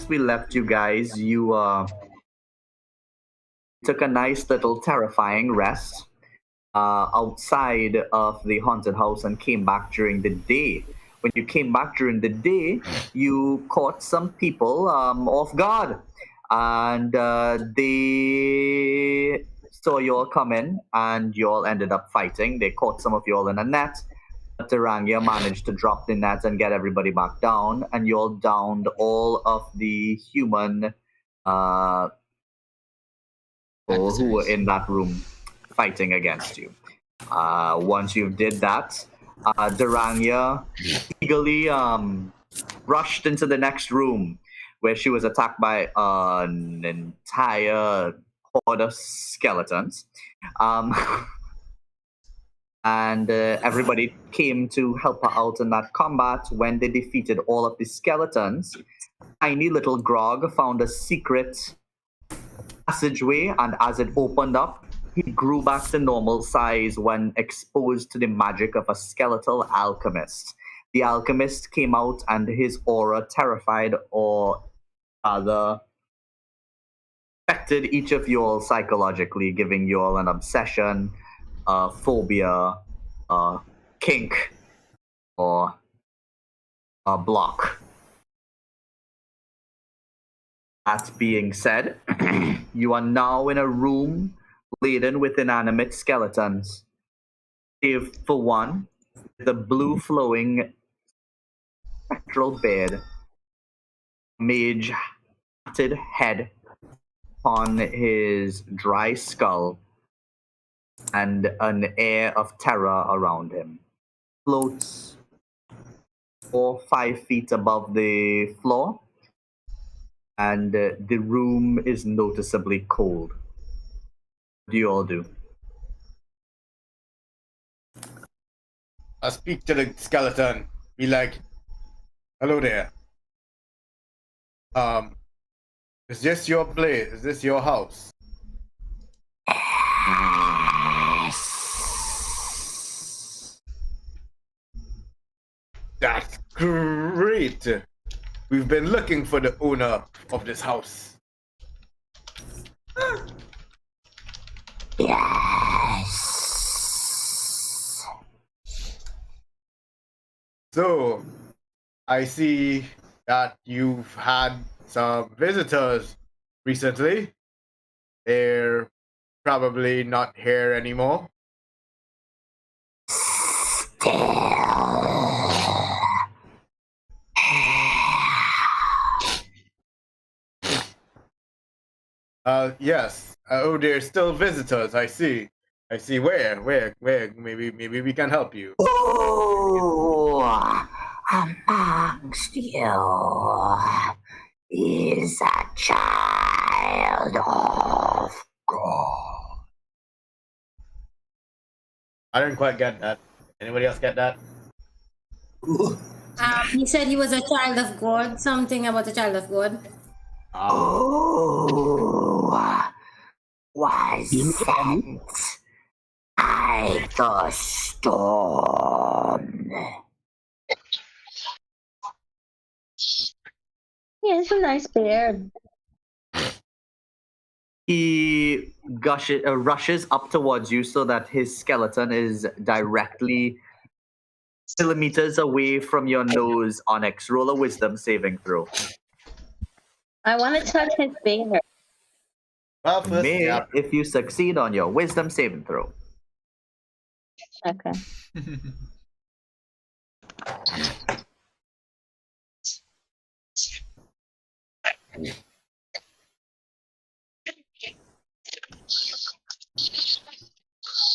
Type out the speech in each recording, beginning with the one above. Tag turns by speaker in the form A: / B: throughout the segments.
A: last we left you guys, you took a nice little terrifying rest outside of the haunted house and came back during the day. When you came back during the day, you caught some people off guard, and they saw you all come in, and you all ended up fighting. They caught some of you all in a net. But Tarangya managed to drop the net and get everybody back down, and you all downed all of the human people who were in that room fighting against you. Once you did that, Durania eagerly rushed into the next room where she was attacked by an entire horde of skeletons. And everybody came to help her out in that combat. When they defeated all of the skeletons, tiny little Grog found a secret passageway, and as it opened up, he grew back to normal size when exposed to the magic of a skeletal alchemist. The alchemist came out, and his aura terrified, or rather affected each of you all psychologically, giving you all an obsession, a phobia, a kink, or a block. That being said, you are now in a room laden with inanimate skeletons, save for one, the blue flowing spectral beard, mage hatted head on his dry skull, and an air of terror around him. Floats 4 or 5 feet above the floor, and the room is noticeably cold. What do you all do?
B: I speak to the skeleton. Be like, "Hello there. Is this your place? Is this your house?" That's great. We've been looking for the owner of this house.
C: Yes.
B: So, I see that you've had some visitors recently. They're probably not here anymore. Yes. Oh, they're still visitors. I see. Where? Maybe we can help you.
C: Oh, amongst you is a child of God.
B: I didn't quite get that. Anybody else get that?
D: He said he was a child of God. Something about a child of God.
C: Oh, was sent by the storm.
E: Yeah, it's a nice beard.
A: He rushes up towards you so that his skeleton is directly millimeters away from your nose. Onyx, roll a wisdom saving throw.
E: I want to touch his finger.
B: Well, first,
A: If you succeed on your wisdom saving throw.
E: Okay.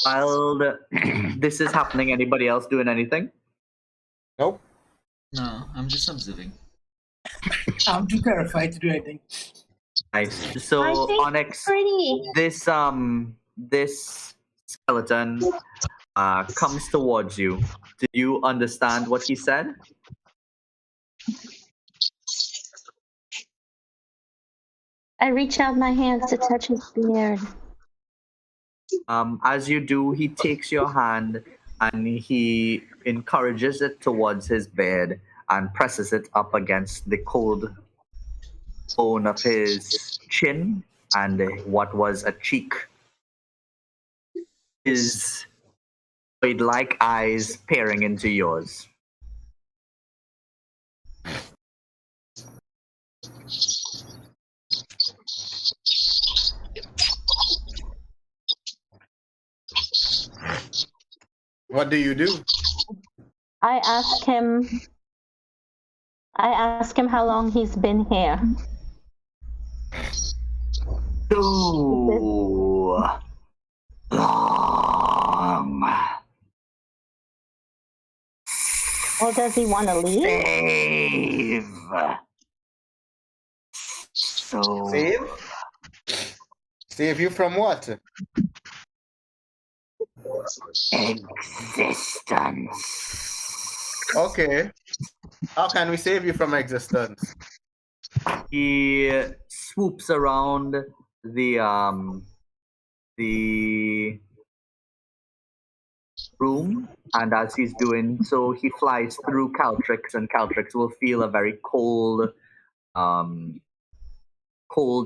A: While this is happening, anybody else doing anything?
B: Nope.
F: No, I'm just observing.
G: I'm too terrified to do anything.
A: Nice. So
E: I think
A: Onyx,
E: pretty.
A: this skeleton comes towards you. Did you understand what he said?
E: I reach out my hands to touch his beard.
A: As you do, he takes your hand and he encourages it towards his bed and presses it up against the cold bone of his chin and what was a cheek. His void-like eyes peering into yours.
B: What do you do?
E: I ask him how long he's been here.
C: Too long.
E: Or does he want to leave?
C: Save. So
B: Save? Save you from what?
C: existence.
B: Okay. How can we save you from existence?
A: He swoops around the room, and as he's doing so, he flies through Caltrix, and Caltrix will feel a very cold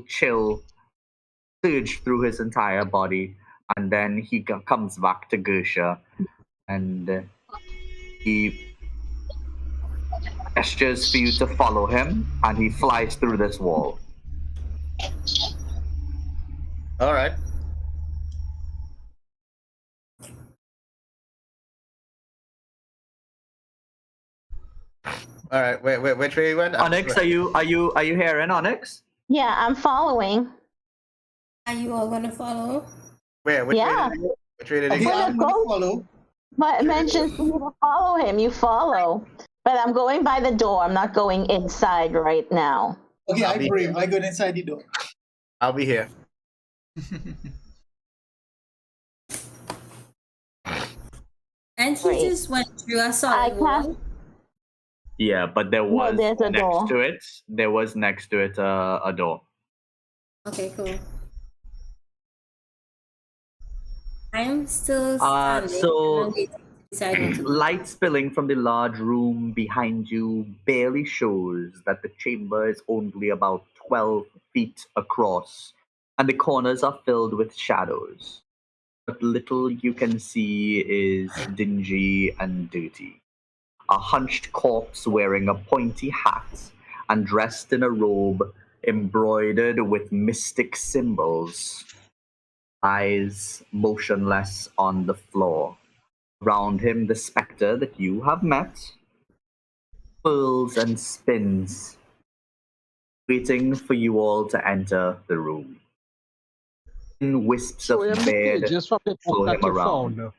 A: chill surge through his entire body, and then he comes back to Gersha, and he gestures for you to follow him, and he flies through this wall.
B: All right. All right. Wait. Which way you went?
A: Onyx, are you hearing Onyx?
E: Yeah, I'm following.
D: Are you all gonna follow?
B: Where?
E: Yeah.
B: Which way did he
G: Okay,
B: go?
E: Well,
G: I'm gonna follow.
E: But it mentions for you to follow him. You follow. But I'm going by the door. I'm not going inside right now.
G: Okay,
B: I'll
G: I'm
B: be
G: brave.
B: here.
G: I go inside the door.
B: I'll be here.
D: And he
E: Wait.
D: just went through a
E: I
D: solid
E: can't.
D: wall.
A: Yeah, but there was
E: there's a door.
A: next to it. There was next to it a door.
D: Okay, cool. I am still standing.
A: so-
D: and I'm waiting to decide what to do.
A: Light spilling from the large room behind you barely shows that the chamber is only about 12 feet across, and the corners are filled with shadows. But little you can see is dingy and dirty. A hunched corpse wearing a pointy hat and dressed in a robe embroidered with mystic symbols lies motionless on the floor. Around him, the spectre that you have met whirls and spins, waiting for you all to enter the room. In wisps
H: Show
A: of
H: him the
A: bed
H: pages from the
A: flow
H: book that
A: him
H: you
A: around.
H: found.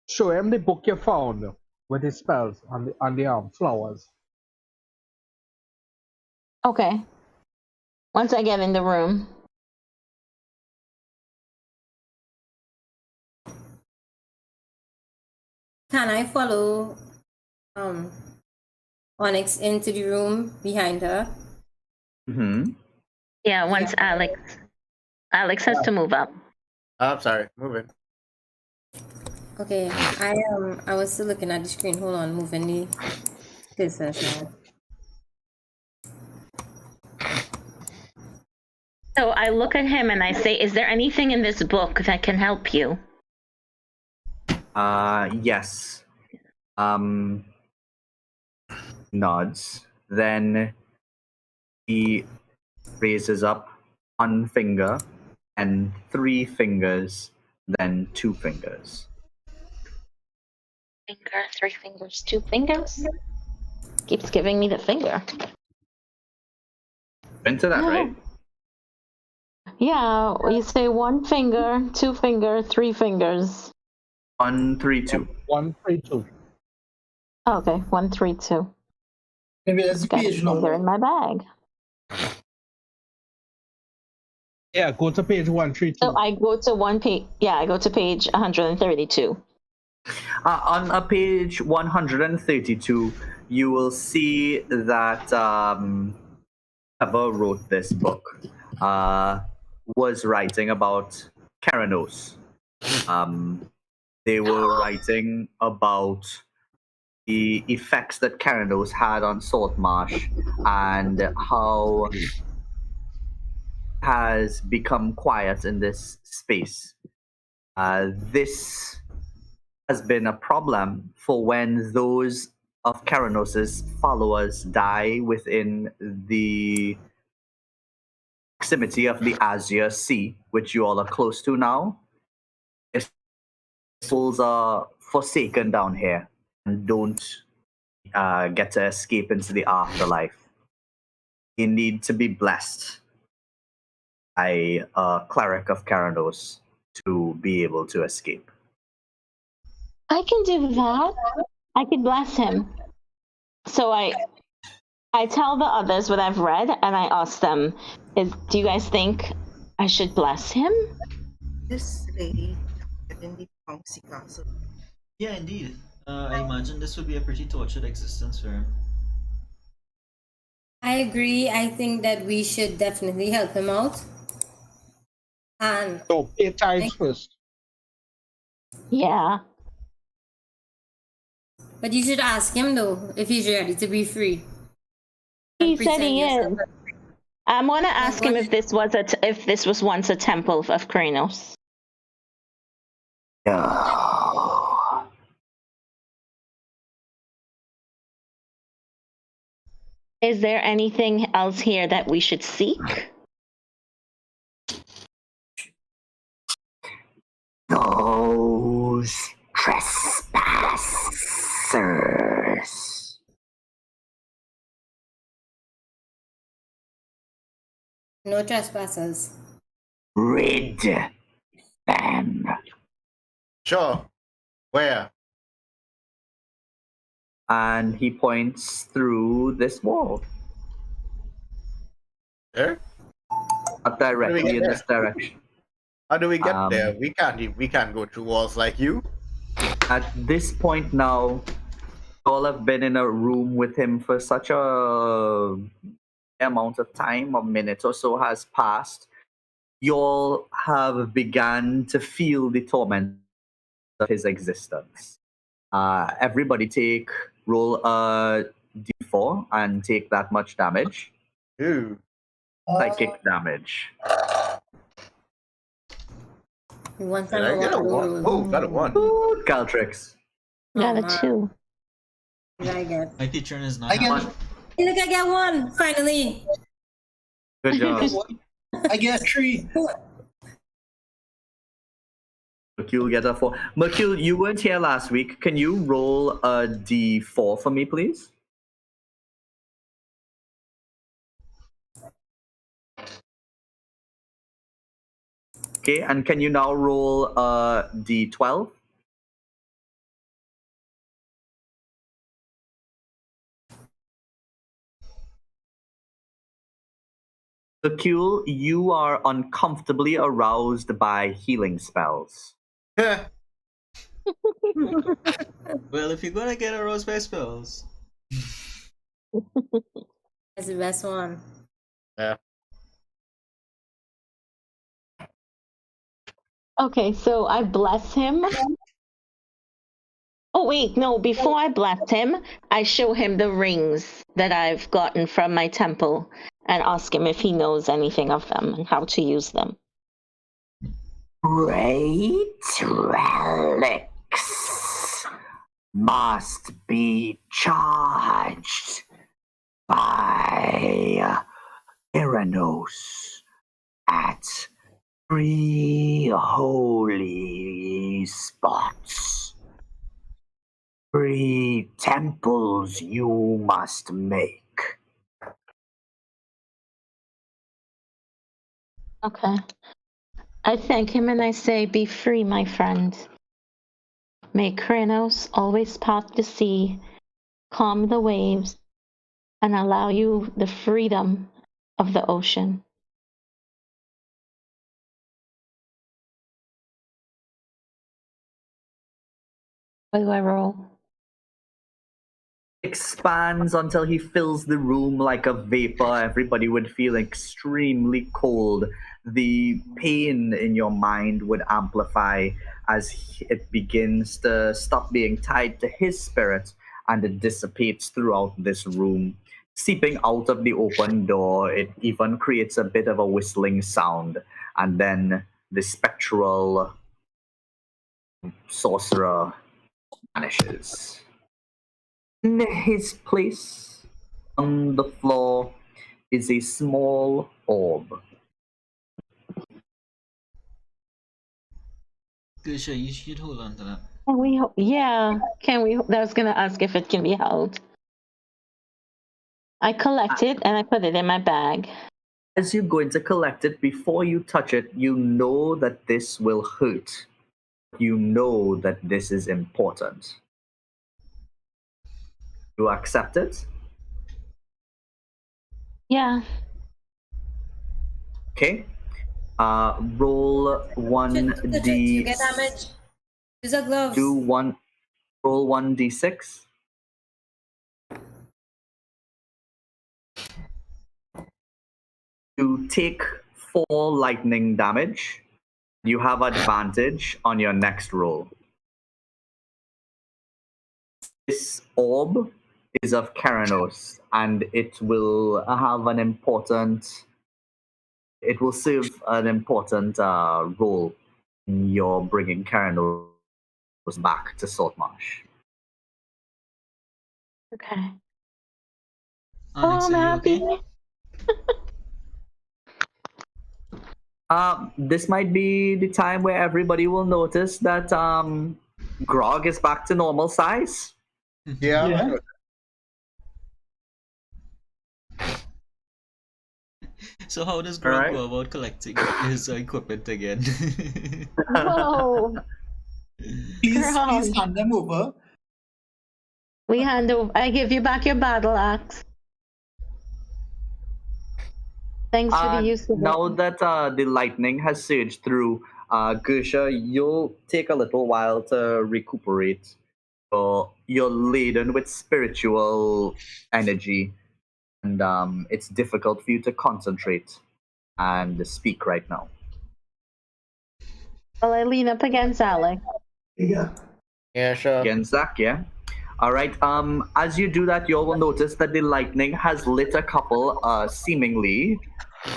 H: Show him the book you found with his spells on the flowers.
E: Okay. Once I get in the room.
D: Can I follow Onyx into the room behind her?
A: Mm-hmm.
E: Yeah, once Alex has to move up.
B: Oh, I'm sorry. Moving.
D: Okay, I was still looking at the screen. Hold on, moving the business now.
E: So I look at him and I say, "Is there anything in this book that can help you?"
A: Yes. Nods. Then he raises up one finger and 3 fingers, then 2 fingers.
E: Finger, 3 fingers, 2 fingers. Keeps giving me the finger.
A: Into that, right?
E: Yeah, you say 1 finger, 2 finger, 3 fingers.
A: 1, 3, 2.
H: 1, 3, 2.
E: Oh, okay, 1, 3, 2.
G: Maybe that's the
E: Got a
G: page
E: finger in
G: number.
E: my bag.
H: Yeah, go to page 132.
E: So I go to one page. Yeah, I go to page 132.
A: On page 132, you will see that whoever wrote this book was writing about Keranos. They were writing about the effects that Keranos had on Saltmarsh and how has become quiet in this space. This has been a problem for when those of Keranos' followers die within the proximity of the Azure Sea, which you all are close to now. Their souls are forsaken down here and don't get to escape into the afterlife. You need to be blessed by a cleric of Keranos to be able to escape.
E: I can do that. I could bless him. So I tell the others what I've read, and I ask them, do you guys think I should bless him?
I: This lady in the Ponzi Castle.
F: Yeah, indeed. I imagine this would be a pretty tortured existence for him.
D: I agree. I think that we should definitely help him out. And
H: So pay tithes first.
E: Yeah.
D: but you should ask him though if he's ready to be free.
E: He
D: And
E: said he
D: pretend
E: is.
D: yourself.
E: I'm gonna ask him if this was once a temple of Kranos.
A: No.
E: Is there anything else here that we should seek?
C: Those trespassers.
D: No trespassers.
C: Rid them.
B: Sure. Where?
A: And he points through this wall,
B: There?
A: not directly
B: get
A: in
B: there?
A: this direction.
B: How do we get
A: Um,
B: there? We can't go through walls like you.
A: At this point now, you all have been in a room with him for such a amount of time, a minute or so has passed. You all have begun to feel the torment of his existence. Everybody roll a d4 and take that much damage.
B: Ooh.
A: Psychic damage.
D: One
B: Did
D: time
B: I get a one? Oh, got a one.
A: Ooh, Caltrix.
E: Got a
D: man.
E: 2.
D: What did I get?
F: My patron is not
G: I get
F: happy.
D: Hey, look, I got one finally.
A: Good job.
G: I get 3.
A: Mercule get a 4. Mercule, you weren't here last week. Can you roll a d4 for me, please? Okay, and can you now roll a d12? Mercule, you are uncomfortably aroused by healing spells.
B: Heh.
F: Well, if you're gonna get aroused by spells,
D: That's the best one.
E: Okay, so I bless him. Oh wait, no, before I bless him, I show him the rings that I've gotten from my temple and ask him if he knows anything of them and how to use them.
C: Great relics must be charged by Iranos at 3 holy spots. 3 temples you must make.
E: Okay. I thank him and I say, be free, my friend. May Kranos always part the sea, calm the waves, and allow you the freedom of the ocean. What do I roll?
A: Expands until he fills the room like a vapor. Everybody would feel extremely cold. The pain in your mind would amplify as it begins to stop being tied to his spirit and it dissipates throughout this room. Seeping out of the open door, it even creates a bit of a whistling sound, and then the spectral sorcerer vanishes. In his place on the floor is a small orb.
F: Grisha, you should hold on to that.
E: Can we? Yeah. Can we? I was gonna ask if it can be held. I collect it and I put it in my bag.
A: As you're going to collect it, before you touch it, you know that this will hurt. You know that this is important. You accept it?
E: Yeah.
A: Okay. Roll
D: Do you get damage? Use the gloves.
A: Roll 1d6. You take 4 lightning damage. You have advantage on your next roll. This orb is of Keranos, and it will have an important. It will serve an important role in your bringing Keranos back to Saltmarsh.
E: Okay.
F: Onyx,
E: I'm
F: are you
E: happy.
F: okay?
A: This might be the time where everybody will notice that Grog is back to normal size.
B: Yeah.
G: Yeah.
F: So how does Grog
A: Alright.
F: go about collecting his equipment again?
E: Whoa.
G: Please
E: Ground.
G: hand them over.
E: We hand over. I give you back your battle axe. Thanks for the use of
A: Now
E: it.
A: that the lightning has surged through, Gersha, you'll take a little while to recuperate. You're laden with spiritual energy, and it's difficult for you to concentrate and speak right now.
E: Well, I lean up against Alec.
G: Yeah.
B: Yeah, sure.
A: Again, Zach, yeah? All right. As you do that, you will notice that the lightning has lit a couple seemingly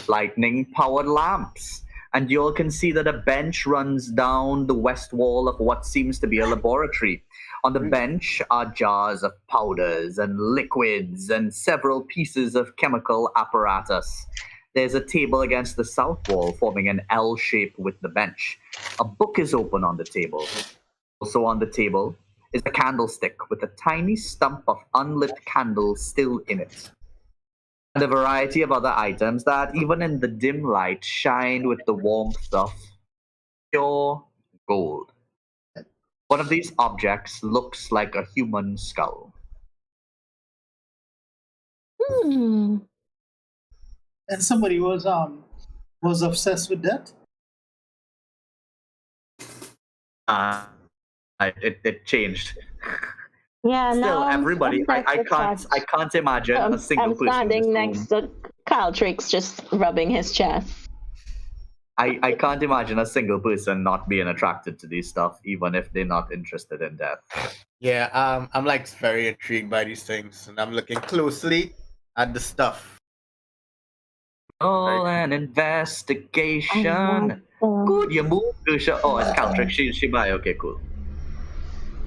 A: lightning-powered lamps. And you all can see that a bench runs down the west wall of what seems to be a laboratory. On the bench are jars of powders and liquids and several pieces of chemical apparatus. There's a table against the south wall forming an L shape with the bench. A book is open on the table. Also on the table is a candlestick with a tiny stump of unlit candle still in it. And a variety of other items that, even in the dim light, shine with the warmth of pure gold. One of these objects looks like a human skull.
E: Hmm.
G: And somebody was obsessed with that.
A: It changed.
E: Yeah,
A: Still,
E: now
A: everybody, I can't imagine a single
E: I'm
A: person in
E: standing
A: this
E: next
A: room.
E: to Caltrix, just rubbing his chest.
A: I can't imagine a single person not being attracted to these stuff, even if they're not interested in death.
B: Yeah, I'm like very intrigued by these things, and I'm looking closely at the stuff.
A: Oh, an investigation. Good, you move. Oh, it's Caltrix. She by. Okay, cool.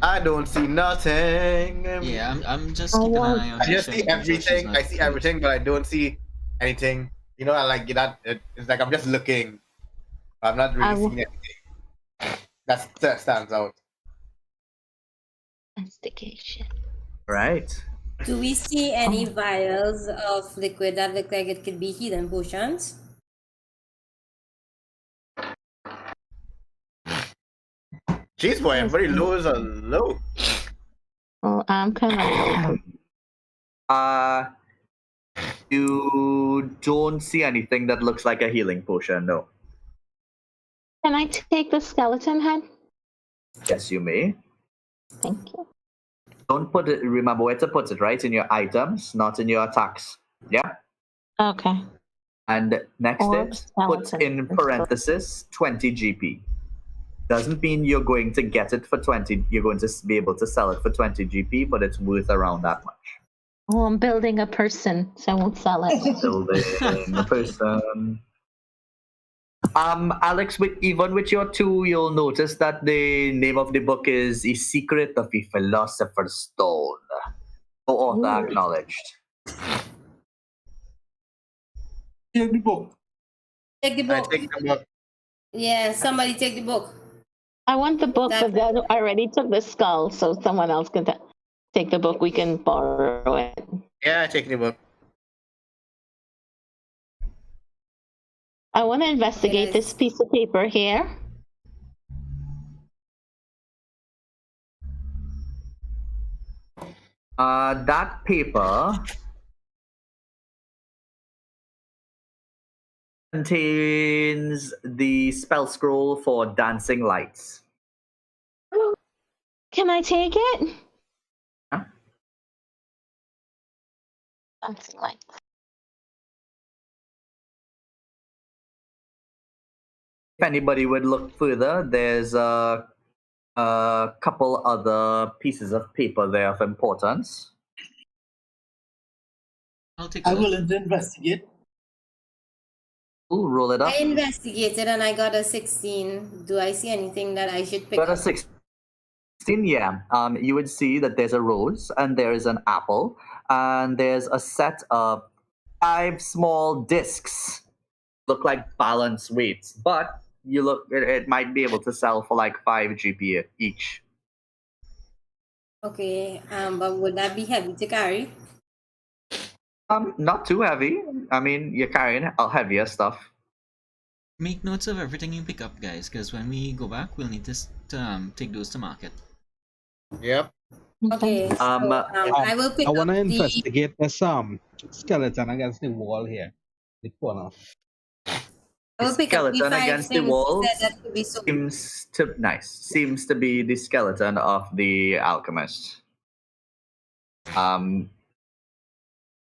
B: I don't see nothing.
F: Yeah, I'm just keeping an eye on
B: I just see
F: Grisha, making sure she's
B: everything.
F: not
B: I see everything, but I don't see anything. You know, I like that. It's like I'm just looking. I'm not really seeing anything. That stands out.
E: Investigation.
A: Right.
D: Do we see any vials of liquid that look like it could be healing potions?
B: Jeez, boy, everybody lows are low.
E: Oh, I'm kind of.
A: You don't see anything that looks like a healing potion, no.
E: Can I take the skeleton head?
A: Yes, you may.
E: Thank you.
A: Don't put it, remember where to put it, right? In your items, not in your attacks. Yeah?
E: Okay.
A: And next
E: Or
A: put in
E: skeleton.
A: parenthesis 20 GP. Doesn't mean you're going to get it for 20. You're going to be able to sell it for 20 GP, but it's worth around that much.
E: Oh, I'm building a person, so I won't sell it.
A: Building a person. Alex, even with your 2, you'll notice that the name of the book is "A Secret of the Philosopher's Stone." No author acknowledged.
G: Take the book.
D: Take the
B: I
D: book.
B: take the book.
D: Yeah, somebody take the book.
E: I want the book,
D: That-
E: but then I already took the skull, so someone else can take the book. We can borrow it.
B: Yeah, I take the book.
E: I want to investigate
D: Yes.
E: this piece of paper here.
A: That paper contains the spell scroll for dancing lights.
E: Can I take it?
A: Huh?
E: That's like
A: If anybody would look further, there's a couple other pieces of paper there of importance.
F: I'll take a
G: I
F: look.
G: will investigate.
A: Ooh, roll it up.
D: I investigated and I got a 16. Do I see anything that I should pick
A: Got a
D: up?
A: 16, yeah. You would see that there's a rose and there is an apple and there's a set of 5 small discs. Look like balance weights, but it might be able to sell for like 5 GP each.
D: Okay, but would that be heavy to carry?
A: Not too heavy. I mean, you're carrying heavier stuff.
F: Make notes of everything you pick up, guys, because when we go back, we'll need to take those to market.
B: Yep.
D: Okay, so I will pick
H: I
D: up
H: want to
D: the...
H: investigate this skeleton against the wall here, the corner.
D: I will pick up the
A: Skeleton
D: 5
A: against the
D: things
A: wall
D: that could be sold.
A: seems to be the skeleton of the alchemist.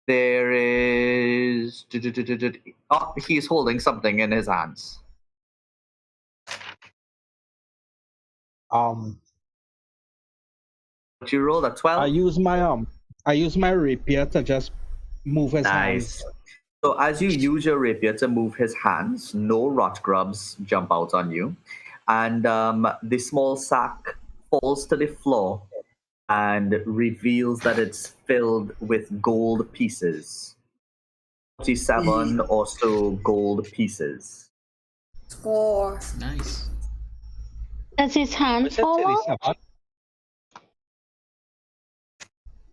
A: There is. Oh, he's holding something in his hands. But you rolled a 12.
H: I use my rapier to just move his
A: Nice.
H: hands.
A: So as you use your rapier to move his hands, no rot grubs jump out on you, and the small sack falls to the floor and reveals that it's filled with gold pieces. 47 or so gold pieces.
D: Score.
F: Nice.
E: Does his hand
H: What's that,
E: fall off?
H: 37?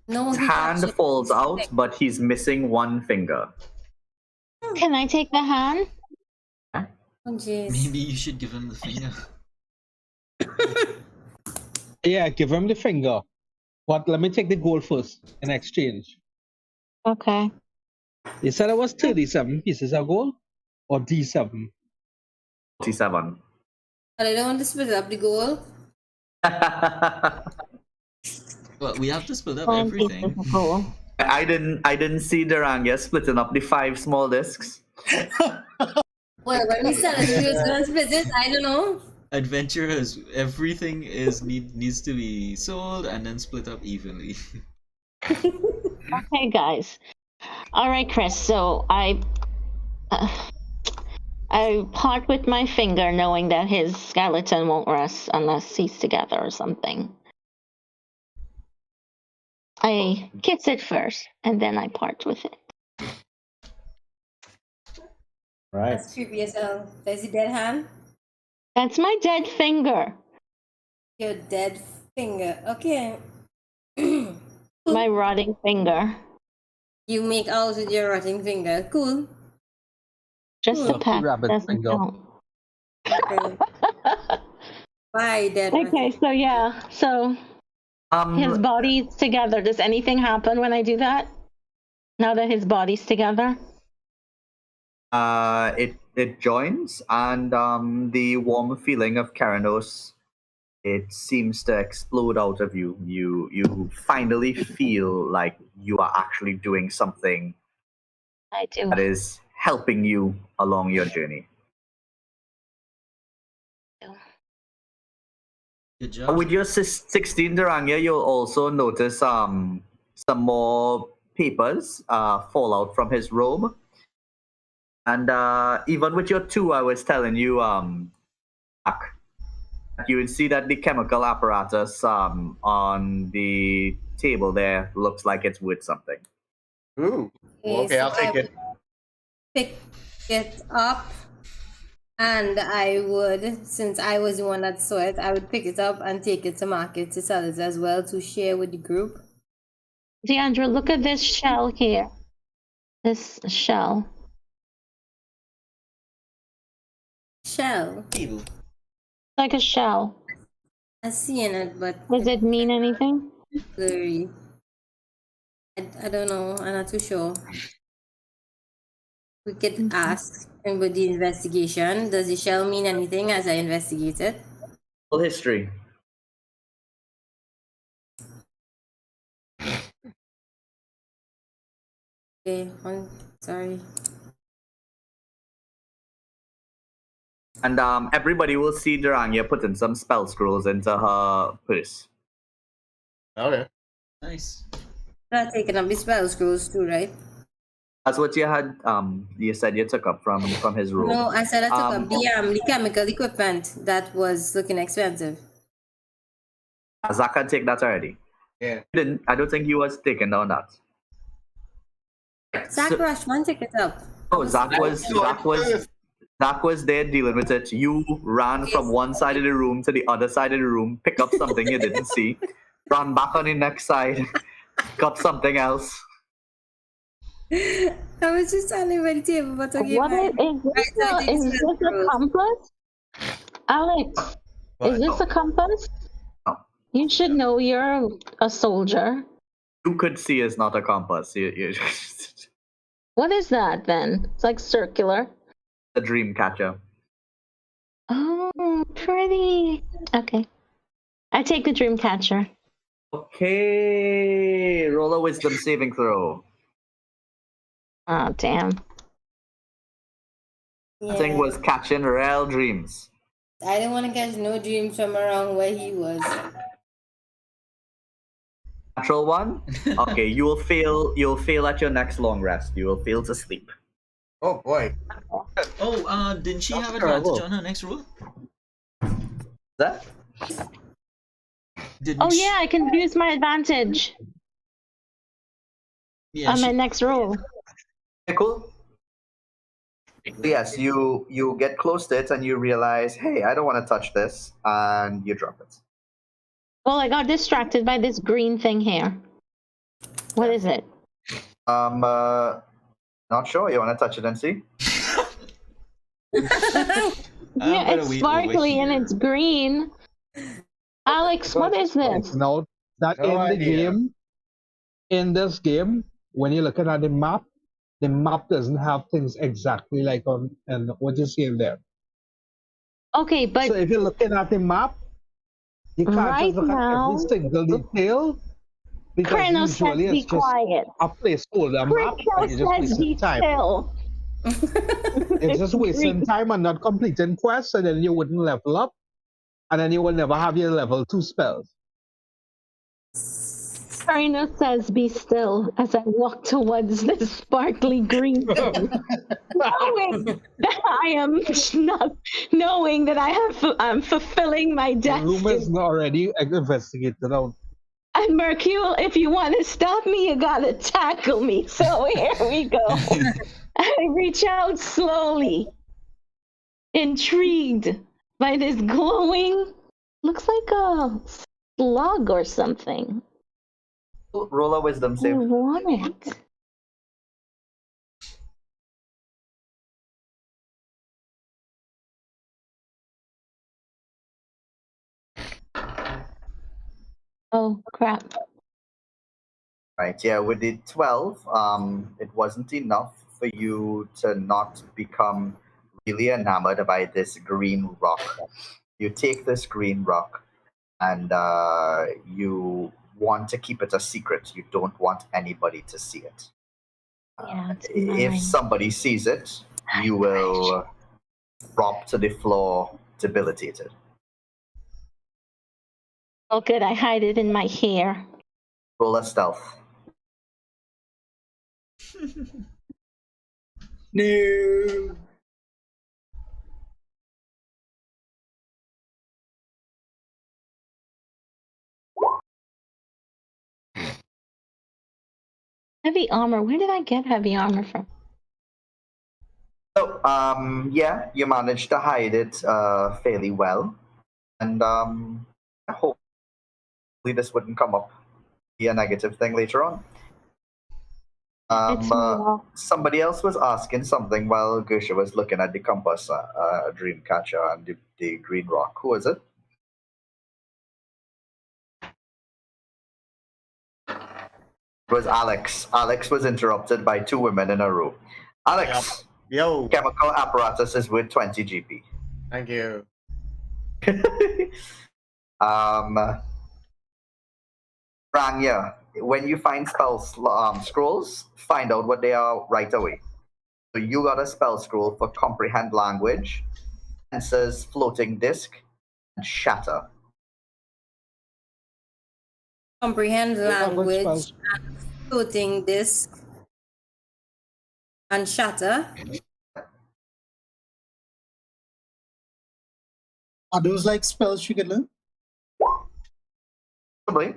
D: No,
A: His
D: he
A: hand
D: actually-
A: falls out, but he's missing one finger.
E: Can I take the hand?
D: Oh, jeez.
F: Maybe you should give him the finger.
H: Yeah, give him the finger. But let me take the gold first in exchange.
E: Okay.
H: You said it was 37 pieces of gold? Or D7?
A: 47.
D: But I don't want to split up the goal.
F: Well, we have to split up
E: 1 piece
F: everything.
E: of gold.
A: I didn't see Duranga splitting up the 5 small discs.
D: Well, when we sell it, we was going to split it. I don't know.
F: Adventurers, everything needs to be sold and then split up evenly.
E: Okay, guys. All right, Chris. So I part with my finger, knowing that his skeleton won't rest unless he's together or something. I kiss it first, and then I part with it.
B: Right.
D: That's creepy as hell. There's a dead hand.
E: That's my dead finger.
D: Your dead finger. Okay.
E: My rotting finger.
D: You make out with your rotting finger. Cool.
E: Just a
H: Lucky
E: pack
H: rabbit
E: doesn't
H: finger.
E: count.
D: Okay. Bye, dead.
E: Okay, so yeah, so his body's together. Does anything happen when I do that? Now that his body's together?
A: It joins, and the warm feeling of Keranos, it seems to explode out of you. You finally feel like you are actually doing something
E: I do.
A: that is helping you along your journey.
F: Good job.
A: With your 16 Duranga, you'll also notice some more papers fall out from his robe. And even with your 2, I was telling you, Jack, you will see that the chemical apparatus on the table there looks like it's worth something.
B: Ooh. Okay,
D: so
B: I'll take it.
D: Pick it up, and I would, since I was the one that saw it, I would pick it up and take it to market to sell it as well to share with the group.
E: Deandra, look at this shell here. This shell.
D: Shell.
E: Like a shell.
D: I see in it, but
E: Does it mean anything?
D: blurry. I don't know. I'm not too sure. We could ask him with the investigation. Does the shell mean anything as I investigate it?
A: Full history.
D: Okay, sorry.
A: And everybody will see Duranga putting some spell scrolls into her purse.
B: Okay.
F: Nice.
D: You're not taking up the spell scrolls too, right?
A: That's what you had. You said you took up from his room.
D: No, I said I took up the chemical equipment that was looking expensive.
A: Zach had take that already.
B: Yeah.
A: You didn't. I don't think he was taking down that.
D: Zach
A: So-
D: Rush, one take it up.
A: Oh, Zach was there dealing with it. You ran from one side of the room to the other side of the room, pick up something you didn't see, ran back on the next side, pick up something else.
D: I was just standing by the table, but okay.
E: What is this a compass? Alex, is this a compass?
A: No.
E: You should know you're a soldier.
A: You could see it's not a compass.
E: What is that then? It's like circular.
A: The dream catcher.
E: Oh, pretty. Okay. I take the dream catcher.
A: Okay, roll a wisdom saving throw.
E: Oh, damn.
A: The thing was catching real dreams.
D: I didn't want to catch no dreams from around where he was.
A: Natural 1. Okay, you will fail. You'll fail at your next long rest. You will fail to sleep.
B: Oh boy.
F: Oh, didn't she have
H: terrible.
F: advantage on her next roll?
A: That?
F: Didn't
E: Oh,
F: she-
E: yeah, I can use my advantage
F: Yeah,
E: on
F: she-
E: my next roll.
A: Okay, cool. Yes, you get close to it and you realize, hey, I don't want to touch this, and you drop it.
E: Well, I got distracted by this green thing here. What is it?
A: Not sure. You want to touch it and see?
E: Yeah,
F: gonna
E: it's
F: wait over
E: sparkly and
F: here.
E: it's green. Alex, what is this?
H: Now that
B: No idea.
H: in this game, when you're looking at the map doesn't have things exactly like on and what you see in there.
E: Okay, but
H: So if you're looking at the map, you can't
E: right
H: just look at
E: now,
H: every single detail because
E: Kranos says
H: usually
E: be
H: it's just
E: quiet.
H: a placeholder map and you're just
E: Kranos says be
H: wasting time.
E: still.
H: It's just wasting time and not completing quests, and then you wouldn't level up, and then you will never have your level 2 spells.
E: Kranos says be still as I walk towards this sparkly green thing. Knowing that I am not knowing that I'm fulfilling my
H: The room is
E: destiny.
H: already investigated out.
E: And Mercule, if you want to stop me, you gotta tackle me. So here we go. I reach out slowly, intrigued by this glowing, looks like a slug or something.
A: Roll a wisdom
E: I
A: save.
E: want it. Oh crap.
A: Right, yeah, with the 12, it wasn't enough for you to not become really enamored by this green rock. You take this green rock and you want to keep it a secret. You don't want anybody to see it.
E: Yeah, it's
A: If
E: mine.
A: somebody sees it, you will drop to the floor debilitated.
E: Oh, good. I hide it in my hair.
A: Roll a stealth.
G: No.
E: Heavy armor. Where did I get heavy armor from?
A: So, yeah, you managed to hide it fairly well, and hopefully this wouldn't come up be a negative thing later on.
E: It's more.
A: Somebody else was asking something while Gersha was looking at the compass, Dreamcatcher, and the green rock. Who was it? It was Alex. Alex was interrupted by two women in a row. Alex,
B: Yo,
A: chemical apparatus is worth 20 GP.
B: thank you.
A: Rania, when you find scrolls, find out what they are right away. So you got a spell scroll for comprehend language, answers floating disc, and shatter.
D: Comprehend
H: Language
D: language,
H: spells.
D: floating disc, and shatter.
G: Are those like spells you can learn?
A: Possibly.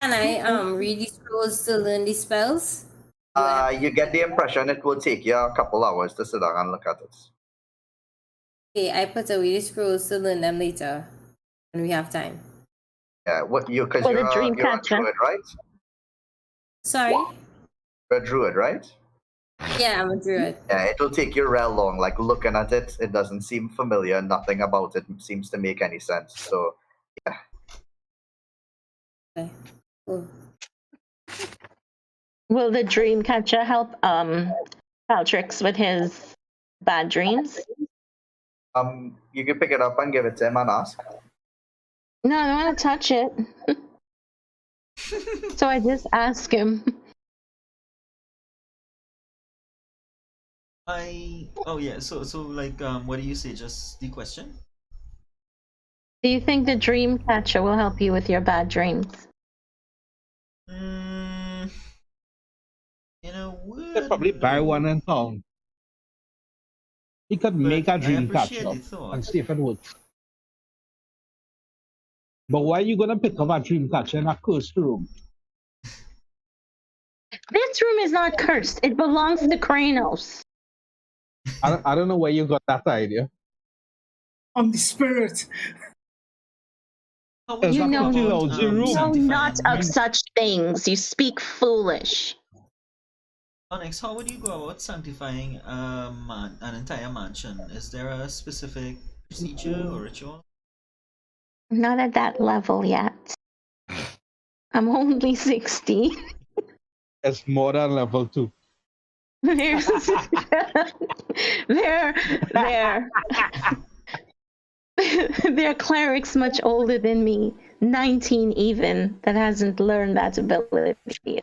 D: Can I read the scrolls to learn the spells?
A: You get the impression it will take you a couple hours to sit down and look at it.
D: Okay, I put away the scrolls to learn them later when we have time.
A: Yeah, what you because
E: Oh, the
A: you're a
E: Dreamcatcher.
A: druid, right?
D: Sorry?
A: You're a druid, right?
D: Yeah, I'm a druid.
A: Yeah, it'll take you real long. Like looking at it, it doesn't seem familiar. Nothing about it seems to make any sense. So
D: Okay. Cool.
E: Will the Dreamcatcher help Paltrix with his bad dreams?
A: you can pick it up and give it to him and ask.
E: No, I don't want to touch it. So I just ask him.
F: Oh yeah. So like what do you say? Just the question.
E: Do you think the Dreamcatcher will help you with your bad dreams?
F: You know,
H: Could probably buy one in town. He could make a
F: I
H: dream
F: appreciate
H: catcher
F: the thought.
H: and see if it works. But why are you gonna pick up a dream catcher in a cursed room?
E: This room is not cursed. It belongs to Kranos.
H: I don't know where you got that idea.
G: On the spirit.
F: How would
H: Is
F: you
H: that
E: know-
H: pretty
F: go
H: lousy
F: about,
H: room?
E: No,
F: sanctifying-
E: not of such things. You speak foolish.
F: Onyx, how would you go about sanctifying an entire mansion? Is there a specific procedure or ritual?
E: Not at that level yet. I'm only 16.
H: It's more than level 2.
E: There's there there are clerics much older than me, 19 even, that hasn't learned that ability.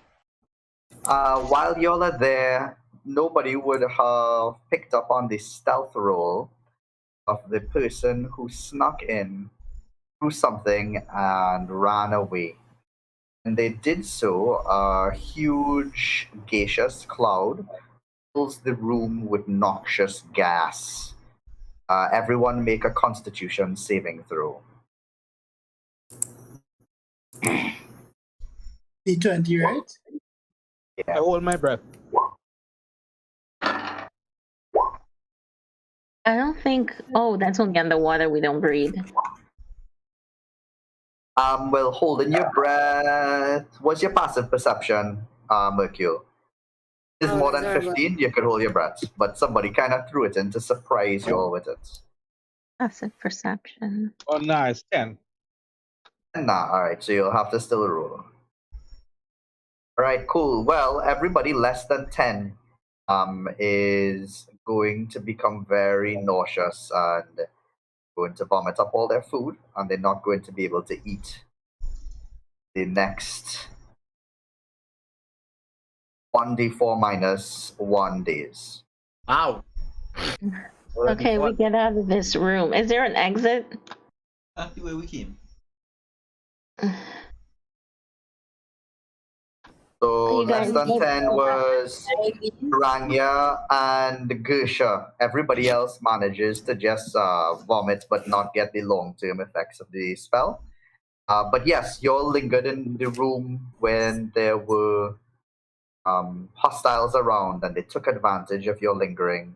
A: While y'all are there, nobody would have picked up on the stealth roll of the person who snuck in, threw something, and ran away. And they did so, a huge gaseous cloud fills the room with noxious gas. Everyone make a constitution saving throw.
G: D20, right?
H: I hold my breath.
E: I don't think. Oh, that's only underwater. We don't breathe.
A: Well, holding your breath. What's your passive perception, Mercule? If it's more than
D: Observer.
A: 15, you could hold your breath, but somebody kind of threw it in to surprise you all with it.
E: Passive perception.
H: Oh, nice. 10.
A: Nah, alright, so you'll have to still roll. Alright, cool. Well, everybody less than 10 is going to become very nauseous and going to vomit up all their food, and they're not going to be able to eat the next 1d4 minus 1 days.
B: Wow.
E: Okay, we get out of this room. Is there an exit?
F: Back to where we came.
A: So
E: You
A: less
E: guys
A: than
E: need
A: 10 was Rania and Gersha. Everybody else manages to just vomit but not get the long-term effects of the spell. But yes, you all lingered in the room when there were hostiles around, and they took advantage of your lingering.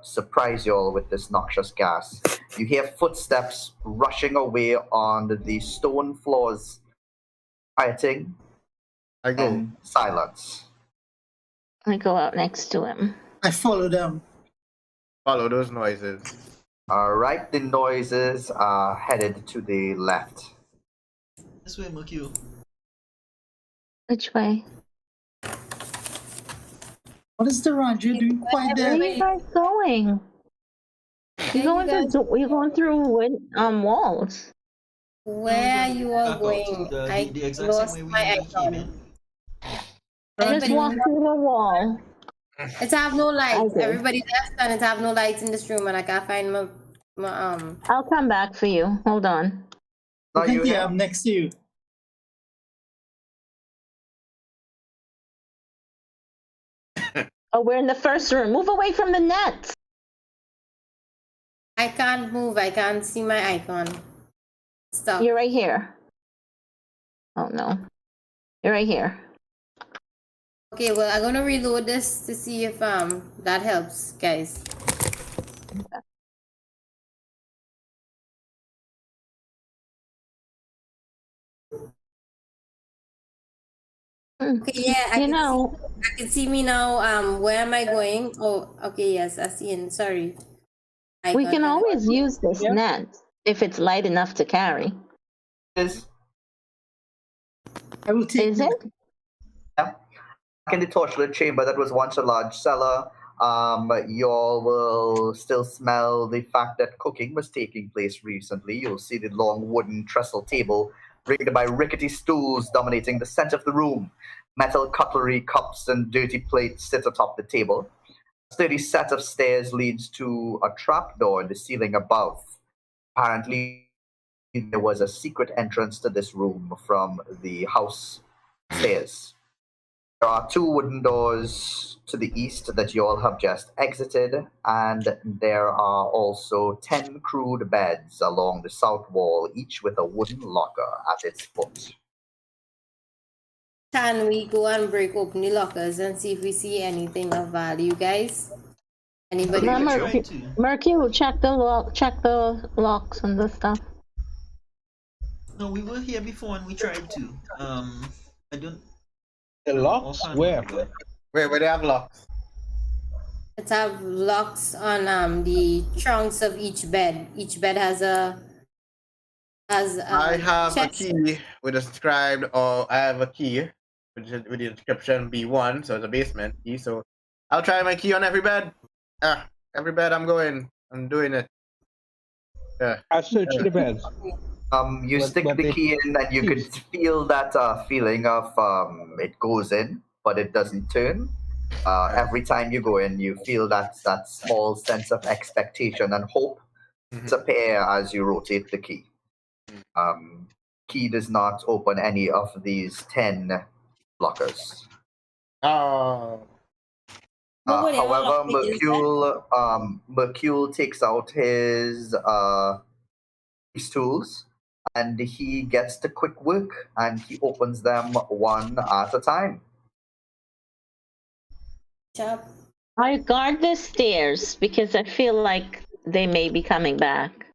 A: Surprise you all with this noxious gas. You hear footsteps rushing away on the stone floors, quieting
B: I go.
A: and silence.
E: I go out next to him.
G: I follow them.
B: Follow those noises.
A: All right, the noises are headed to the left.
F: This way, Mercure.
E: Which way?
G: What is the Ranger doing quite
E: Where are
G: there?
E: you guys going? You're going through wood walls.
D: Where you are
F: Back out.
D: going? I
F: The exact
D: lost
F: same way
D: my
F: we came
D: icon.
F: in.
E: I just
D: Anybody
E: walked through the wall.
D: It have no lights.
E: Okay.
D: Everybody left and it have no lights in this room, and I can't find my
E: I'll come back for you. Hold on.
A: Now you
G: Yeah,
A: hear
G: I'm next to you.
E: Oh, we're in the first room. Move away from the net.
D: I can't move. I can't see my icon. Stop.
E: You're right here. Oh no. You're right here.
D: Okay, well, I'm gonna reload this to see if that helps, guys. Okay, yeah, I can see me now. Where am I going? Oh, okay, yes, I see it. Sorry.
E: We can always use this net if it's light enough to carry.
A: is
G: I will take
E: Is it?
A: in the torchlit chamber that was once a large cellar. You all will still smell the fact that cooking was taking place recently. You'll see the long wooden trestle table ringed by rickety stools dominating the center of the room. Metal cutlery, cups, and dirty plates sit atop the table. A sturdy set of stairs leads to a trapdoor in the ceiling above. Apparently, there was a secret entrance to this room from the house stairs. There are 2 wooden doors to the east that you all have just exited, and there are also 10 crude beds along the south wall, each with a wooden locker at its foot.
D: Can we go and break open the lockers and see if we see anything of value, guys? Anybody?
E: No,
F: Try
E: Mercury,
F: to.
E: Mercury will check the locks and the stuff.
F: No, we were here before and we tried to. I don't.
H: The locks?
F: offhand
H: Where?
F: remember.
B: Where they have locks?
D: Let's have locks on the trunks of each bed. Each bed has a
B: I have a
D: chest.
B: key with a inscribed, or I have a key with the inscription B1, so it's a basement key. So I'll try my key on every bed. Every bed I'm doing it. Yeah.
H: I search the beds.
A: You
H: But-
A: stick
H: but
A: the
H: they-
A: key in, and you can feel that feeling of it goes in, but it doesn't turn. Every time you go in, you feel that small sense of expectation and hope disappear as you rotate the key. Key does not open any of these 10 lockers.
B: Oh.
D: Nobody ever
A: However,
D: locked me, is there?
A: Mercule takes out his tools, and he gets to quick work, and he opens them one at a time.
D: Chop.
E: I guard the stairs because I feel like they may be coming back.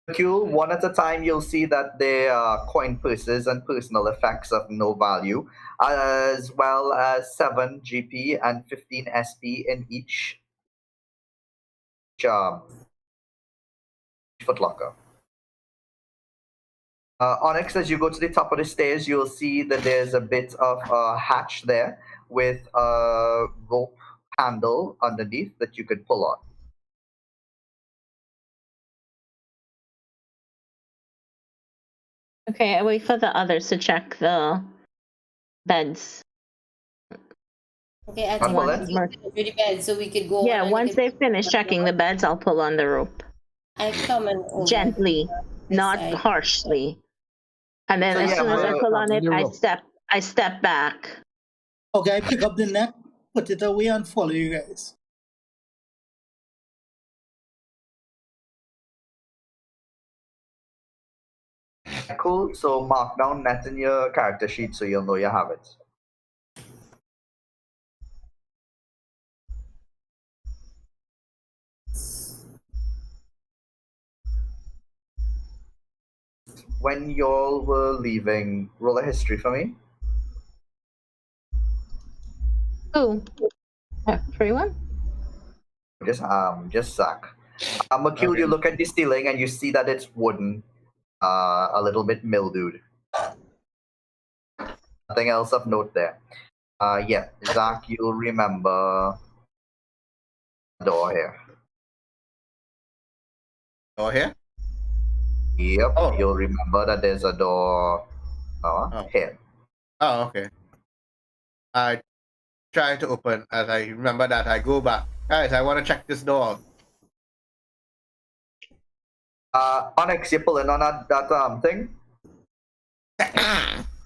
A: Mercule, one at a time, you'll see that they are coin purses and personal effects of no value, as well as 7 GP and 15 SP in each footlocker. Onyx, as you go to the top of the stairs, you'll see that there's a bit of a hatch there with a rope handle underneath that you could pull on.
E: Okay, I wait for the others to check the beds.
D: Okay, I
A: Can
D: think
A: pull
D: we
A: it?
D: can get rid of bed so we could go.
E: Yeah,
D: on and
E: once
D: we
E: they
D: could-
E: finish checking the beds, I'll pull on the rope.
D: I come and over.
E: Gently. not
D: Sorry.
E: harshly. And then
A: So
E: as
A: yeah,
E: soon as I
A: we're-
E: pull on it,
H: You're
E: I
H: up.
E: step back.
G: Okay, I pick up the net, put it away, and follow you guys.
A: Cool. So mark down net in your character sheet so you'll know you have it. When y'all were leaving, roll a history for me.
E: Ooh. Everyone?
A: Just Zach. Mercule,
B: Okay.
A: you look at the ceiling and you see that it's wooden, a little bit mildewed. Nothing else of note there. Yeah, Zach, you'll remember the door here.
B: Door here?
A: Yep,
B: Oh.
A: you'll remember that there's a door
B: Oh.
A: here.
B: Oh, okay. I try to open. As I remember that, I go back. Guys, I want to check this door.
A: Onyx, you're pulling on that thing?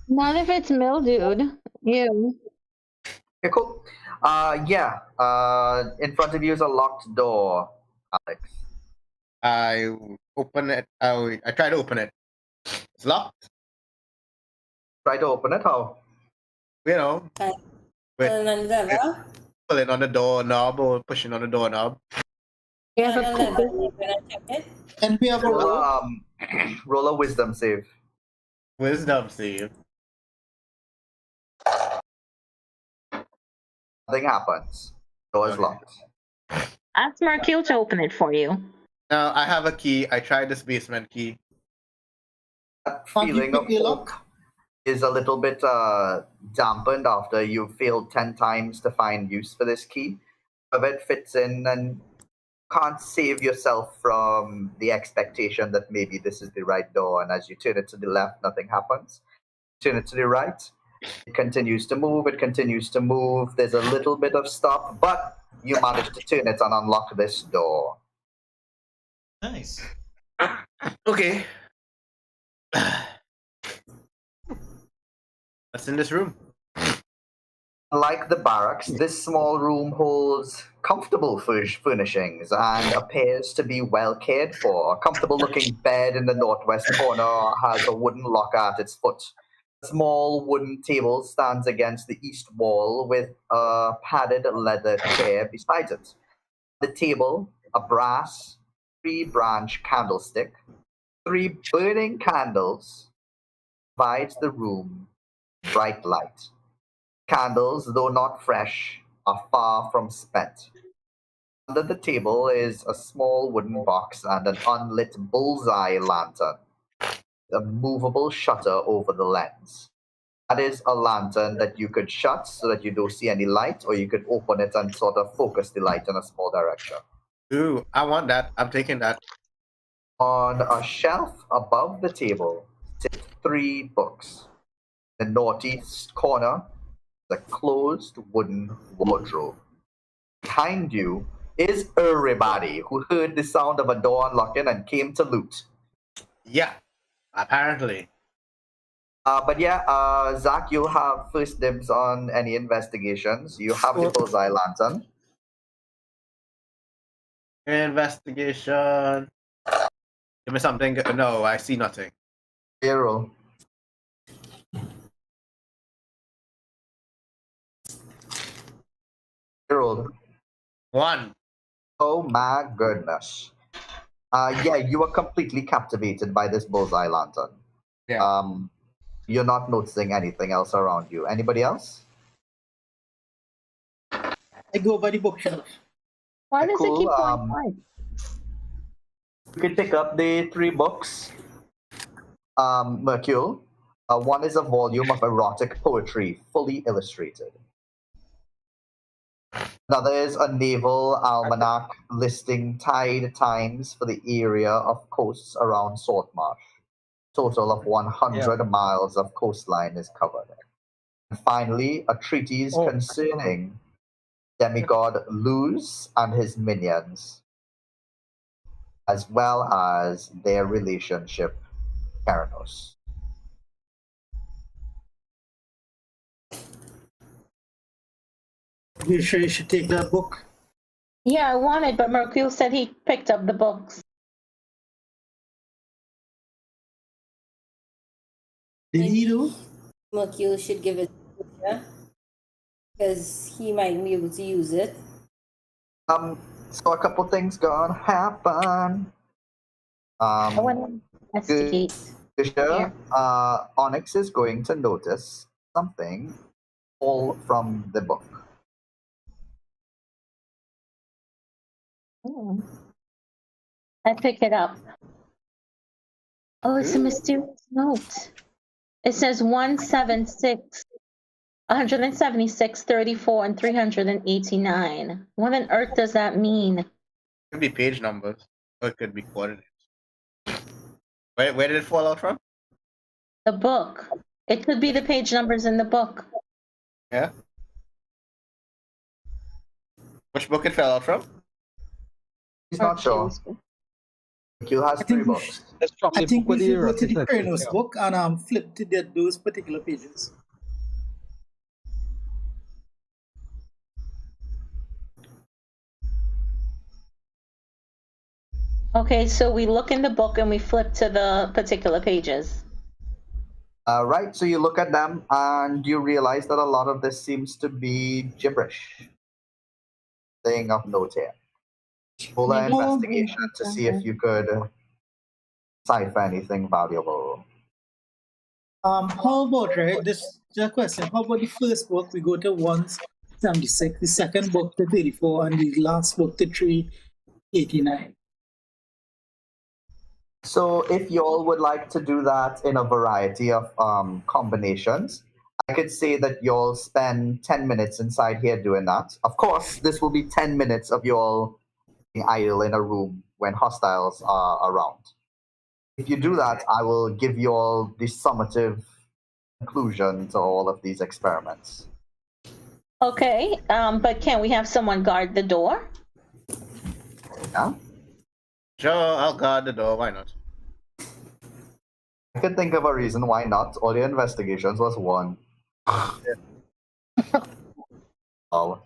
E: Not if it's mildewed. You.
A: Okay, cool. Yeah. In front of you is a locked door, Alex.
B: I open it. I try to open it. It's locked.
A: Try to open it. How?
B: You know,
D: Okay.
B: with
D: And then level.
B: pulling on the doorknob or pushing on the doorknob.
E: You have a
D: And
E: cool.
D: level. You're gonna check it.
G: And we have a
A: Roll
G: roll.
A: a, roll a wisdom save.
B: Wisdom save.
A: Nothing happens. Door is
B: Okay.
A: locked.
E: Ask Markil to open it for you.
B: Now I have a key. I tried this basement key.
A: That
G: Can't you
A: feeling of
G: quickly
A: hope
G: lock?
A: is a little bit dampened after you failed 10 times to find use for this key. But it fits in and can't save yourself from the expectation that maybe this is the right door. And as you turn it to the left, nothing happens. Turn it to the right, it continues to move. It continues to move. There's a little bit of stop, but you manage to turn it and unlock this door.
F: Nice.
B: Okay. What's in this room?
A: Like the barracks, this small room holds comfortable furnishings and appears to be well cared for. A comfortable looking bed in the northwest corner has a wooden locker at its foot. A small wooden table stands against the east wall with a padded leather chair beside it. The table, a brass 3-branch candlestick, 3 burning candles, provides the room bright light. Candles, though not fresh, are far from spent. Under the table is a small wooden box and an unlit bullseye lantern, a movable shutter over the lens. That is a lantern that you could shut so that you don't see any light, or you could open it and sort of focus the light in a small direction.
B: Ooh, I want that. I'm taking that.
A: On a shelf above the table sit 3 books. In the northeast corner is a closed wooden wardrobe. Behind you is everybody who heard the sound of a door unlocking and came to loot.
B: Yeah. Apparently.
A: But yeah, Zach, you'll have first dibs on any investigations. You have the
B: Cool.
A: bullseye lantern.
B: Investigation. Give me something. No, I see nothing.
A: Zero. Zero.
B: 1.
A: Oh my goodness. Yeah, you are completely captivated by this bullseye lantern.
B: Yeah.
A: You're not noticing anything else around you. Anybody else?
G: I go by the bookshelf.
E: Why does
A: Cool,
E: it keep going white?
A: You can pick up the 3 books. Mercule. One is a volume of erotic poetry, fully illustrated. Another is a naval almanac listing tide times for the area of coasts around Saltmarsh. Total of 100 miles of coastline is covered. And finally, a treatise
H: Oh.
A: concerning demigod Luz and his minions. as well as their relationship, Keranos.
G: You sure you should take that book?
E: Yeah, I wanted, but Mercule said he picked up the books.
G: Did he do?
D: Mercule should give it to because he might be able to use it.
A: So a couple things gonna happen.
E: I want to investigate.
A: Sure, Onyx is going to notice something all from the book.
E: Hmm. I pick it up. Oh, it's a mysterious note. It says 176, 176, 34, and 389. What on earth does that mean?
B: Could be page numbers, or it could be coordinates. Where did it fall out from?
E: The book. It could be the page numbers in the book.
B: Yeah. Which book it fell out from?
A: He's not sure. Mercule has
G: I
A: 3
G: think we
A: books.
H: That's from
G: I
H: the
G: think
H: book
G: we
H: with the
G: should go to the
H: representation,
G: Kranos
H: yeah.
G: book and flip to those particular pages.
E: Okay, so we look in the book and we flip to the particular pages.
A: Right, so you look at them and you realize that a lot of this seems to be gibberish. Thing of note here. Roll an
E: Maybe-
A: investigation to see if you could decipher anything valuable.
G: How about, right? This is a question. How about the first book? We go to 176, the second book to 34, and the last book to 389.
A: So if you all would like to do that in a variety of combinations, I could say that you'll spend 10 minutes inside here doing that. Of course, this will be 10 minutes of you all being idle in a room when hostiles are around. If you do that, I will give you all the summative conclusion to all of these experiments.
E: Okay, but can we have someone guard the door?
A: Yeah?
B: Sure, I'll guard the door. Why not?
A: I could think of a reason why not. All your investigations was 1. Oh.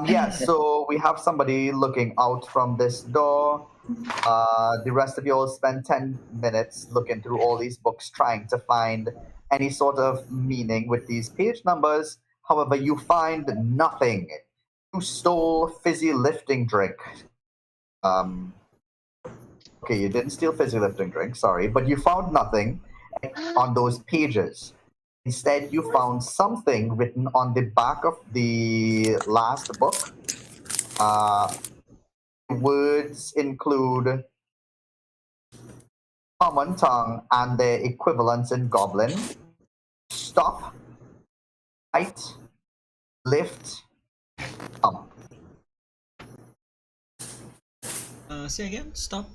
A: Yeah, so we have somebody looking out from this door. The rest of you will spend 10 minutes looking through all these books trying to find any sort of meaning with these page numbers. However, you find nothing. You stole fizzy lifting drink. Okay, you didn't steal fizzy lifting drink, sorry, but you found nothing on those pages. Instead, you found something written on the back of the last book. Words include common tongue and their equivalents in Goblin. Stop, fight, lift, thump.
F: Say again. Stop.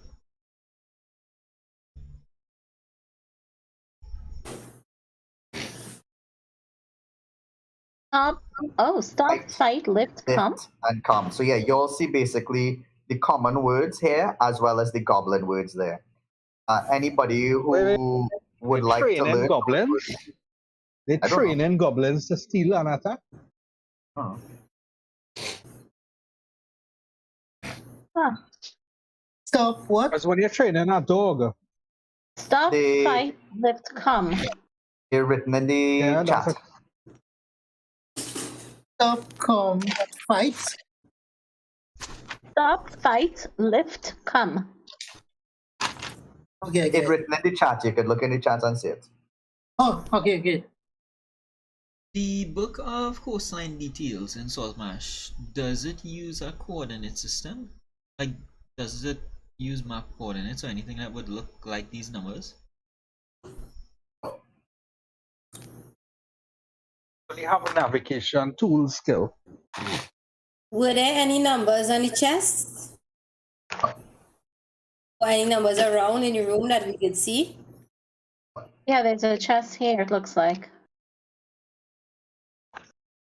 E: Stop, fight, lift, come.
A: Lift, and come. So yeah, you'll see basically the common words here as well as the Goblin words there. Anybody who would like to
H: Training
A: learn
H: goblins? They
A: I don't know.
H: training goblins to steal and attack?
A: Oh.
E: Huh.
G: Stop, what?
H: Because when you're training a dog,
E: Stop,
A: They-
E: fight, lift, come.
A: They're written in the
H: yeah, that's
A: chat.
G: Stop, come, fight.
E: Stop, fight, lift, come.
G: Okay,
A: It's written in the chat. You could look in the chat and see it.
G: Oh, okay.
F: The book of coastline details in Saltmarsh, does it use a coordinate system? Like, does it use map coordinates or anything that would look like these numbers?
H: you have a navigation tool skill.
D: Were there any numbers on the chest? Or any numbers around in the room that we could see?
E: Yeah, there's a chest here, it looks like.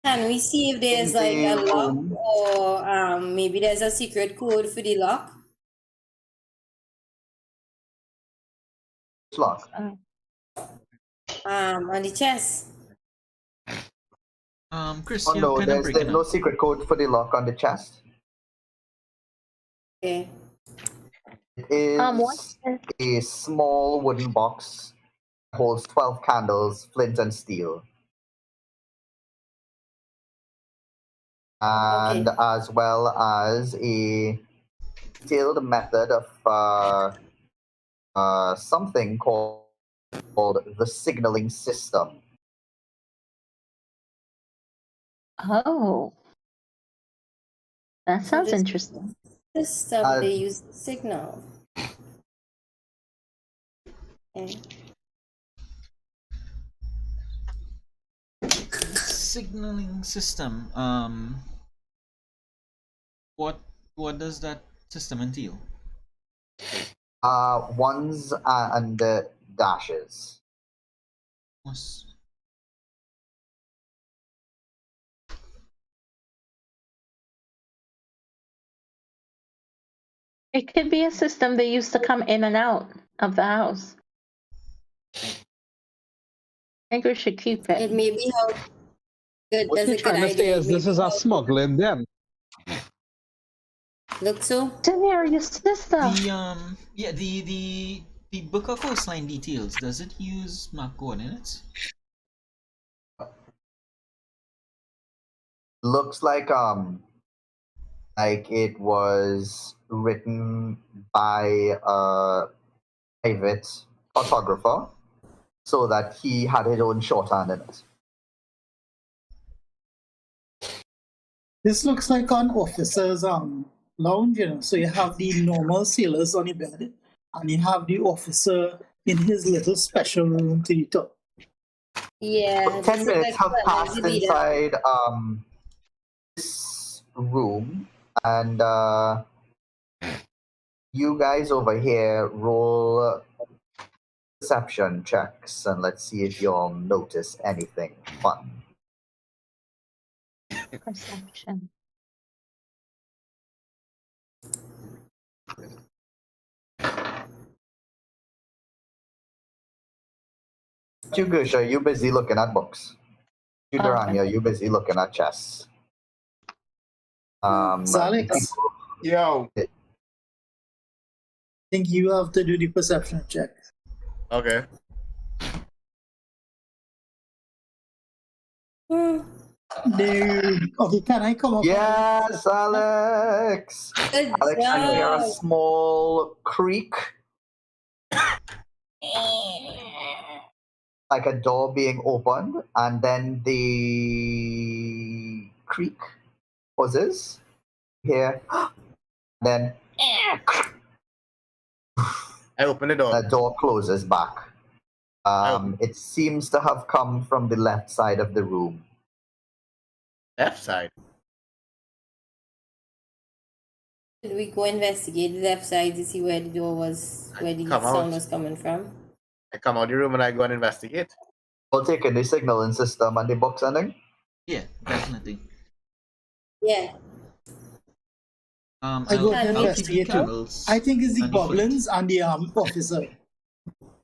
D: Can we see if there's
A: In
D: like a
A: the
D: lock
A: room.
D: or maybe there's a secret code for the lock?
A: lock?
D: On the chest.
F: Chris,
A: Oh
F: you're
A: no,
F: kind of
A: there's
F: breaking
A: no
F: up.
A: secret code for the lock on the chest.
D: Okay.
A: It
E: What?
A: is a small wooden box that holds 12 candles, flint and steel. And
D: Okay.
A: as well as a detailed method of something called the signaling system.
E: Oh, that
D: So
E: sounds
D: this
E: interesting.
D: system they use signal. Okay.
F: Signaling system. What does that system entail?
A: Ones and dashes.
F: What's-
E: It could be a system they used to come in and out of the house. I think we should keep
D: It
E: it.
D: may be how good.
H: What
D: That's
H: you're
D: a good
H: trying to say
D: idea.
H: is this is a smuggling then.
D: Look so.
E: Daenerys, your sister.
F: The book of coastline details, does it use map coordinates?
A: Looks like it was written by a private photographer so that he had his own shorthand in it.
G: This looks like an officer's lounge, you know. So you have the normal sailors on the bed, and you have the officer in his little special room to the top.
D: Yeah.
A: 10
D: this is
A: minutes
D: like
A: have
D: well,
A: passed
D: maybe that-
A: inside this room, and you guys over here roll perception checks, and let's see if you'll notice anything fun.
E: Perception.
A: Chugusha, you busy looking at books. Chudaranya,
E: Okay.
A: you busy looking at chess.
G: Alex,
B: Yo.
G: I think you have to do the perception check.
B: Okay.
D: Hmm.
G: There. Okay, can I come up?
A: Yes, Alex.
D: Good
A: Alex, you hear a
D: job.
A: small creak, like a door being opened, and then the creak pauses. Here, then
B: I open the door.
A: the door closes back. It seems to have come from the left side of the room.
B: Left side.
D: Should we go investigate the left side to see where the door was, where the
B: Come
D: sound
B: out.
D: was coming from?
B: I come out of the room and I go and investigate.
A: We'll take in the signaling system and the book sending.
F: Yeah, definitely.
D: Yeah.
G: I go and
F: I'll keep the
G: investigate too.
F: candles
G: I think it's the
F: and the flint.
G: goblins and the officer.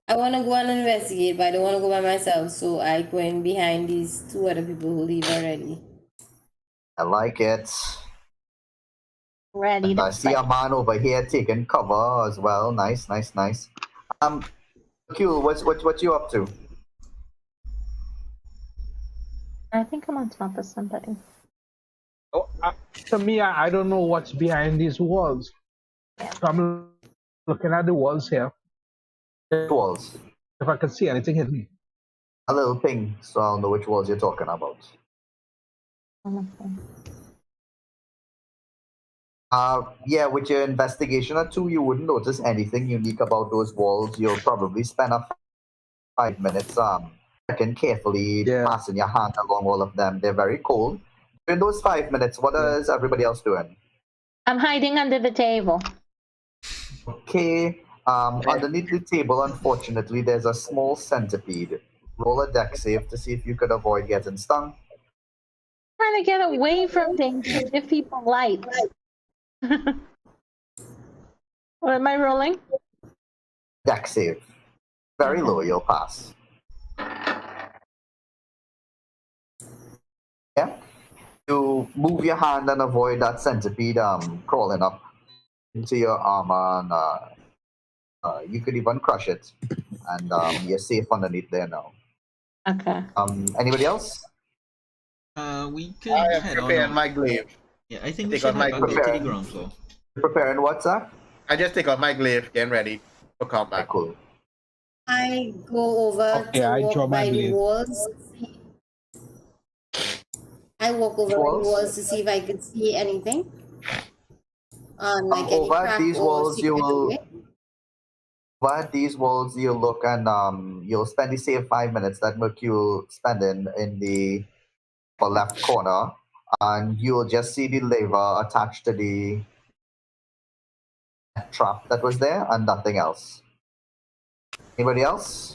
D: I want to go and investigate, but I don't want to go by myself, so I go in behind these two other people who leave already.
A: I like it.
E: Ready to
A: I see a
E: fight.
A: man over here taking cover as well. Nice, nice, nice. Q, what you up to?
E: I think I'm on top of somebody.
H: Oh, to me, I don't know what's behind these walls. So I'm looking at the walls here.
A: Walls.
H: If I can see anything hidden.
A: A little ping, so I'll know which walls you're talking about.
E: Okay.
A: Yeah, with your investigation at 2, you wouldn't notice anything unique about those walls. You'll probably spend a 5 minutes checking carefully,
H: Yeah.
A: passing your hand along all of them. They're very cold. In those 5 minutes, what is everybody else doing?
E: I'm hiding under the table.
A: Okay. Underneath the table, unfortunately, there's a small centipede. Roll a deck save to see if you could avoid getting stung.
E: Trying to get away from things to give people light. What am I rolling?
A: Deck save. Very low, you'll pass. Yeah. You move your hand and avoid that centipede crawling up into your armor, and you could even crush it, and you're safe underneath there now.
E: Okay.
A: Anybody else?
F: We could
B: I am
F: head on
B: preparing
F: up.
B: my glaive.
F: Yeah, I think we
B: Take
F: should
B: out my
F: head back up to the
A: glaive.
F: ground floor.
A: Preparing what, sir?
B: I just take out my glaive, getting ready for
A: Okay,
B: combat.
A: cool.
D: I go over
H: Okay,
D: to
H: I draw
D: walk
H: my
D: by the
H: blade.
D: walls. I walk over by the walls to see if I could see anything. Like any
A: Over
D: crack
A: these
D: or
A: walls, you
D: secret
A: will.
D: way.
A: Over at these walls, you look and you'll spend the same 5 minutes that Mercule spending in the left corner, and you'll just see the lever attached to the trap that was there, and nothing else. Anybody else?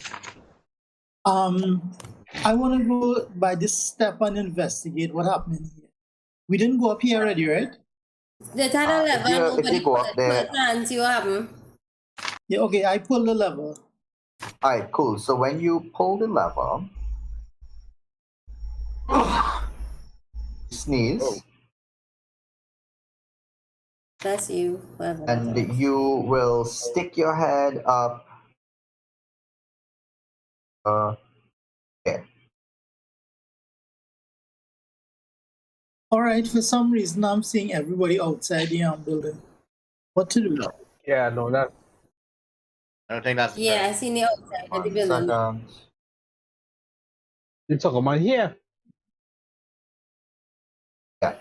G: I want to go by this step and investigate what happened here. We didn't go up here already, right?
D: The tunnel
A: If
D: level,
A: you
D: nobody
A: go up
D: put
A: there,
D: hands, you haven't.
G: Yeah, okay, I pull the lever.
A: all right, cool. So when you pull the lever, sneeze,
B: Oh.
D: That's you, whoever that
A: and
D: is.
A: you will stick your head up. Here.
G: All right, for some reason, I'm seeing everybody outside the building. What to do?
H: Yeah, no, that.
B: I don't think that's
D: Yeah, I seen the outside of the
A: 1
D: building.
A: second.
H: You talk about here.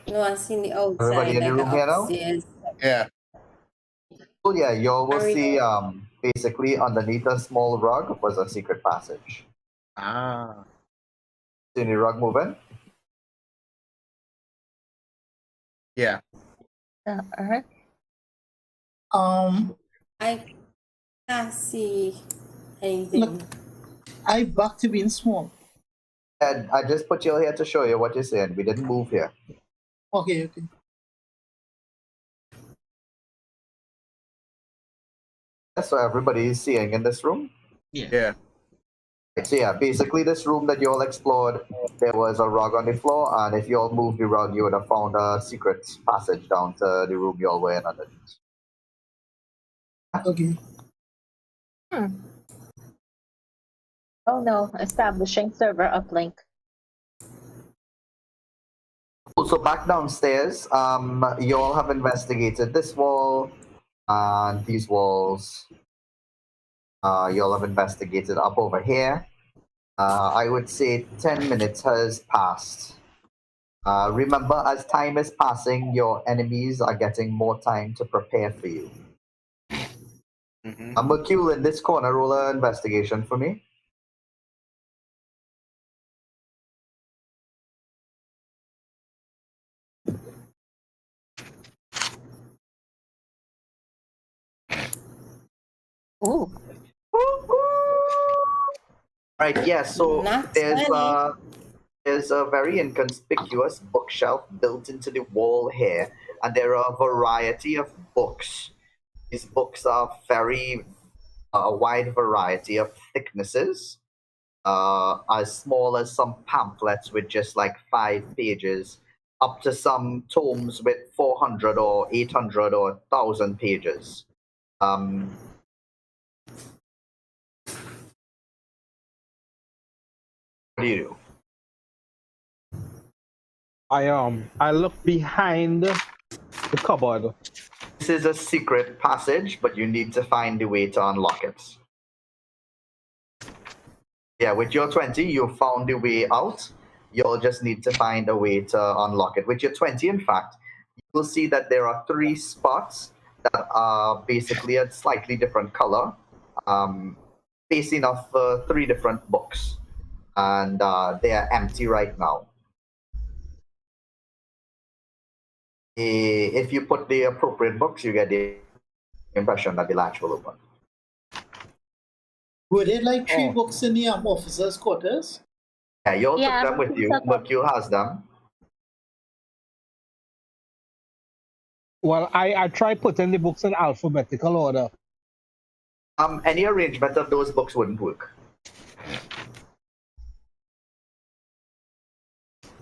D: No, I seen the
A: Everybody
D: outside,
A: in the
D: like
A: room here now?
D: upstairs.
B: Yeah.
A: Oh yeah, you will
D: Are we-
A: see basically underneath a small rug was a secret passage.
B: Ah.
A: See the rug moving?
B: Yeah.
E: Alright.
D: I can't see anything.
G: Look, I back to being small.
A: And I just put you here to show you what you're saying. We didn't move here.
G: Okay.
A: So everybody is seeing in this room.
F: Yeah.
B: Yeah.
A: So yeah, basically this room that you all explored, there was a rug on the floor, and if you all moved the rug, you would have found a secret passage down to the room you all were in underneath.
G: Okay.
E: Oh no, establishing server uplink.
A: So back downstairs, you all have investigated this wall and these walls. You all have investigated up over here. I would say 10 minutes has passed. Remember, as time is passing, your enemies are getting more time to prepare for you.
B: Mm-hmm.
A: Mercule in this corner, roll an investigation for me.
E: Ooh.
A: Right, yeah, so
D: Not
A: there's a very inconspicuous bookshelf built into the wall here, and there are a variety of books. These books are a wide variety of thicknesses, as small as some pamphlets with just like 5 pages, up to some tomes with 400 or 800 or 1,000 pages. What do you do?
H: I look behind the cupboard.
A: This is a secret passage, but you need to find the way to unlock it. Yeah, with your 20, you found the way out. You'll just need to find a way to unlock it. With your 20, in fact, you will see that there are 3 spots that are basically a slightly different color, facing off 3 different books. And they are empty right now. If you put the appropriate books, you get the impression that the latch will open.
G: Were there like 3
H: Oh.
G: books in the officers' quarters?
A: Yeah, you all
E: Yeah,
A: took them with you. Mercule has them.
H: Well, I try putting the books in alphabetical order.
A: Any arrangement of those books wouldn't work.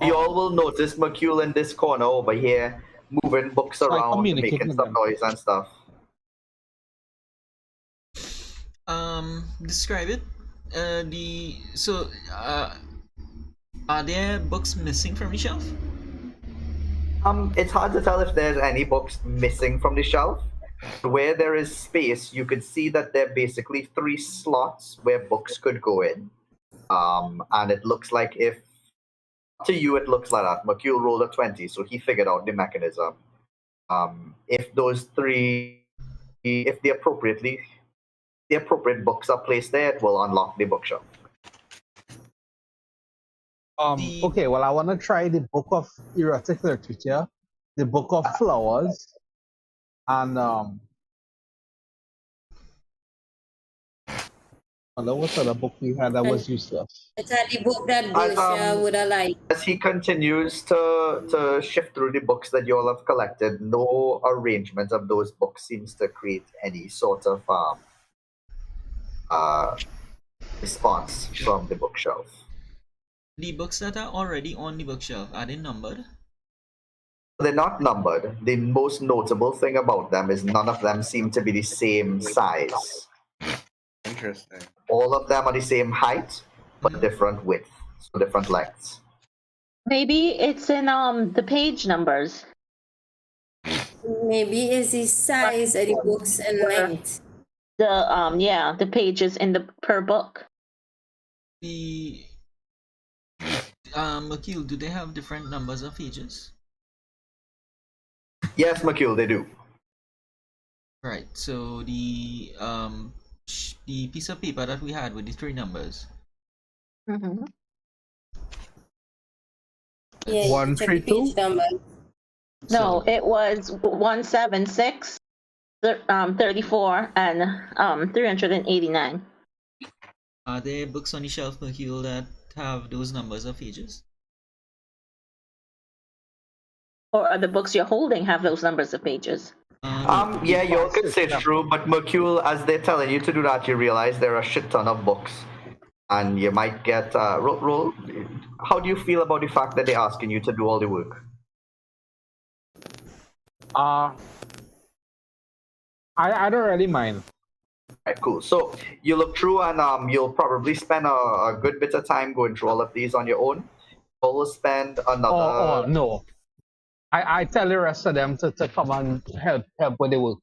A: You all will notice Mercule in this corner over here moving books
H: So I
A: around,
H: communicate
A: making
H: with
A: some
H: them.
A: noise and stuff.
F: Describe it. Are there books missing from the shelf?
A: It's hard to tell if there's any books missing from the shelf. Where there is space, you could see that there are basically 3 slots where books could go in. And it looks like if to you it looks like that. Mercule rolled a 20, so he figured out the mechanism. If those 3, if the appropriate books are placed there, it will unlock the bookshelf.
H: Okay, well, I want to try the book of erotic literature, the book of flowers, and what other book we had that was useless?
D: It's the book that Gersha would have liked.
A: As he continues to shift through the books that you all have collected, no arrangement of those books seems to create any sort of response from the bookshelf.
F: The books that are already on the bookshelf, are they numbered?
A: They're not numbered. The most notable thing about them is none of them seem to be the same size.
B: Interesting.
A: All of them are the same height, but different width, so different lengths.
E: Maybe it's in the page numbers.
D: Maybe it's the size of the books and length.
E: The pages in the per book.
F: The Mercule, do they have different numbers of pages?
A: Yes, Mercule, they do.
F: Right. So the piece of paper that we had with the 3 numbers.
E: Mm-hmm.
D: Yeah,
H: 132?
E: No, it was 176, 34, and 389.
F: Are there books on the shelf, Mercule, that have those numbers of pages?
E: Or are the books you're holding have those numbers of pages?
A: Yeah, you all could say true, but Mercule, as they're telling you to do that, you realize there are a shit ton of books. And you might get roll. How do you feel about the fact that they're asking you to do all the work?
H: I don't really mind.
A: Right, cool. So you look through, and you'll probably spend a good bit of time going through all of these on your own. We'll spend another.
H: No. I tell the rest of them to come and help with the work.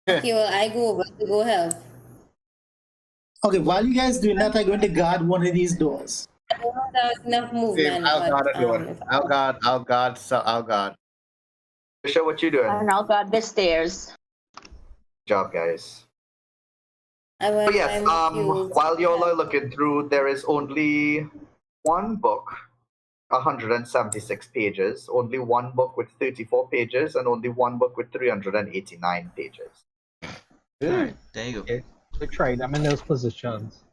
D: Okay, well, I go over to go help.
G: Okay, while you guys doing that, I'm going to guard one of these doors.
D: I don't know if there's enough movement.
B: I'll guard a door. I'll guard.
A: Sure, what you doing?
E: And I'll guard the stairs.
A: Good job, guys.
D: I
A: So
D: went
A: yes,
D: by Mercule.
A: while y'all are looking through, there is only one book, 176 pages, only one book with 34 pages, and only one book with 389 pages.
F: Alright, there you go.
H: Okay. We try them in those positions.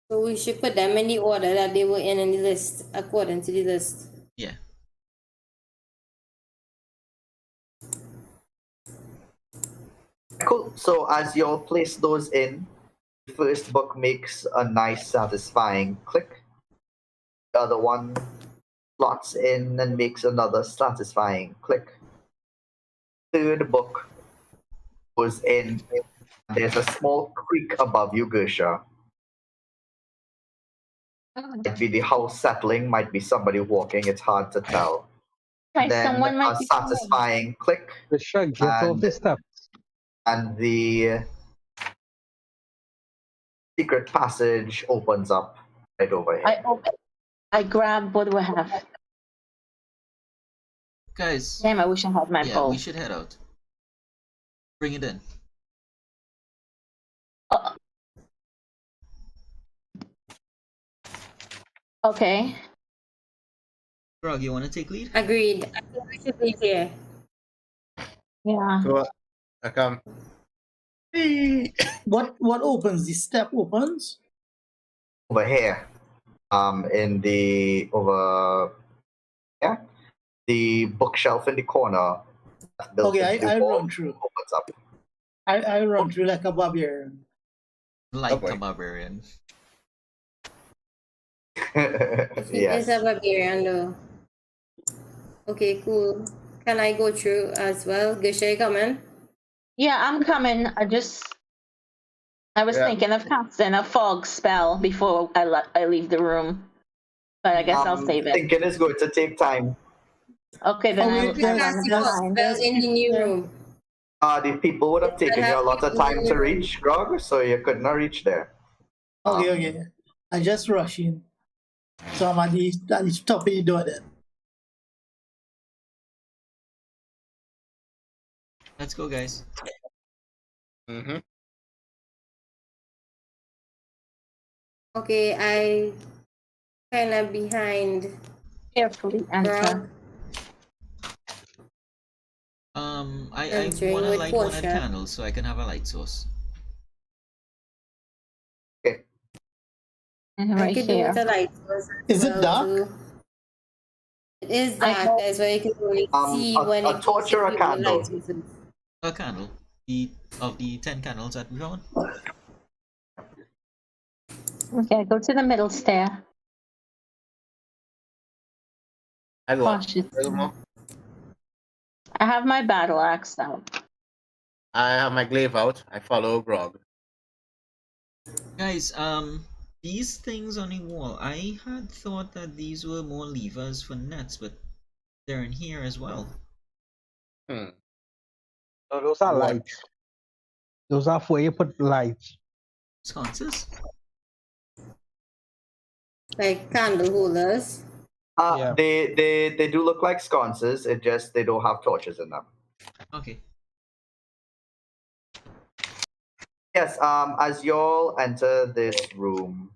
D: So we should put them in the order that they were in the list, according to the list.
F: Yeah.
A: Cool. So as y'all place those in, the first book makes a nice, satisfying click. The other one slots in and makes another satisfying click. Third book goes in. There's a small creak above you, Gersha. Might be the house settling, might be somebody walking, it's hard to tell.
E: Right,
A: Then
E: someone might
A: a
E: be
A: satisfying click,
H: We should get off
A: And-
H: the steps.
A: and the secret passage opens up right over here.
E: I open. I grab what do I have?
F: Guys,
E: Damn, I wish I had my
F: yeah,
E: bow.
F: we should head out. Bring it in.
E: Okay.
F: Grog, you want to take lead?
D: Agreed. I think we should be here.
E: Yeah.
B: So I come.
G: What opens? The step opens?
A: Over here, in the the bookshelf in the corner.
G: Okay, I
A: wall
G: run through.
A: opens up.
G: I run through like a barbarian.
F: Like
B: boy.
F: a barbarian.
D: He is a
A: Yes.
D: barbarian though. Okay, cool. Can I go through as well? Gusha, you coming?
E: Yeah, I'm coming. I was
B: Yeah.
E: thinking of casting a fog spell before I leave the room, but I guess I'll save it.
A: Thinking it's going to take time.
E: Okay, then
G: Oh,
E: I'll,
G: wait,
D: You
E: I'll
G: yes,
E: run
D: cast the
G: yes.
E: behind.
D: spell in the new room.
A: The people would have taken you a lot of time to reach, Grog, so you could not reach there.
G: Okay,
A: Um,
G: okay. I just rush in. So I'm at the top of the door then.
F: Let's go, guys.
B: Mm-hmm.
D: Okay, I kind of behind
E: Carefully enter.
D: Grog.
F: I
D: Entering
F: wanna
D: with
F: light one of the
D: caution.
F: candles so I can have a light source.
D: I
E: Right
D: could do with
E: here.
D: a light source
G: Is
D: as
G: it
D: well,
G: dark?
D: too. It is
E: I
D: dark.
E: hope-
D: That's why you can only see
A: a
D: when it
A: torch or a
D: the
A: candle?
D: light sources.
F: A candle. Of the 10 candles that we found.
E: Okay, go to the middle stair.
B: I go up a
E: Cautious.
B: little more.
E: I have my battle axe out.
B: I have my glaive out. I follow Grog.
F: Guys, these things on the wall, I had thought that these were more levers for nets, but they're in here as well.
B: Hmm.
H: No, those are
B: What?
H: lights. Those are where you put lights.
F: Sconces?
D: Like candle holders.
H: Yeah.
A: They do look like sconces. It just they don't have torches in them.
F: Okay.
A: Yes. As y'all enter this room,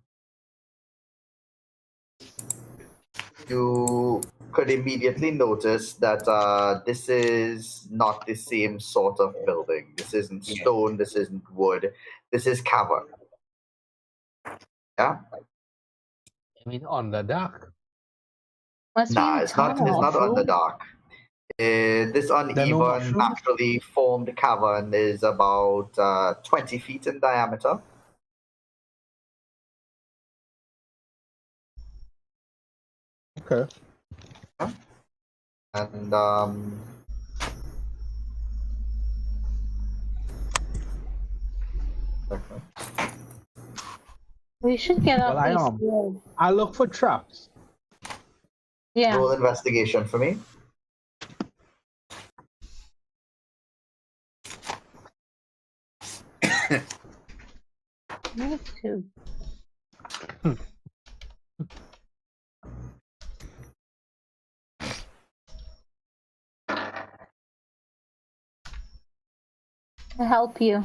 A: you could immediately notice that this is not the same sort of building. This isn't stone. This isn't wood. This is cavern. Yeah.
H: I mean, on the dark.
E: Must
A: Nah,
E: be
A: it's not. It's
E: tunnel.
A: not underdark. This
H: There are no
A: uneven,
H: mushrooms?
A: naturally formed cavern is about 20 feet in diameter.
H: Okay.
A: And
E: We should get up
H: Well,
E: these stairs.
H: I look for traps.
E: Yeah.
A: roll investigation for me.
E: Me too. To help you.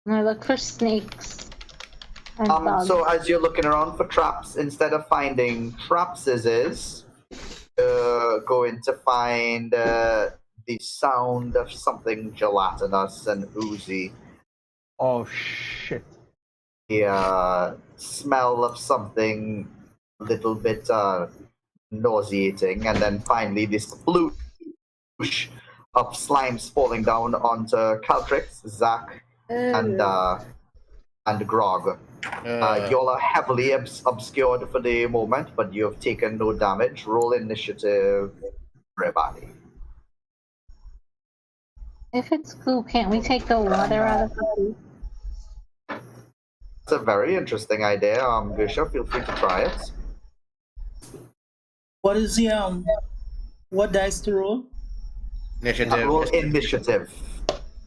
E: I look for snakes and bugs.
A: So as you're looking around for traps, instead of finding trap scissors, you're going to find the sound of something gelatinous and oozy.
H: Oh shit.
A: The smell of something a little bit nauseating, and then finally this sploosh of slimes falling down onto Caltrix, Zach, and Grog. Y'all are heavily obscured for the moment, but you have taken no damage. Roll initiative, everybody.
E: If it's cool, can't we take the water out of the
A: It's a very interesting idea. Grisha, feel free to try it.
G: What is the what dice to roll?
B: Initiative.
A: Roll initiative.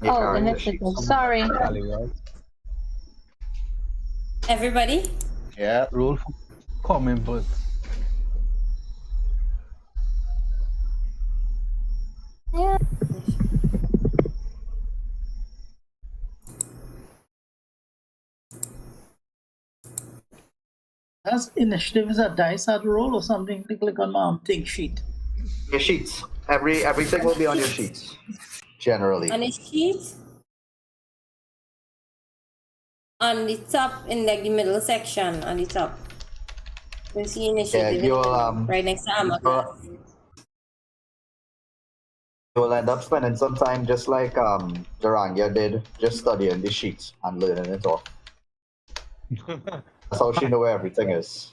A: Make
E: Oh,
A: our
E: initiative. Sorry.
H: Alleyway.
D: Everybody?
B: Yeah.
H: Roll for common birds.
E: Yeah.
G: That's initiative is a dice at roll or something. Click on my thing sheet.
A: Your sheets. Everything will be on your sheets. Generally.
D: On a sheet? On the top, in like the middle section, on the top. You see initiative
A: you'll,
D: right next to Amaka.
A: You'll end up spending some time just like Jarangya did, just studying the sheets and learning it off. That's how she know where everything is.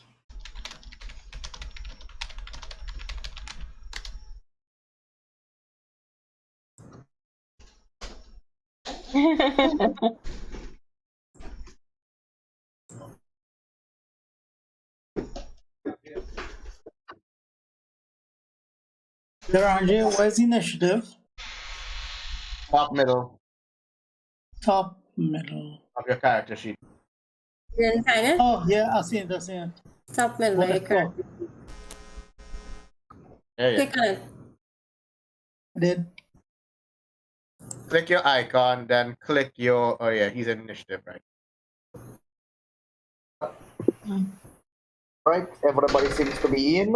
G: Garanje, where's the initiative?
B: Top middle
G: Top, middle.
B: of your character sheet.
D: You didn't find it?
G: Oh, yeah, I see it, I see it.
D: Top middle
G: What
D: right
G: it
D: here.
G: for?
B: There you go.
D: Click on it.
G: I did.
B: Click your icon, then click your. Oh yeah, he's in initiative, right?
A: Right, everybody seems to be in.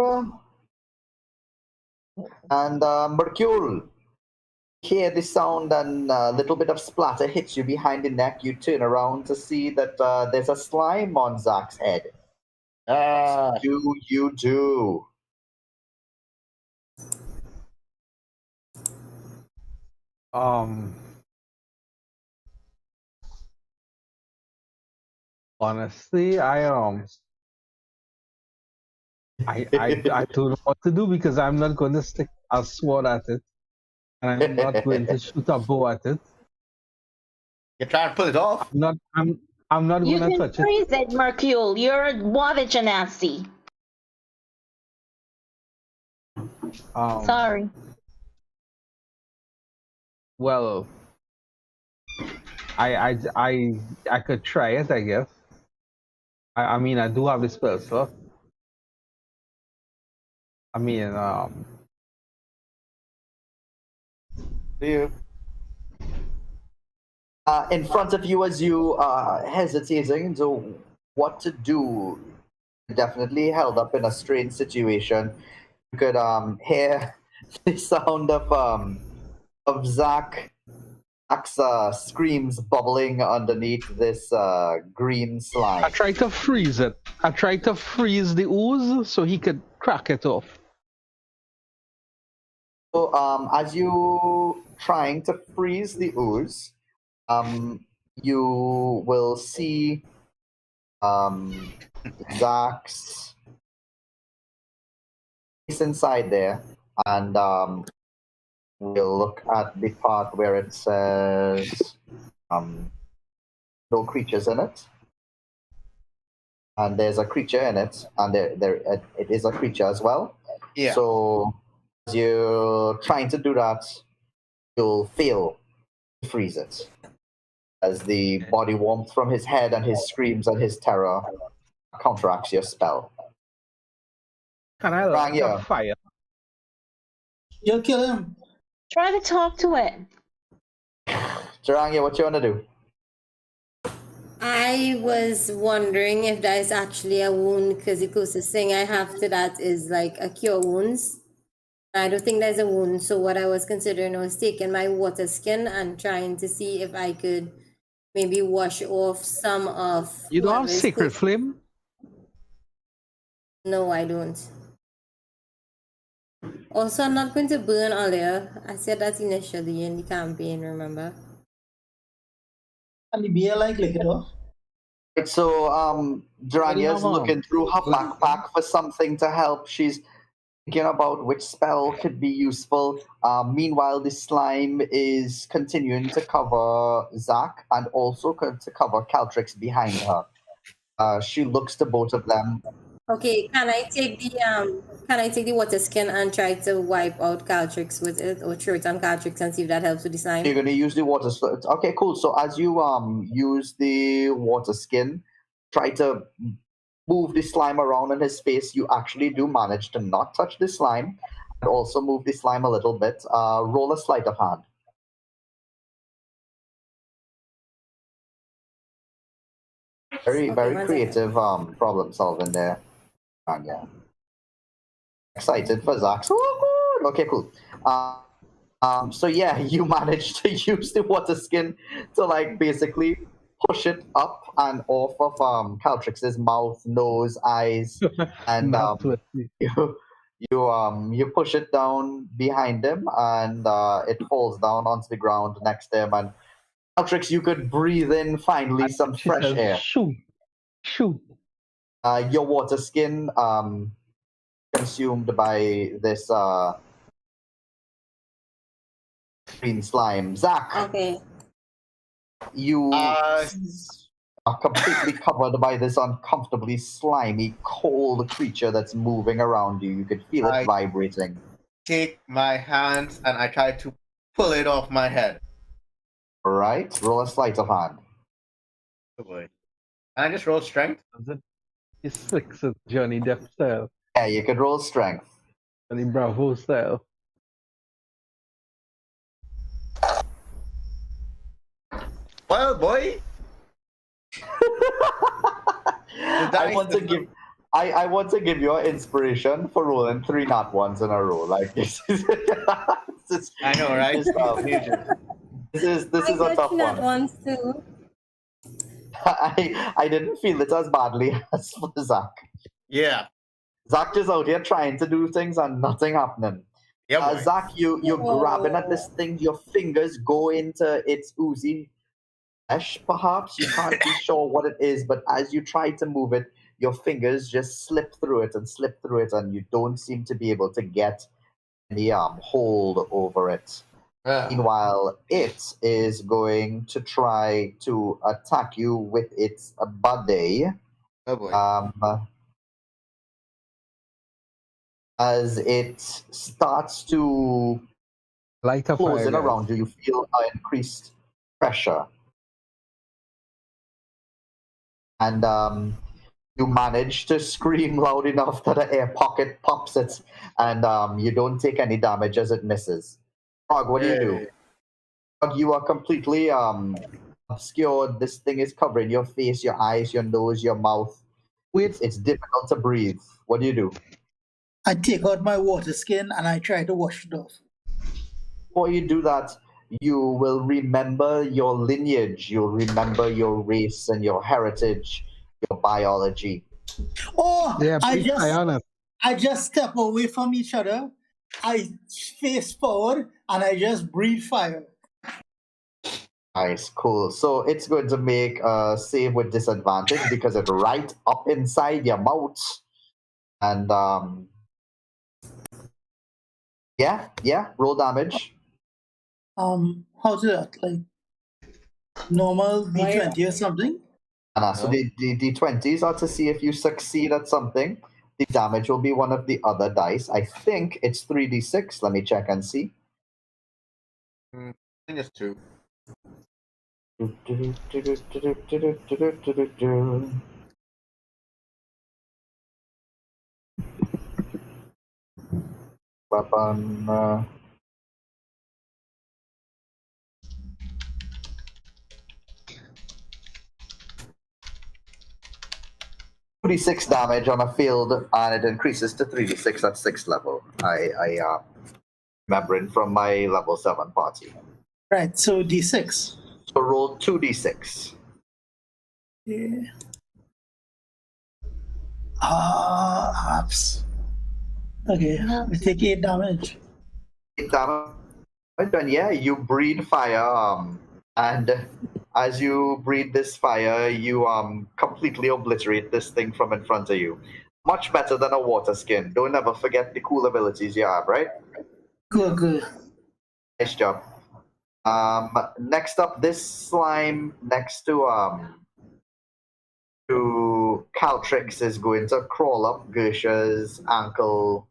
A: And Mercule, hear the sound and a little bit of splatter hits you behind the neck. You turn around to see that there's a slime on Zach's head.
B: Ah,
A: What do you do?
H: Honestly, I don't know what to do because I'm not going to stick a sword at it, and I'm not going to shoot a bow at it.
B: you're trying to pull it off.
H: I'm not
E: You
H: going to
E: can
H: touch it.
E: freeze it, Mercule. You're a water genasi. Sorry.
H: Well, I could try it, I guess. I mean, I do have the spell slot. I mean,
A: You. In front of you, as you hesitating to what to do, definitely held up in a strange situation. You could hear the sound of Zach's screams bubbling underneath this green slime.
H: I tried to freeze it. I tried to freeze the ooze so he could crack it off.
A: So, as you trying to freeze the ooze, you will see Zach's face inside there, and we'll look at the part where it says no creatures in it, and there's a creature in it, and it is a creature as well.
B: Yeah.
A: So as you're trying to do that, you'll fail to freeze it, as the body warmth from his head and his screams and his terror counteracts your spell.
H: Can I light
A: yeah.
H: a fire?
G: You'll kill him.
E: Try to talk to it.
A: Jarangya, what you want to do?
D: I was wondering if that is actually a wound, because the closest thing I have to that is like a cure wounds. I don't think there's a wound. So what I was considering was taking my water skin and trying to see if I could maybe wash off some of.
H: You don't have
D: whoever is
H: Sacred
D: close-
H: Flame?
D: No, I don't. Also, I'm not going to burn earlier. I said that initially in the campaign, remember?
G: And the beer like lick it off.
A: Right, so Jaranya's
H: have,
A: looking through her backpack for something to help. She's thinking about which spell could be useful. Meanwhile, the slime is continuing to cover Zach and also to cover Caltrix behind her. She looks to both of them.
D: Okay, can I take the water skin and try to wipe out Caltrix with it, or throw it on Caltrix and see if that helps with the slime?
A: You're going to use the water. Okay, cool. So as you use the water skin, try to move the slime around in his face. You actually do manage to not touch the slime, and also move the slime a little bit. Roll a sleight of hand. Very creative problem solving there. Yeah. Excited for Zach. Oh, good. Okay, cool. So yeah, you managed to use the water skin to like basically push it up and off of Caltrix's mouth, nose, eyes, and You push it down behind him, and it falls down onto the ground next to him. And Altrix, you could breathe in finally some
H: She
A: fresh
H: says,
A: air.
H: shoot, shoot.
A: Your water skin consumed by this green slime. Zach,
D: Okay.
A: you are completely covered by this uncomfortably slimy, cold creature that's moving around you. You could feel it vibrating.
B: Take my hands and I try to pull it off my head.
A: All right, roll a sleight of hand.
B: Oh boy. And I just roll strength.
H: He slicks it Johnny Depp style,
A: Yeah, you could roll strength.
H: Johnny Bravo style.
B: Well, boy.
A: I want to give you an inspiration for rolling 3 nat ones in a row. Like this is.
B: I know, right?
A: This is a tough
D: that
A: one.
D: once too.
A: I didn't feel it as badly as for Zach.
B: Yeah.
A: Zach is out here trying to do things and nothing happening.
B: Yeah,
A: Zach, you're grabbing at this thing. Your fingers go into its oozy flesh, perhaps. You can't be sure what it is, but as you try to move it, your fingers just slip through it, and you don't seem to be able to get any hold over it.
B: Yeah.
A: Meanwhile, it is going to try to attack you with its body.
B: Oh boy.
A: As it starts to
H: Light up
A: close in
H: fire,
A: around you, you feel increased pressure. And you manage to scream loud enough that an air pocket pops it, and you don't take any damage as it misses. Frog, what do you do? Frog, you are completely obscured. This thing is covering your face, your eyes, your nose, your mouth. It's difficult to breathe. What do you do?
G: I take out my water skin and I try to wash it off.
A: Before you do that, you will remember your lineage, you'll remember your race and your heritage, your biology.
G: Oh,
H: Yeah,
G: I just step away from each other. I face forward and I just breathe fire.
A: Nice, cool. So it's going to make a save with disadvantage because it's right up inside your mouth. And yeah, roll damage.
G: How's that? Like normal D20 or something?
A: So the D20s are to see if you succeed at something. The damage will be one of the other dice. I think it's 3d6. Let me check and see.
B: I think it's 2.
A: Weapon. 3d6 damage on a field, and it increases to 3d6 at 6th level. I remembering from my level 7 party.
G: Right, so D6.
A: So roll 2d6.
G: Yeah. Apps. Okay, I take 8 damage.
A: 8 damage, and yeah, you breathe fire, and as you breathe this fire, you completely obliterate this thing from in front of you. Much better than a water skin. Don't ever forget the cool abilities you have, right?
G: Good.
A: Nice job. Next up, this slime next to Caltrix is going to crawl up Gersha's ankle,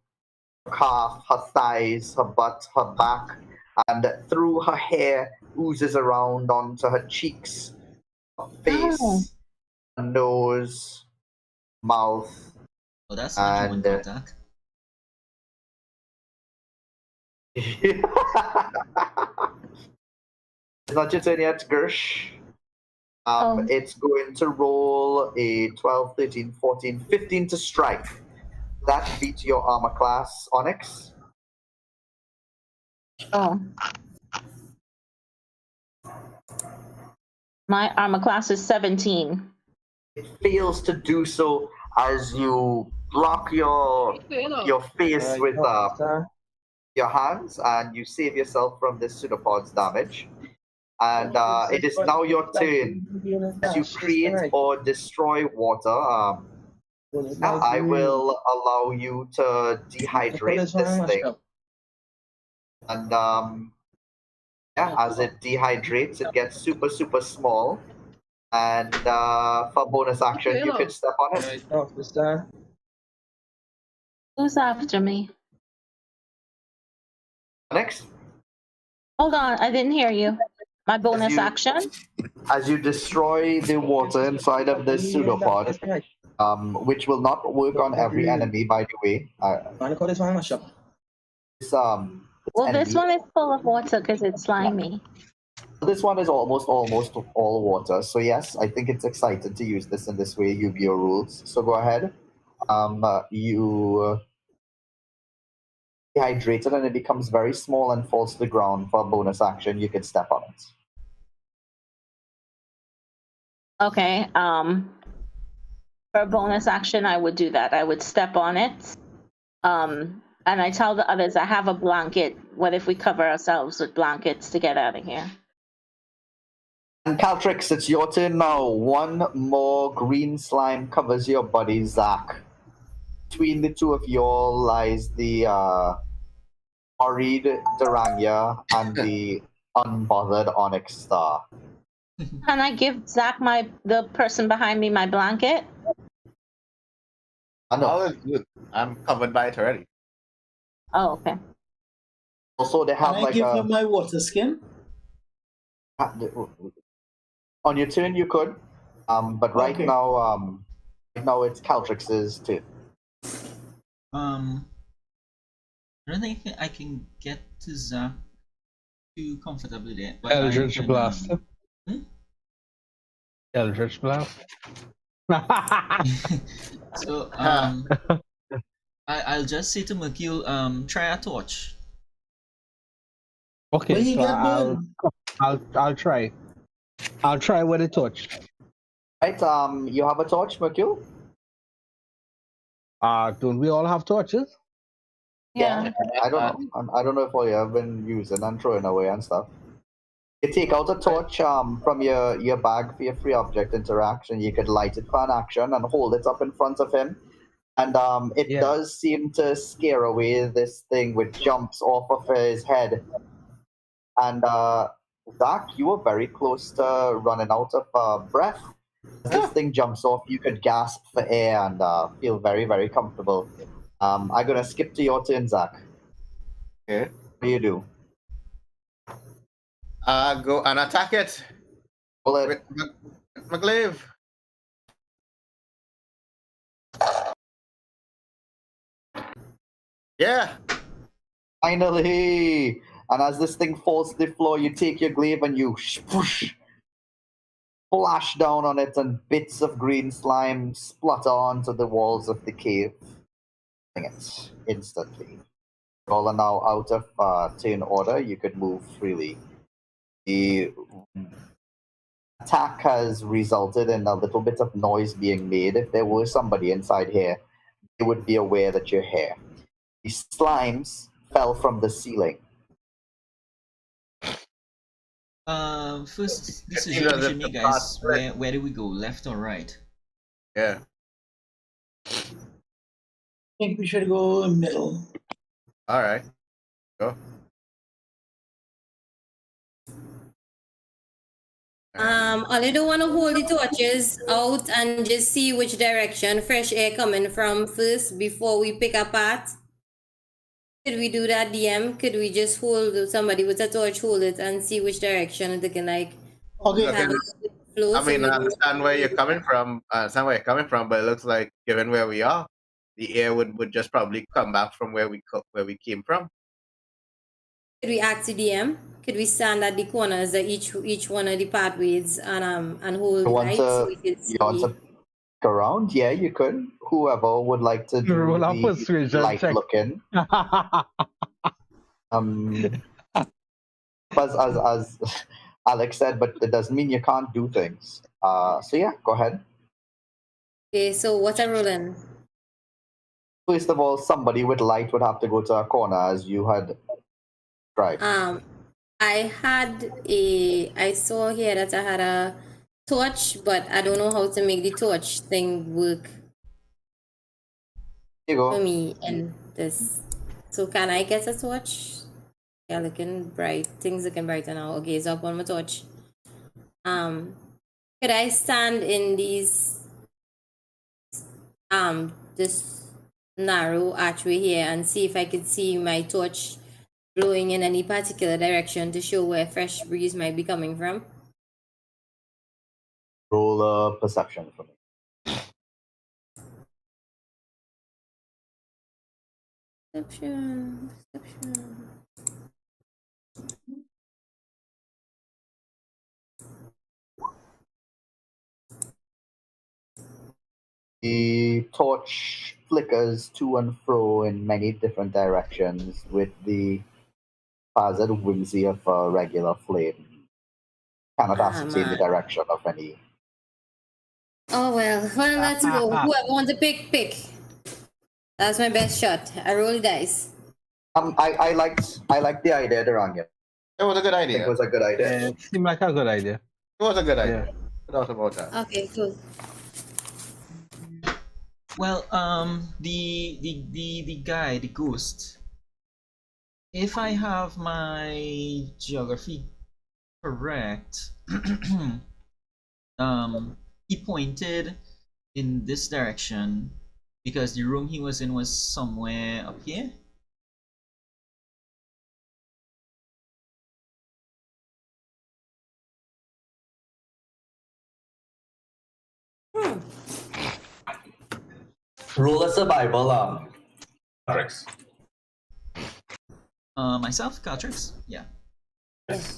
A: calf, her thighs, her butt, her back, and through her hair oozes around onto her cheeks, her face, her nose, mouth.
F: Oh, that's not human contact.
A: It's not your turn yet, Gersh. It's going to roll a 12, 13, 14, 15 to strike. That beats your armor class, Onyx.
E: Oh. My armor class is 17.
A: It fails to do so as you block your face with your hands, and you save yourself from this pseudopod's damage. And it is now your turn. As you create or destroy water, now I will allow you to dehydrate this thing. And yeah, as it dehydrates, it gets super, super small. And for bonus action, you could step on it.
E: Who's after me?
A: Next,
E: Hold on, I didn't hear you. My bonus
A: you-
E: action?
A: as you destroy the water inside of this pseudopod, which will not work on every enemy, by the way. This,
E: Well, this
A: enemy-
E: one is full of water because it's slimy.
A: This one is almost all water. So yes, I think it's excited to use this in this way. Yu-Gi-Oh rules. So go ahead. You dehydrate it and it becomes very small and falls to the ground. For a bonus action, you can step on it.
E: Okay. For a bonus action, I would do that. I would step on it. And I tell the others I have a blanket. What if we cover ourselves with blankets to get out of here?
A: And Caltrix, it's your turn now. One more green slime covers your body, Zach. Between the two of you all lies the Orid Duranga and the unbothered Onyx Star.
E: Can I give Zach the person behind me my blanket?
A: I know.
B: All is good. I'm covered by it already.
E: Oh, okay.
A: Also, they have
G: Can I
A: like
G: give
A: a.
G: him my water skin?
A: On your turn, you could, but right
G: Okay.
A: now it's Caltrix's turn.
F: I don't think I can get to Zach too comfortably there. But
H: Eldritch
F: I can,
H: Blast. Eldritch Blast.
F: So I'll just say to Mercule, try a torch.
G: Where
H: Okay,
G: you
H: so
G: get
H: I'll try. I'll try with a torch.
A: Right, you have a torch, Mercule?
H: Don't we all have torches?
E: Yeah.
A: I don't know. I don't know if all you have been using and throwing away and stuff. You take out a torch from your bag for your free object interaction. You could light it for an action and hold it up in front of him. And it
H: Yeah.
A: does seem to scare away this thing, which jumps off of his head. And Zach, you were very close to running out of breath. As this thing jumps off, you could gasp for air and feel very, very comfortable. I'm gonna skip to your turn, Zach.
B: Okay.
A: What do you do?
B: Go and attack it.
A: Pull it.
B: With my glaive. Yeah.
A: Finally! And as this thing falls to the floor, you take your glaive and you splash down on it, and bits of green slime splutter onto the walls of the cave. It instantly. You all are now out of turn order. You could move freely. The attack has resulted in a little bit of noise being made. If there was somebody inside here, they would be aware that you're here. The slimes fell from the ceiling.
F: First decision we should make, guys. Where do we go? Left or right?
B: Yeah.
G: I think we should go middle.
B: All right. Go.
D: I don't want to hold the torches out and just see which direction fresh air coming from first before we pick a path. Could we do that, DM? Could we just hold somebody with a torch, hold it, and see which direction they can like
G: Okay.
B: Okay.
D: have a little bit of flow?
B: I mean, I understand where you're coming from. But it looks like, given where we are, the air would just probably come back from where we came from.
D: Could we act to DM? Could we stand at the corners of each one of the pathways and hold
A: You want
D: light
A: to,
D: so we could see?
A: you want to pick around? Yeah, you could. Whoever would like to do
H: Roll a
A: the
H: persuasion
A: light
H: check.
A: looking. As Alex said, but it doesn't mean you can't do things. So yeah, go ahead.
D: Okay, so what I'm rolling?
A: First of all, somebody with light would have to go to a corner as you had tried.
D: I saw here that I had a torch, but I don't know how to make the torch thing work
A: Here you
D: for
A: go.
D: me in this. So can I get a torch? Yeah, looking bright. Things looking brighter now. Okay, so up on my torch. Could I stand in these this narrow archway here and see if I could see my torch blowing in any particular direction to show where fresh breeze might be coming from?
A: Roll a perception for me.
D: Perception.
A: The torch flickers to and fro in many different directions with the hazard whimsy of a regular flame. Cannot ascertain the
D: Man.
A: direction of any.
D: Oh well, let's go. Whoever wants to pick. That's my best shot. I roll dice.
A: I liked the idea, Duranga.
B: It was a good
A: I think
B: idea.
A: it was a good idea.
H: It seemed like a good idea.
B: It was a good idea.
H: Yeah.
B: No doubt about that.
D: Okay, cool.
F: Well, the guy, the ghost. If I have my geography correct, he pointed in this direction because the room he was in was somewhere up here.
A: Roll a survival, Patrick's.
F: Myself, Caltrix? Yeah.
A: Yes.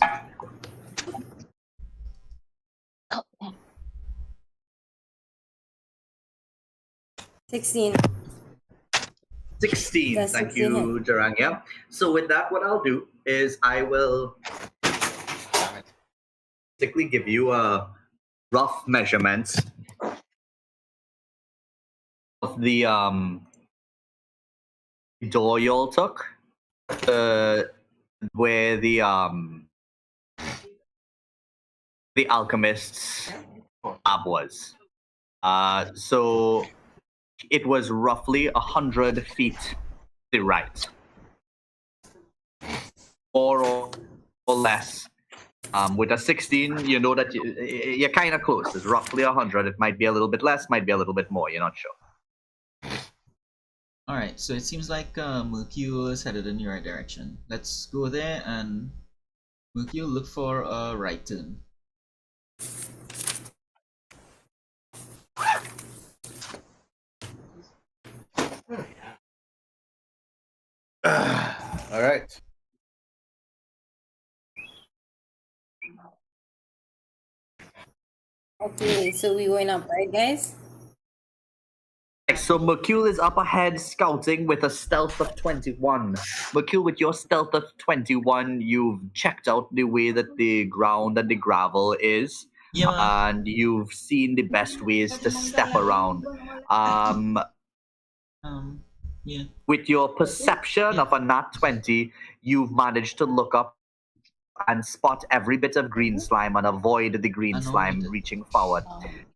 E: Oh, yeah.
D: 16.
A: 16.
D: That's
A: Thank
D: 16.
A: you, Duranga. So with that, what I'll do is I will basically give you a rough measurement of the door you all took, where the alchemist's lab was. So it was roughly 100 feet to the right, or less. With a 16, you know that you're kind of close. It's roughly 100. It might be a little bit less, might be a little bit more. You're not sure.
F: Alright, so it seems like Mercule is headed in the right direction. Let's go there and Mercule, look for a right turn.
B: All right.
D: Okay, so we going up, right, guys?
A: So Mercule is up ahead scouting with a stealth of 21. Mercule, with your stealth of 21, you've checked out the way that the ground and the gravel is.
F: Yeah, man.
A: And you've seen the best ways to step around.
F: Yeah.
A: With your perception of a nat 20, you've managed to look up and spot every bit of green slime and avoid the green slime reaching forward.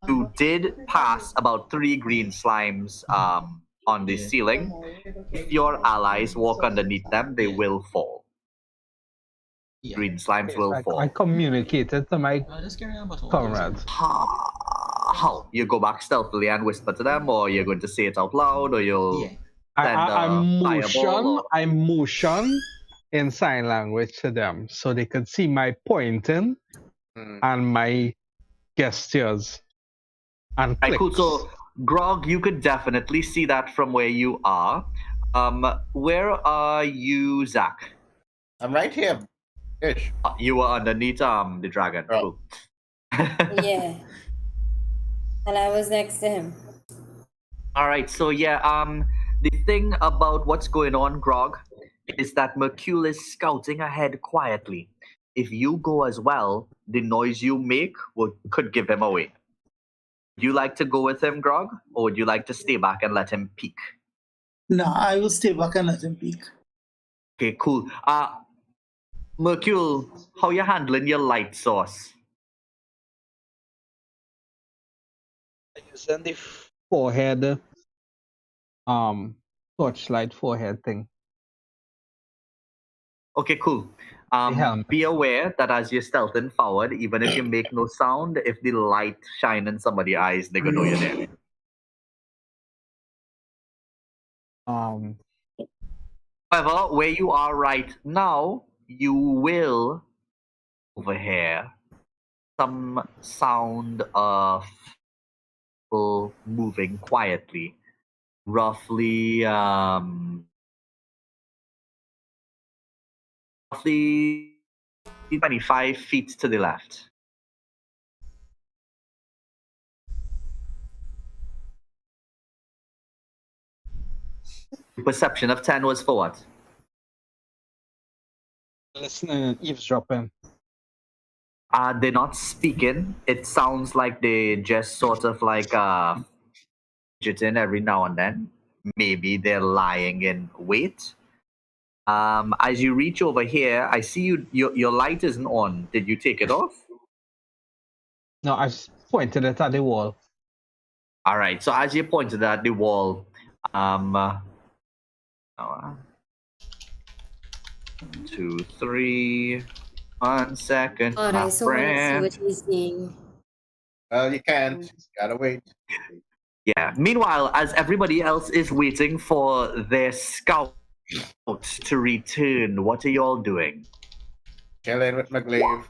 A: You did pass about 3 green slimes on the ceiling. If your allies walk underneath them, they will fall. Green slimes will fall.
H: I communicated to my
F: Just carry on, but
H: comrades.
A: How? You go back stealthily and whisper to them, or you're going to say it out loud, or you'll send
H: I motion in sign language to them so they could see my pointing and my gestures and clicks.
A: Right, cool. So, Grog, you could definitely see that from where you are. Where are you, Zach?
B: I'm right here. Ish.
A: You were underneath the dragon.
B: Oh.
A: Cool.
D: Yeah. And I was next to him.
A: All right. So yeah. The thing about what's going on, Grog, is that Mercule is scouting ahead quietly. If you go as well, the noise you make could give him away. Would you like to go with him, Grog, or would you like to stay back and let him peek?
G: No, I will stay back and let him peek.
A: Okay, cool. Mercule, how you handling your light source?
H: Using the forehead, torchlight forehead thing.
A: Okay, cool.
H: helmet.
A: Be aware that as you're stealthing forward, even if you make no sound, if the light shine in somebody's eyes, they're gonna know you're there. However, where you are right now, you will overhear some sound of people moving quietly, roughly 25 feet to the left. Perception of 10 was for what?
H: Listening and eavesdropping.
A: They're not speaking. It sounds like they just sort of like fidgeting every now and then. Maybe they're lying in wait. As you reach over here, I see your light isn't on. Did you take it off?
H: No, I pointed it at the wall.
A: All right. So as you pointed at the wall, 2, 3. 1 second,
D: God,
A: my
D: I so want to see
A: friend.
D: what he's seeing.
B: Well, you can't. Gotta wait.
A: Yeah. Meanwhile, as everybody else is waiting for their scout to return, what are y'all doing?
B: Chilling with my glaive.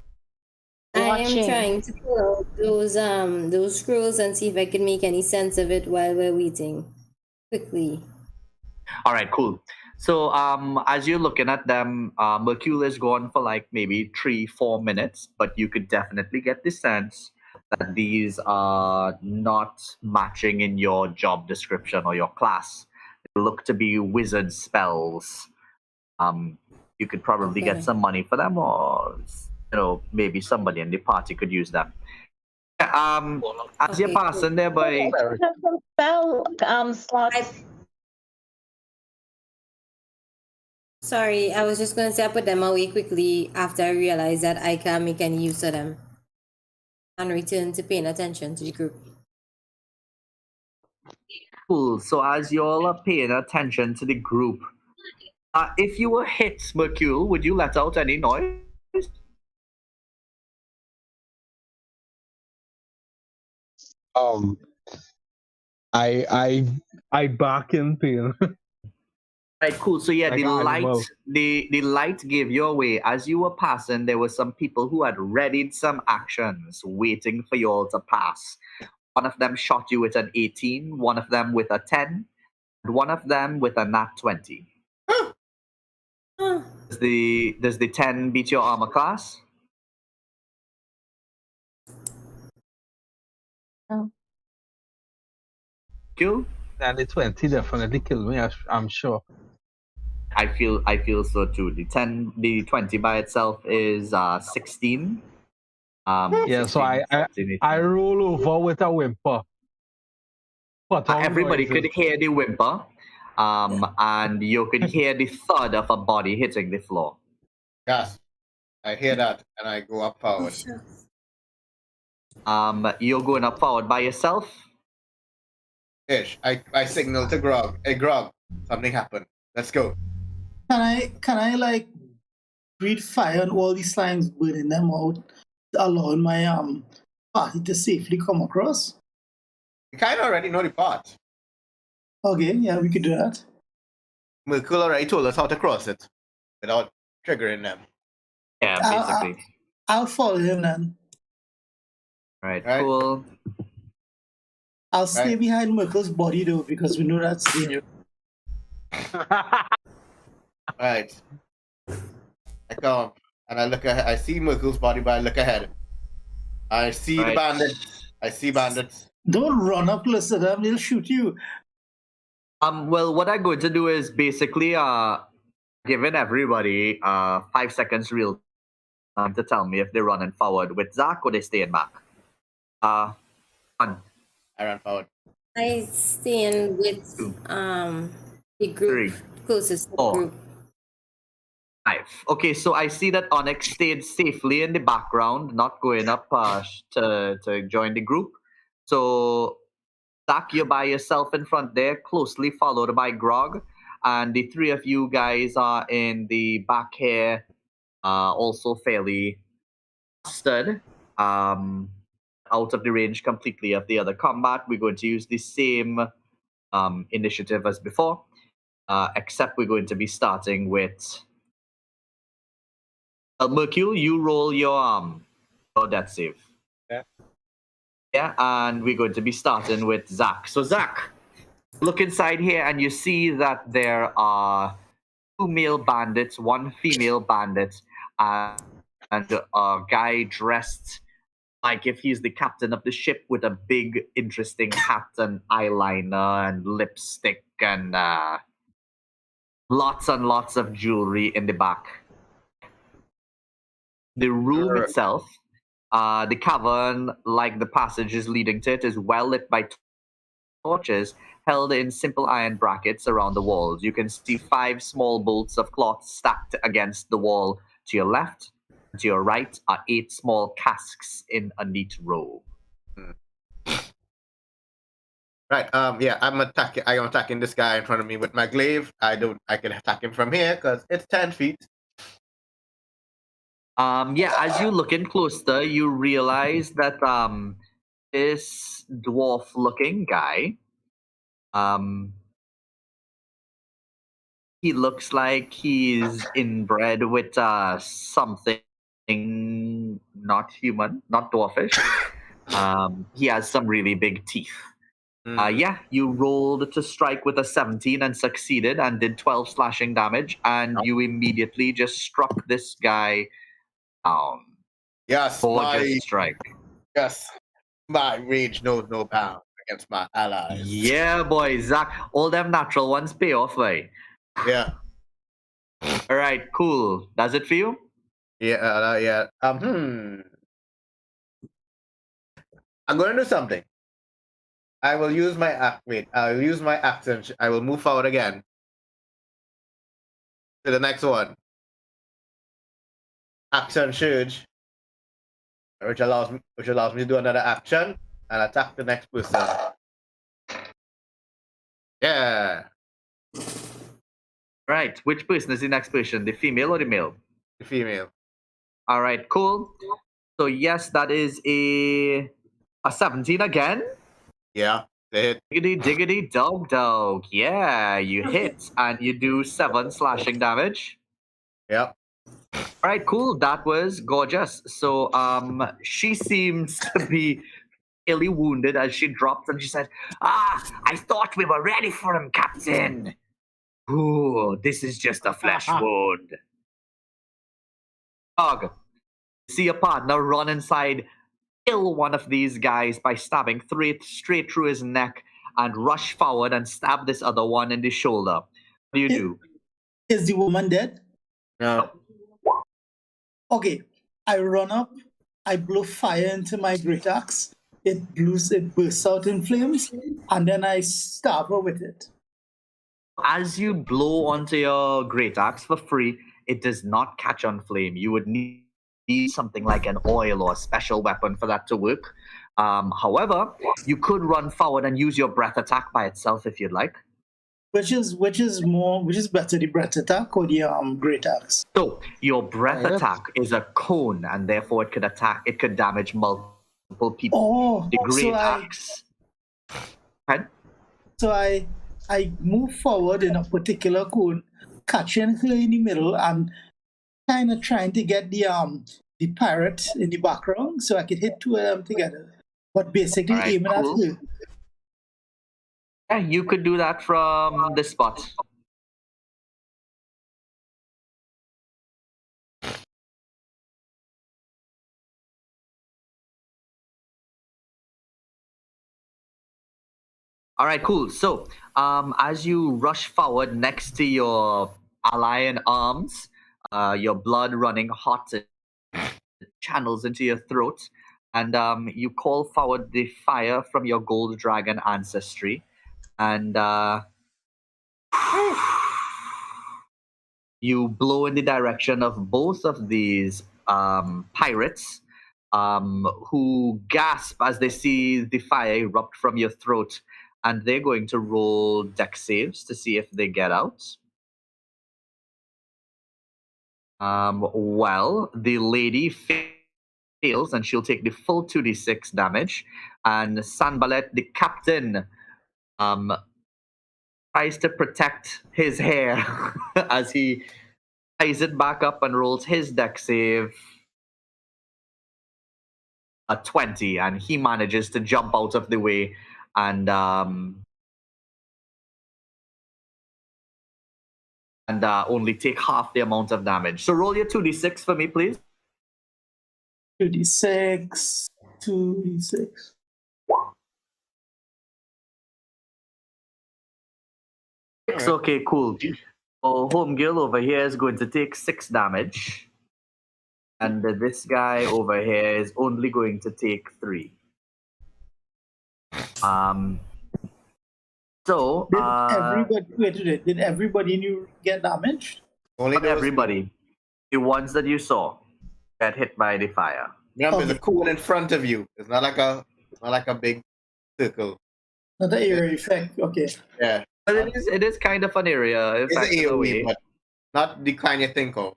D: I am
E: Watching.
D: trying to pull out those scrolls and see if I can make any sense of it while we're waiting. Quickly.
A: All right, cool. So as you're looking at them, Mercule is gone for like maybe 3-4 minutes, but you could definitely get the sense that these are not matching in your job description or your class. They look to be wizard spells. You could probably get
D: Okay.
A: some money for them, or maybe somebody in the party could use them. As you're
D: Okay,
A: passing there by,
E: Spell slots.
D: Sorry, I was just going to say I put them away quickly after I realized that I can't make any use of them. And return to paying attention to the group.
A: cool. So as you all are paying attention to the group, if you were hit, Mercule, would you let out any noise?
H: I bark in pain.
A: Right, cool. So yeah,
H: Like
A: the
H: an
A: light,
H: animal.
A: the light gave you away. As you were passing, there were some people who had readied some actions, waiting for you all to pass. One of them shot you with an 18, one of them with a 10, and one of them with a nat 20. Does the 10 beat your armor class?
E: No.
A: Cool.
H: And the 20 definitely killed me, I'm sure.
A: I feel so too. The 20 by itself is 16.
H: Yeah, so
A: 16, 17,
H: I roll over with a whimper.
A: everybody could hear the whimper, and you could hear the thud of a body hitting the floor.
B: Yes. I hear that and I go up forward.
A: You're going up forward by yourself?
B: Ish. I signal to Grog. Hey Grog, something happened. Let's go.
G: Can I like breathe fire on all these slimes, burning them out, allowing my party to safely come across?
B: We kind of already know the part.
G: Okay, yeah, we could do that.
B: Mercule already told us how to cross it without triggering them.
A: Yeah, basically.
G: I'll follow him then.
A: Right,
B: Right.
A: cool.
G: I'll stay behind Merkel's body though, because we know that's dangerous.
B: Right. I come and I look ahead. I see Merkel's body, but I look ahead. I see the bandits. I see bandits.
G: Don't run up close to them, they'll shoot you.
A: Well, what I'm going to do is basically giving everybody 5 seconds real time to tell me if they're running forward with Zach or they staying back. One.
B: I run forward.
D: I stay in with The group
A: 3,
D: closest to the
A: 4,
D: group.
A: 5. Okay, so I see that Onyx stayed safely in the background, not going up to join the group. So, Zach, you're by yourself in front there, closely followed by Grog. And the three of you guys are in the back here, also fairly stood, out of the range completely of the other combat. We're going to use the same initiative as before, except we're going to be starting with Mercule. You roll your death save.
B: Yeah.
A: Yeah, and we're going to be starting with Zach. So Zach, look inside here and you see that there are 2 male bandits, 1 female bandit, and a guy dressed like if he's the captain of the ship with a big, interesting hat and eyeliner and lipstick and lots and lots of jewelry in the back. The room itself, the cavern, like the passages leading to it, is well lit by torches held in simple iron brackets around the walls. You can see 5 small bolts of cloth stacked against the wall to your left. To your right are 8 small casks in a neat row.
B: Right. Yeah. I'm attacking this guy in front of me with my glaive. I can attack him from here because it's 10 feet.
A: Yeah. As you look in closer, you realize that this dwarf-looking guy, he looks like he's inbred with something not human, not dwarfish. He has some really big teeth. Yeah, you rolled to strike with a 17 and succeeded and did 12 slashing damage, and you immediately just struck this guy down.
B: Yes.
A: Gorgeous strike.
B: Yes. My rage knows no bounds against my allies.
A: Yeah, boy, Zach. All them natural ones pay off, right?
B: Yeah.
A: All right, cool. Does it for you?
B: Yeah. Yeah. I'm going to do something. I will use my I'll use my action. I will move forward again to the next one. Action surge, which allows me to do another action and attack the next person. Yeah.
A: Right. Which person is the next person? The female or the male?
B: The female.
A: All right, cool. So yes, that is a 17 again.
B: Yeah, they hit.
A: Diggity diggity dog. Yeah, you hit and you do 7 slashing damage.
B: Yep.
A: All right, cool. That was gorgeous. So she seems to be really wounded as she dropped and she said, I thought we were ready for him, Captain. Ooh, this is just a flesh wound. Dog, see your partner run inside, kill one of these guys by stabbing straight through his neck and rush forward and stab this other one in the shoulder. What do you do?
G: Is the woman dead?
B: No.
G: Okay, I run up, I blow fire into my great axe. It bursts out in flames, and then I stab her with it.
A: As you blow onto your great axe for free, it does not catch on flame. You would need something like an oil or a special weapon for that to work. However, you could run forward and use your breath attack by itself if you'd like.
G: Which is better, the breath attack or the great axe?
A: So your breath attack is a cone, and therefore it could damage multiple people.
G: Oh,
A: the great axe.
G: So I move forward in a particular cone, catching her in the middle and kind of trying to get the pirate in the background so I could hit 2 of them together. But basically aiming at her.
A: Yeah, you could do that from this spot. All right, cool. So, as you rush forward next to your ally in arms, your blood running hot, it channels into your throat, and you call forward the fire from your gold dragon ancestry, and You blow in the direction of both of these pirates, who gasp as they see the fire erupt from your throat, and they're going to roll dex saves to see if they get out. Well, the lady fails, and she'll take the full 2d6 damage. And Sanballat, the captain, tries to protect his hair as he ties it back up and rolls his dex save. A 20, and he manages to jump out of the way and only take half the amount of damage. So roll your 2d6 for me, please.
G: 2d6. 2d6.
A: Right. Okay, cool. So Homegirl over here is going to take 6 damage. And this guy over here is only going to take 3. So
G: did everybody in you get damaged?
B: Only
A: not everybody. The ones that you saw get hit by the fire.
B: Remember, the cone in front of you. It's not like a big circle.
G: Not the area effect. Okay.
B: Yeah.
A: But it is kind of an area effect in a way.
B: But not the kind you think of.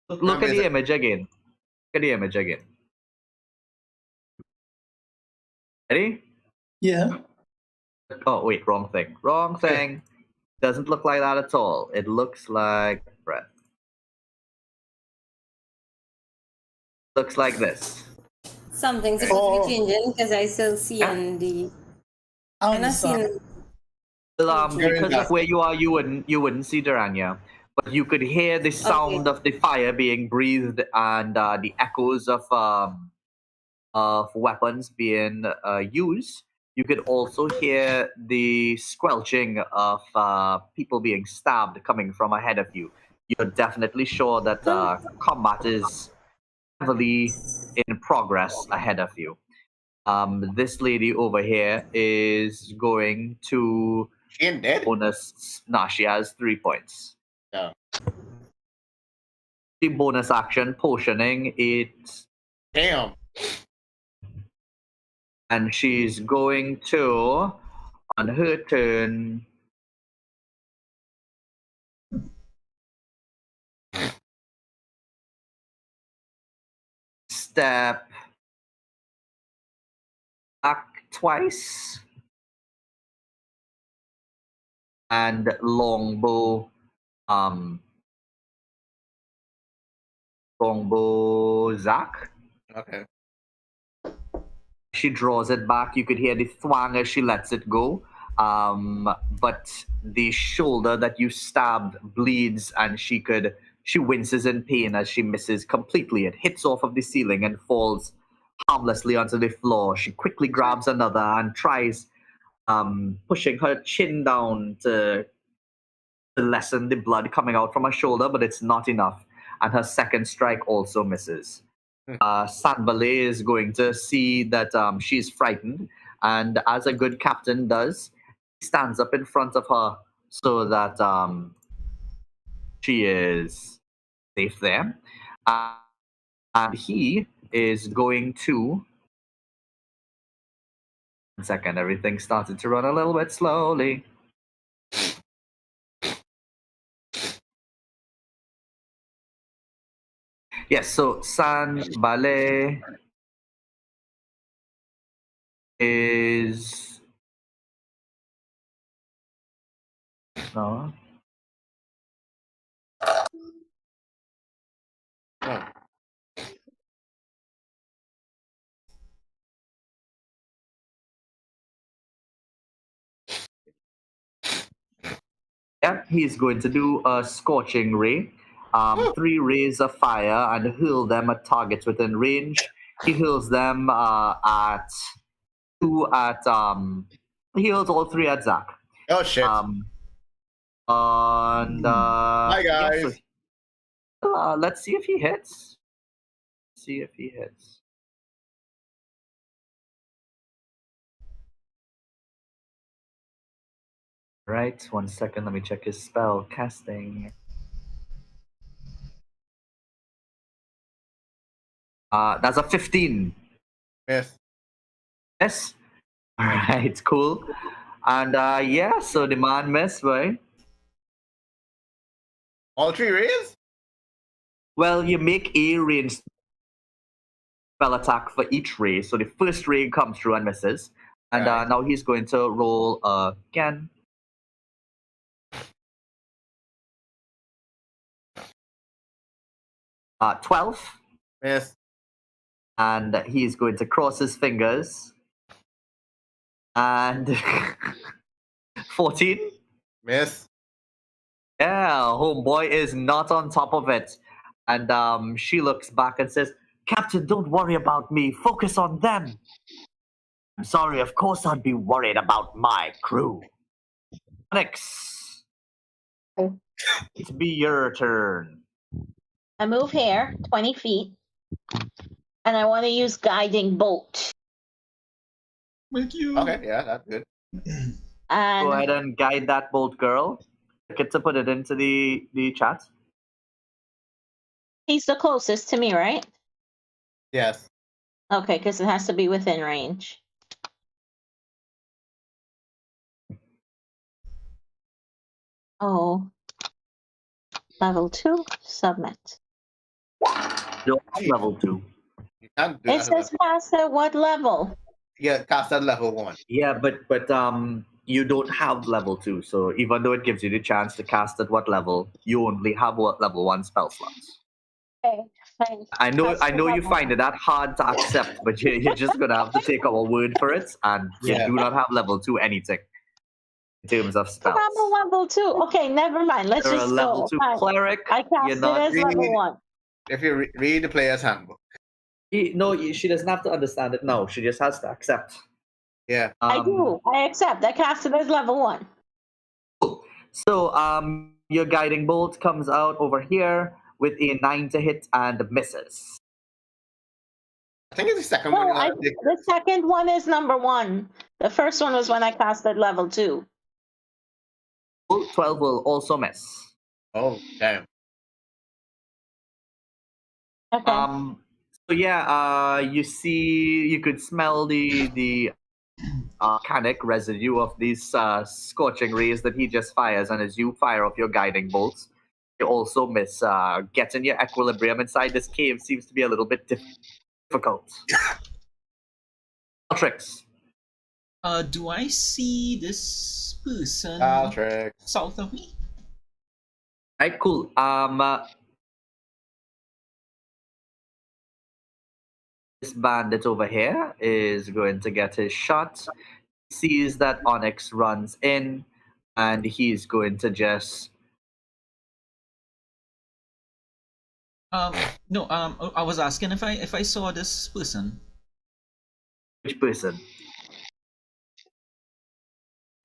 A: Look at the image again. Look at the image again. Ready?
G: Yeah.
A: Oh, wait, wrong thing. Wrong thing. Doesn't look like that at all. It looks like breath. Looks like this.
D: Something's supposed to be changing because I still see on the. I'm not seeing.
A: Well, because of where you are, you wouldn't see Durania, but you could hear the sound of the fire being breathed and the echoes of weapons being used. You could also hear the squelching of people being stabbed coming from ahead of you. You're definitely sure that combat is heavily in progress ahead of you. This lady over here is going to
B: She ain't dead?
A: bonus. Nah, she has 3 points.
B: Yeah.
A: The bonus action potioning it.
B: Damn.
A: And she's going to, on her turn, step back twice and longbow Zach.
B: Okay.
A: She draws it back. You could hear the thwang as she lets it go. But the shoulder that you stabbed bleeds, and she winces in pain as she misses completely. It hits off of the ceiling and falls harmlessly onto the floor. She quickly grabs another and tries pushing her chin down to lessen the blood coming out from her shoulder, but it's not enough. And her second strike also misses. Sanballat is going to see that she's frightened, and as a good captain does, he stands up in front of her so that she is safe there. And he is going to... 1 second, everything started to run a little bit slowly. Yes, so Sanballat is... No. Yeah, he's going to do a scorching ray. 3 rays of fire and hurl them at targets within range. He hurls them at 2 at he hurls all 3 at Zach.
B: Oh shit.
A: And
B: hi guys.
A: Yeah, so, let's see if he hits. See if he hits. Right, 1 second, let me check his spell casting. That's a 15.
B: Miss.
A: Yes. All right, cool. And yeah, so the man missed, right?
B: All 3 rays?
A: Well, you make a ranged spell attack for each ray. So the first ray comes through and misses. And
B: Right.
A: now he's going to roll again. Uh, 12.
B: Miss.
A: And he's going to cross his fingers. And 14.
B: Miss.
A: Yeah, homeboy is not on top of it. And she looks back and says, Captain, don't worry about me. Focus on them.
C: I'm sorry, of course I'd be worried about my crew.
A: Onyx, it's be your turn.
E: I move here 20 feet, and I want to use guiding bolt.
F: Thank you.
B: Okay, yeah, that's good.
E: And
A: Go ahead and guide that bolt, girl. Get to put it into the chat.
E: he's the closest to me, right?
B: Yes.
E: Okay, because it has to be within range. Oh, level 2, submit.
A: Don't have level 2.
B: You can't do
E: It
B: that.
E: says cast at what level?
B: Yeah, cast at level 1.
A: Yeah, but you don't have level 2. So even though it gives you the chance to cast at what level, you only have level 1 spell slots.
E: Okay, fine.
A: I know
E: Cast at
A: you
E: level
A: find it that hard to accept, but you're just gonna have to take our word for it, and you
B: Yeah.
A: do not have level 2 anything in terms of spells.
E: I'm a level 2. Okay, never mind. Let's
A: You're a
E: just
A: level
E: go.
A: 2
E: Fine.
A: cleric.
E: I cast
A: You're
E: it
A: not
E: as level
B: really-
E: 1.
B: If you read the player's handbook.
A: No, she doesn't have to understand it now. She just has to accept.
B: Yeah.
E: I do. I accept. I cast it as level 1.
A: So your guiding bolt comes out over here with a 9 to hit and misses.
B: I think it's the second
E: No,
B: one.
E: the second one is number 1. The first one was when I cast at level 2.
A: 12 will also miss.
B: Oh, damn.
E: Okay.
A: So yeah, you could smell the volcanic residue of these scorching rays that he just fires, and as you fire off your guiding bolts, you also miss. Getting your equilibrium inside this cave seems to be a little bit difficult. Tricks.
F: Do I see this person
B: Altrix.
F: south of me?
A: Right, cool. This bandit over here is going to get his shot. Sees that Onyx runs in, and he's going to just.
F: No. I was asking if I saw this person.
A: Which person?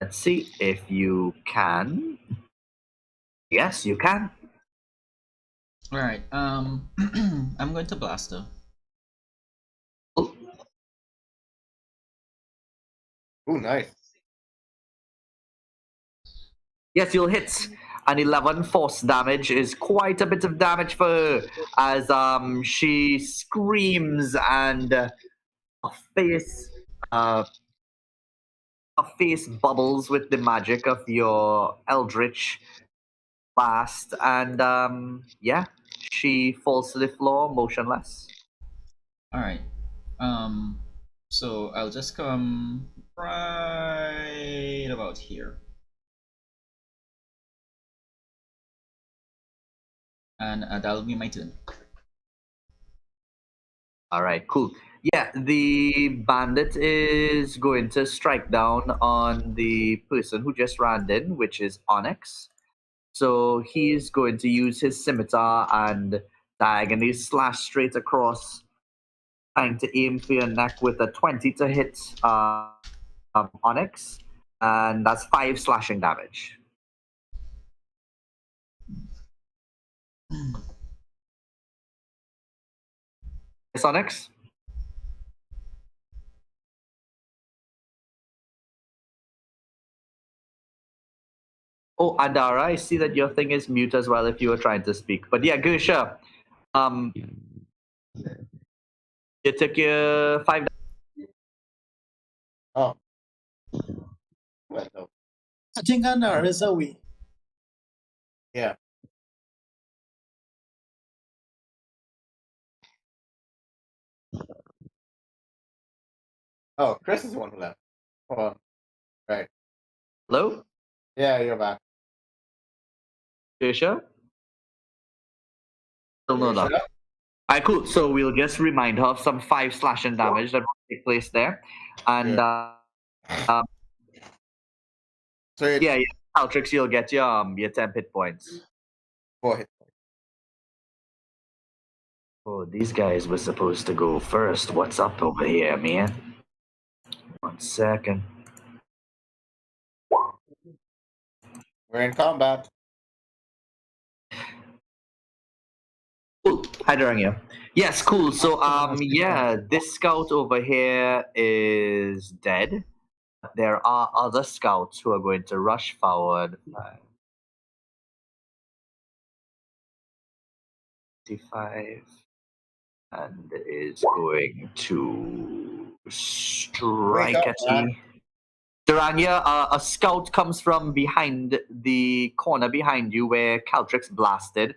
A: Let's see if you can. Yes, you can.
F: All right. I'm going to blast her.
B: Ooh, nice.
A: Yes, you'll hit. An 11 force damage is quite a bit of damage for her as she screams and her face bubbles with the magic of your eldritch blast, and yeah, she falls to the floor motionless.
F: All right. So I'll just come right about here. And that'll be my turn.
A: All right, cool. Yeah, the bandit is going to strike down on the person who just ran in, which is Onyx. So he's going to use his scimitar and diagonally slash straight across, trying to aim for your neck with a 20 to hit Onyx. And that's 5 slashing damage. Yes, Onyx? Oh, Adara, I see that your thing is mute as well if you were trying to speak. But yeah, Gusha, You took your 5.
B: Oh. Well, no.
G: I think there is a way.
B: Yeah. Oh, Chris is the one who left. Hold on. Right.
A: Hello?
B: Yeah, you're back.
A: You sure? Still no
B: You
A: luck.
B: sure?
A: Alright, cool. So we'll just remind her of some 5 slashing damage that will take place there. And
B: So it's
A: yeah, Altrix, you'll get your 10 hit points.
B: 4 hit.
C: Oh, these guys were supposed to go first. What's up over here, man? 1 second.
B: We're in combat.
A: Cool. Hi, Duranga. Yes, cool. So yeah, this scout over here is dead. There are other scouts who are going to rush forward. 55 and is going to strike
B: Wake up,
A: at
B: man.
A: you. Duranga, a scout comes from behind the corner behind you where Caltrix blasted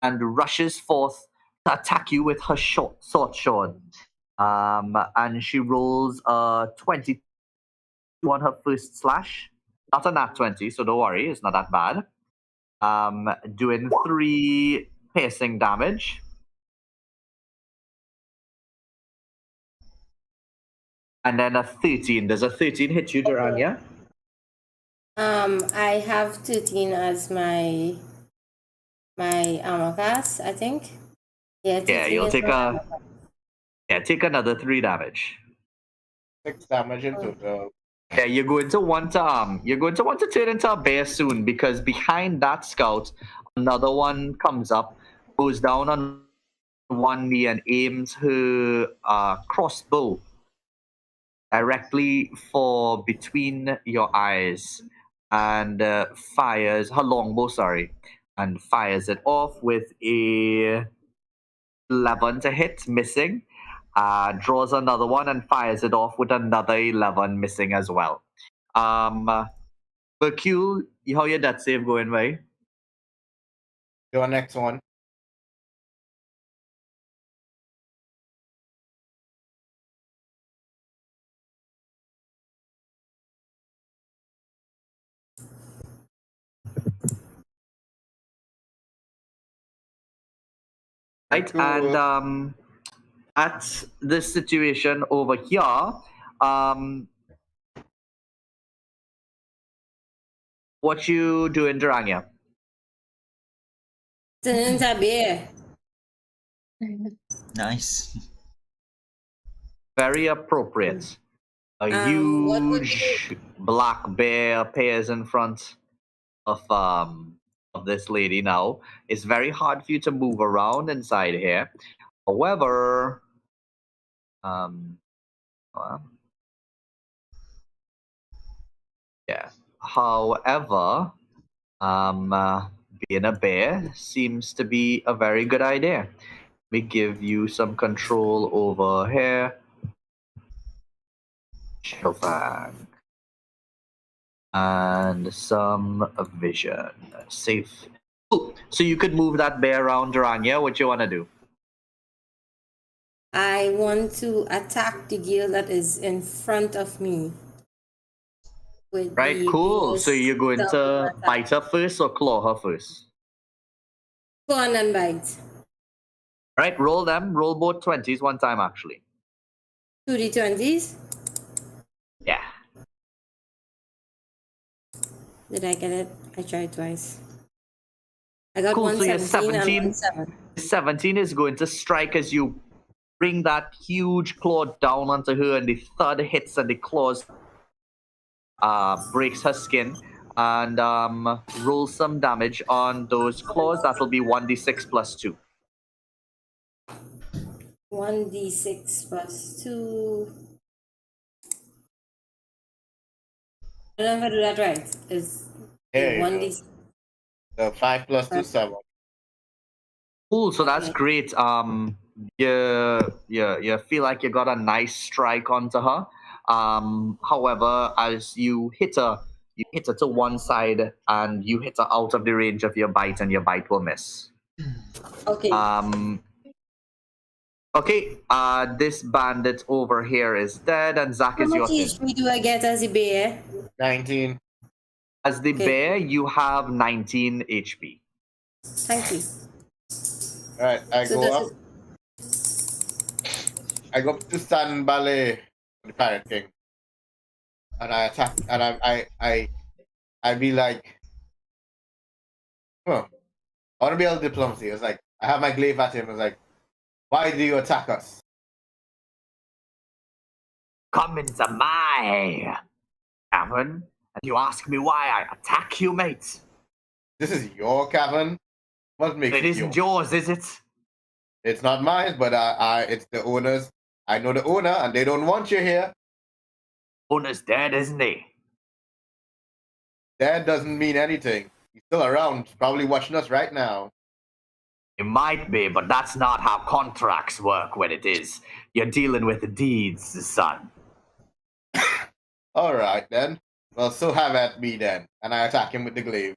A: and rushes forth to attack you with her short sword. And she rolls a 20 on her first slash. Not a nat 20, so don't worry, it's not that bad. Doing 3 piercing damage. And then a 13. Does a 13 hit you, Duranga?
D: I have 13 as my armor class, I think. Yeah, 13
A: Yeah, you'll
D: is
A: take
D: my armor class.
A: take another 3 damage.
B: 6 damage in total.
A: Yeah, you're going to want to turn into a bear soon because behind that scout, another one comes up, goes down on one knee and aims her crossbow directly for between your eyes and fires her longbow, and fires it off with a 11 to hit, missing. Draws another one and fires it off with another 11, missing as well. Hercule, how your death save going, right?
B: Your next one.
A: Right,
B: Cool.
A: and at this situation over here, what you doing, Duranga?
D: Turn into a bear.
F: Nice.
A: Very appropriate. A
D: What would
A: huge black bear appears in front of this lady now. It's very hard for you to move around inside here. However, well, yeah. However, being a bear seems to be a very good idea. Let me give you some control over here. Shofang. And some vision. Safe. Cool. So you could move that bear around, Duranya. What you want to do?
D: I want to attack the girl that is in front of me. With
A: Right,
D: the
A: cool. So you're going to
D: attack.
A: bite her first or claw her first?
D: Go on and bite.
A: Right, roll them. Roll both 20s one time, actually.
D: 2d20s.
A: Yeah.
D: Did I get it? I tried twice. I got
A: Cool, so you're
D: 117 and
A: 17.
D: 17.
A: 17 is going to strike as you bring that huge claw down onto her, and the thud hits and the claws breaks her skin. And roll some damage on those claws. That'll be 1d6 plus 2.
D: 1d6 plus 2. I don't know if I do that right. It's
B: There you
D: 1d6.
B: So 5 plus 2, 7.
A: Cool, so that's great. you feel like you got a nice strike onto her. However, as you hit her to one side and you hit her out of the range of your bite, and your bite will miss.
D: Okay.
A: Okay, this bandit over here is dead, and Zach
D: How
A: is your
D: much
A: turn.
D: HP do I get as a bear?
B: 19.
A: As the
D: Okay.
A: bear, you have 19 HP.
D: Thank you.
B: Alright, I
D: So
B: go
D: does
B: up.
D: it-
B: I go up to San Ballet, the Pirate King. And I attack, and I be like, huh. I want to be able to diplomacy. It's like, I have my glaive at him. It's like, why do you attack us?
C: Come into my cavern, and you ask me why I attack you, mate.
B: This is your cavern? What makes
C: It isn't yours, is it?
B: It's not mine, but it's the owner's. I know the owner, and they don't want you here.
C: Owner's dead, isn't he?
B: That doesn't mean anything. He's still around, probably watching us right now.
C: It might be, but that's not how contracts work when it is. You're dealing with the deeds, son.
B: All right, then. Well, so have at me, then. And I attack him with the glaive.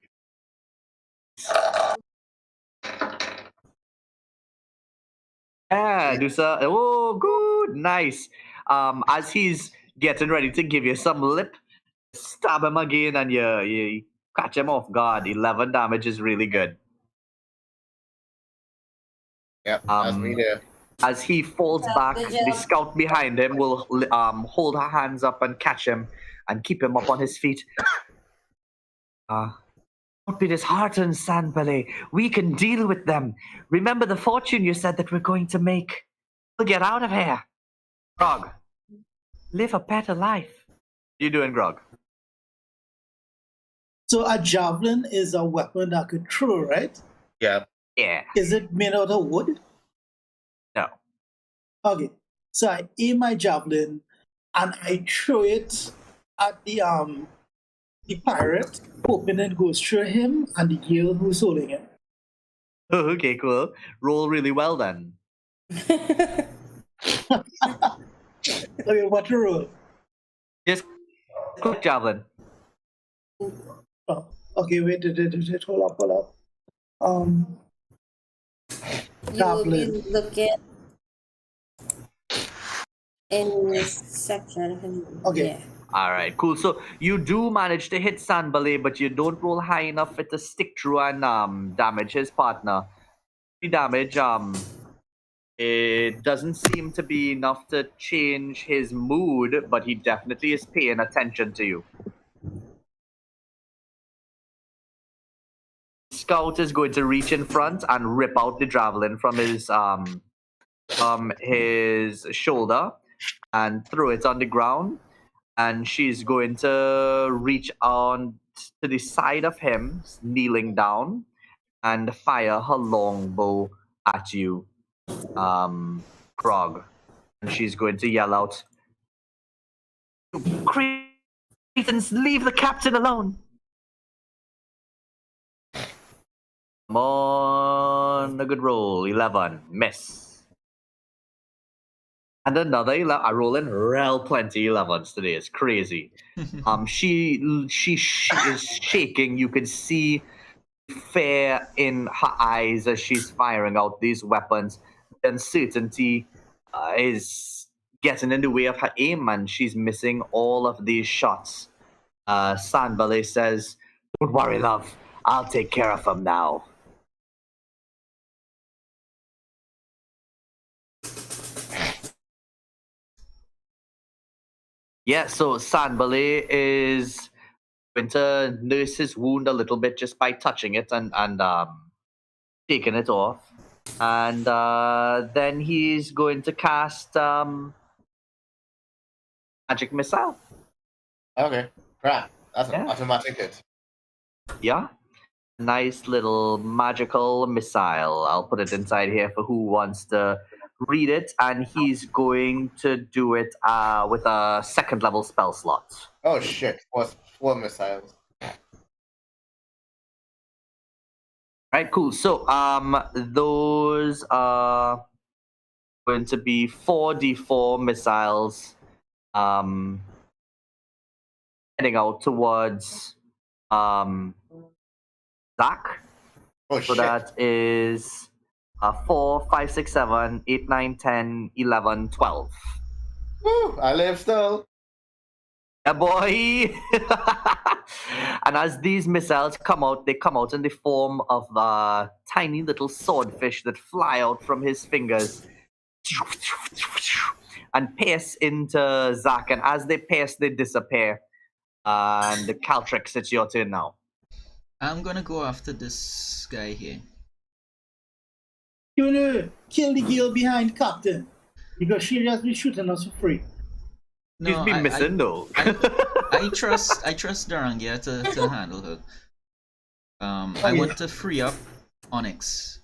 A: Yeah, Dusa. Oh, good, nice. As he's getting ready to give you some lip, stab him again, and you catch him off guard. 11 damage is really good.
B: Yep, that's me there.
A: As he falls back,
D: Good
A: the
D: job.
A: scout behind him will hold her hands up and catch him and keep him up on his feet. Don't be disheartened, Sandbelly. We can deal with them. Remember the fortune you said that we're going to make. We'll get out of here. Grog, live a better life. You doing, Grog?
G: So a javelin is a weapon that could throw, right?
B: Yeah.
A: Yeah.
G: Is it made out of wood?
A: No.
G: Okay. So I aim my javelin and I throw it at the pirate, hoping it goes through him and the girl who's holding it.
A: Oh, okay, cool. Roll really well then.
G: Okay, what to roll?
A: Just quick javelin.
G: Oh, okay, wait, hold up.
D: You will be
G: Javelin.
D: looking in this section.
G: Okay.
D: Yeah.
A: All right, cool. So you do manage to hit Sandbelly, but you don't roll high enough for it to stick through and damage his partner. The damage, it doesn't seem to be enough to change his mood, but he definitely is paying attention to you. Scout is going to reach in front and rip out the javelin from his shoulder and throw it on the ground. And she's going to reach on to the side of him, kneeling down, and fire her longbow at you, Krog. And she's going to yell out, "Cretans, leave the captain alone!" Come on, a good roll. 11. Miss. And another 11. I roll in real plenty 11s today. It's crazy. She is shaking. You can see fear in her eyes as she's firing out these weapons. The uncertainty is getting in the way of her aim, and she's missing all of these shots. Sandbelly says, "Don't worry, love. I'll take care of him now." Yeah, so Sandbelly is going to nurse his wound a little bit just by touching it and taking it off. And then he's going to cast Magic Missile.
B: Okay. Crap. That's an
A: Yeah.
B: automatic hit.
A: Yeah. Nice little magical missile. I'll put it inside here for who wants to read it. And he's going to do it with a second level spell slot.
B: Oh shit. Four missiles.
A: Right, cool. So those going to be 4d4 missiles heading out towards Zach.
B: Oh,
A: So
B: shit.
A: that is 4, 5, 6, 7, 8, 9, 10, 11, 12.
B: Woo, I live still.
A: Yeah, boy! And as these missiles come out, they come out in the form of tiny little swordfish that fly out from his fingers and pierce into Zack. And as they pierce, they disappear. And Caltrix, it's your turn now.
F: I'm gonna go after this guy here.
G: You wanna kill the girl behind Captain because she just be shooting us for free.
A: She's been missing though.
F: I trust Darangia to handle her. I want to free up Onyx.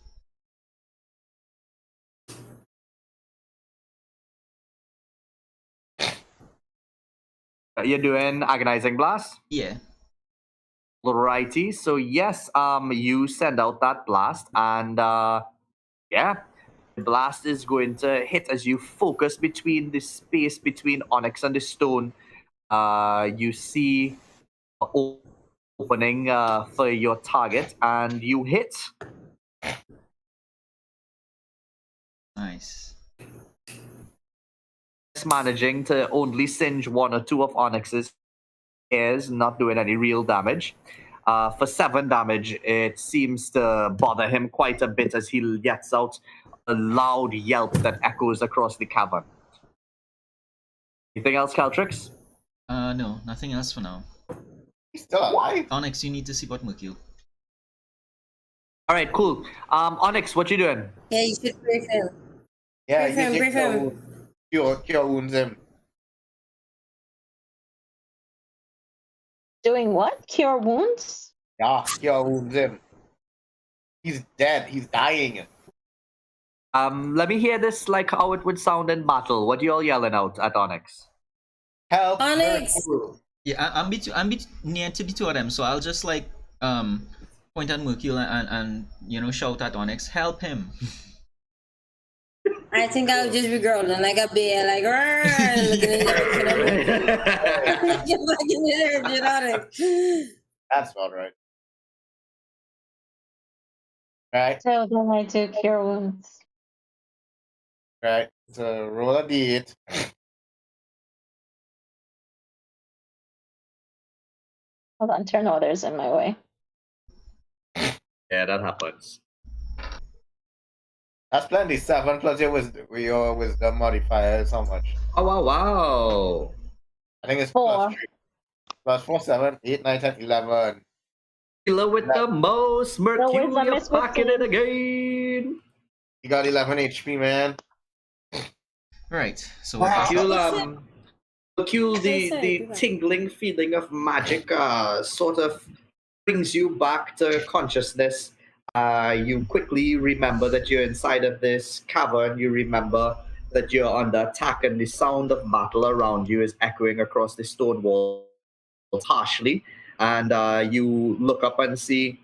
A: You're doing agonizing blast?
F: Yeah.
A: Alrighty. So yes, you send out that blast, and yeah, the blast is going to hit as you focus between the space between Onyx and the stone. You see opening for your target, and you hit.
F: Nice.
A: Managing to only singe 1 or 2 of Onyx's ears, not doing any real damage. For 7 damage, it seems to bother him quite a bit as he lets out a loud yelp that echoes across the cavern. Anything else, Caltrix?
F: No, nothing else for now.
B: He's still alive.
F: Onyx, you need to see about Mercule.
A: All right, cool. Onyx, what you doing?
D: Yeah, you should brief him.
B: Yeah,
D: Brief him, brief him.
B: Cure wounds him.
E: Doing what? Cure wounds?
B: Yeah, cure wounds him. He's dead. He's dying.
A: Let me hear this like how it would sound in battle. What you all yelling out at Onyx?
B: Help!
D: Onyx!
B: Mercule.
F: Yeah, I'm near to the two of them, so I'll just like point at Mercule and you know shout at Onyx, help him.
D: I think I'll just be growling like a bear, like, "Rrrr," looking in the direction of Mercule. Get back in the direction, Onyx.
B: That's about right. Right,
E: So then I do cure wounds.
B: right. So roll a d8.
E: Hold on, turn others in my way.
A: Yeah, that happens.
B: That's plenty. 7 plus your wisdom modifier is how much?
A: Oh, wow.
B: I think it's
E: 4.
B: plus 3. Plus 4, 7, 8, 9, 10, 11.
A: Killer with the most. Mercule,
E: wisdom
A: you're
E: is
A: back in it
E: 15.
A: again.
B: You got 11 HP, man.
F: Right. So we're back up.
A: Mercule, the
D: Sorry,
A: tingling feeling of magic sort of brings you back to consciousness. You quickly remember that you're inside of this cavern. You remember that you're under attack, and the sound of battle around you is echoing across the stone walls harshly. And you look up and see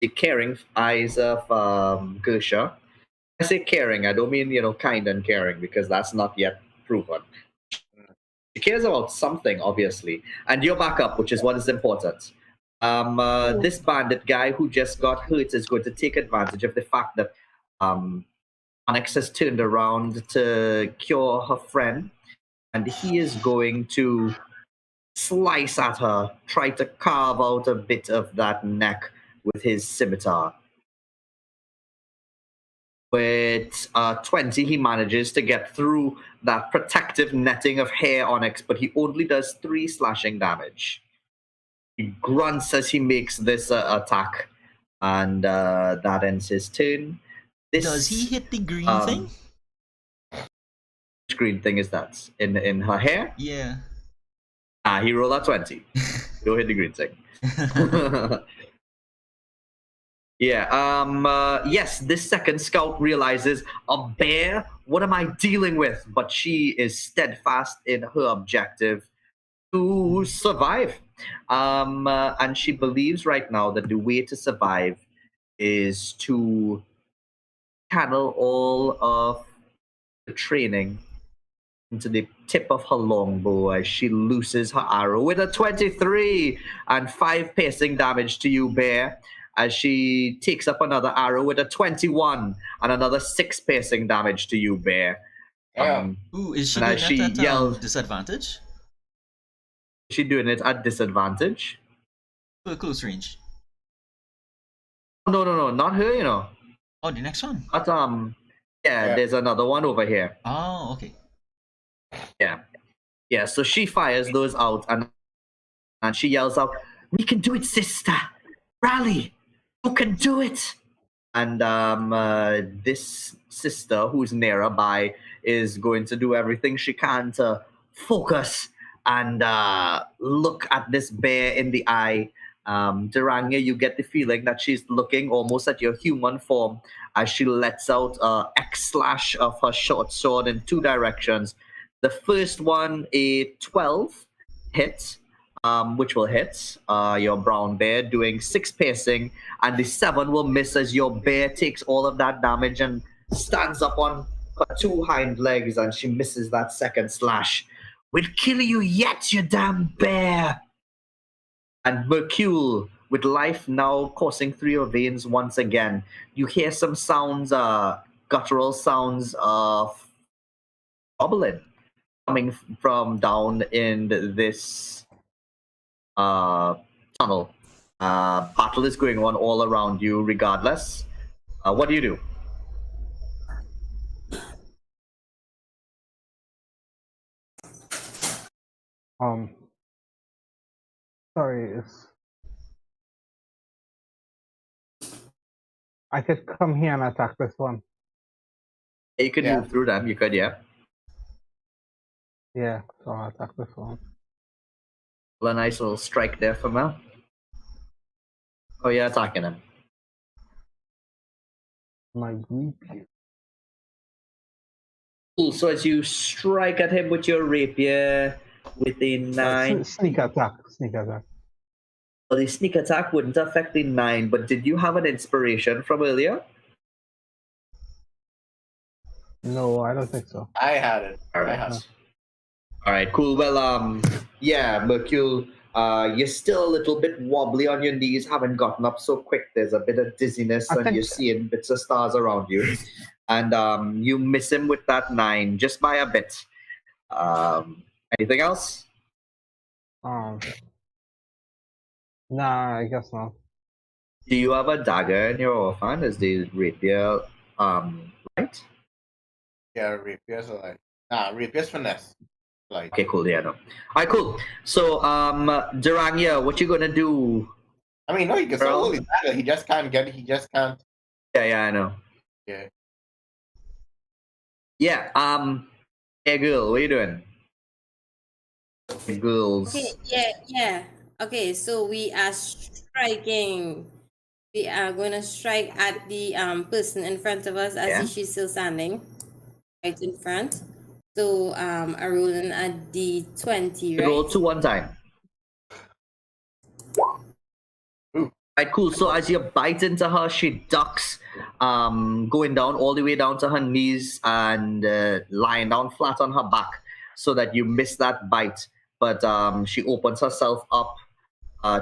A: the caring eyes of Gersha. I say caring, I don't mean, kind and caring, because that's not yet proven. She cares about something, obviously. And you're back up, which is what is important. This bandit guy who just got hurt is going to take advantage of the fact that Onyx has turned around to cure her friend, and he is going to slice at her, try to carve out a bit of that neck with his scimitar. With 20, he manages to get through that protective netting of hair Onyx, but he only does 3 slashing damage. He grunts as he makes this attack, and that ends his turn.
F: Does he hit the green thing?
A: Which green thing is that? In her hair?
F: Yeah.
A: He rolled a 20. Don't hit the green thing. Yeah, yes, this second scout realizes, a bear? What am I dealing with? But she is steadfast in her objective to survive. And she believes right now that the way to survive is to channel all of training into the tip of her longbow as she looses her arrow with a 23 and 5 piercing damage to you, Bear, as she takes up another arrow with a 21 and another 6 piercing damage to you, Bear.
F: Ooh, is she
A: and
F: doing
A: as she
F: that at
A: yells,
F: disadvantage?
A: is she doing it at disadvantage?
F: For close range.
A: No, not her, you know.
F: Oh, the next one.
A: But yeah, there's another one over here.
F: Oh, okay.
A: Yeah. So she fires those out and she yells out, "We can do it, sister! Rally! You can do it!" And this sister, who's nearer by, is going to do everything she can to focus and look at this bear in the eye. Duranga, you get the feeling that she's looking almost at your human form as she lets out an X slash of her short sword in 2 directions. The first one, a 12 hit, which will hit your brown bear, doing 6 piercing, and the 7 will miss as your bear takes all of that damage and stands up on her 2 hind legs, and she misses that second slash. "We'll kill you yet, you damn bear!" And Mercule, with life now coursing through your veins once again, you hear some sounds, guttural sounds of bubbling coming from down in this tunnel. Battle is going on all around you regardless. What do you do?
H: Sorry, I could come here and attack this one.
A: You could move through them, you could, yeah.
H: Yeah, so I'll attack this one.
A: Well, a nice little strike there for Mel. Oh, yeah, attacking him.
H: My rapier.
A: Cool, so as you strike at him with your rapier with a 9...
H: Sneak attack.
A: Well, the sneak attack wouldn't affect the 9, but did you have an inspiration from earlier?
H: No, I don't think so.
B: I had it.
A: All right, cool. Well, yeah, Mercule, you're still a little bit wobbly on your knees, haven't gotten up so quick. There's a bit of dizziness, and you're seeing bits of stars around you. And you miss him with that 9, just by a bit. Anything else?
H: Nah, I guess not.
A: Do you have a dagger in your orphan? Is the rapier right?
B: Yeah, rapier's like... Nah, rapier's finesse. Like...
A: Okay, cool. Yeah, no. All right, cool. So, Duranga, what you gonna do?
B: I mean, no, he can still hold his dagger. He just can't get it. He just can't...
A: Yeah, I know.
B: Yeah.
A: Yeah, hey, girl, what you doing? Girls.
D: Okay, yeah. Okay, so we are striking. We are going to strike at the person in front of us as if she's still standing right in front. So I'm rolling at the 20, right?
A: Roll 2 one time. Right, cool. So as you bite into her, she ducks, going down all the way down to her knees and lying down flat on her back so that you miss that bite. But she opens herself up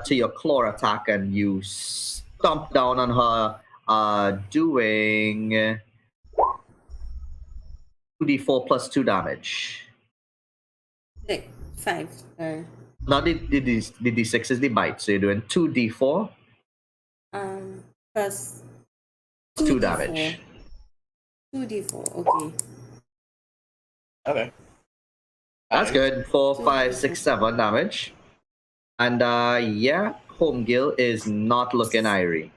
A: to your claw attack and you stomp down on her, doing 2d4 plus 2 damage.
D: 5.
A: Not the d6 is the bite, so you're doing 2d4.
D: Plus
A: 2 damage.
D: 2d4, okay.
B: Okay.
A: That's good. 4, 5, 6, 7 damage. And yeah, Homegill is not looking irie.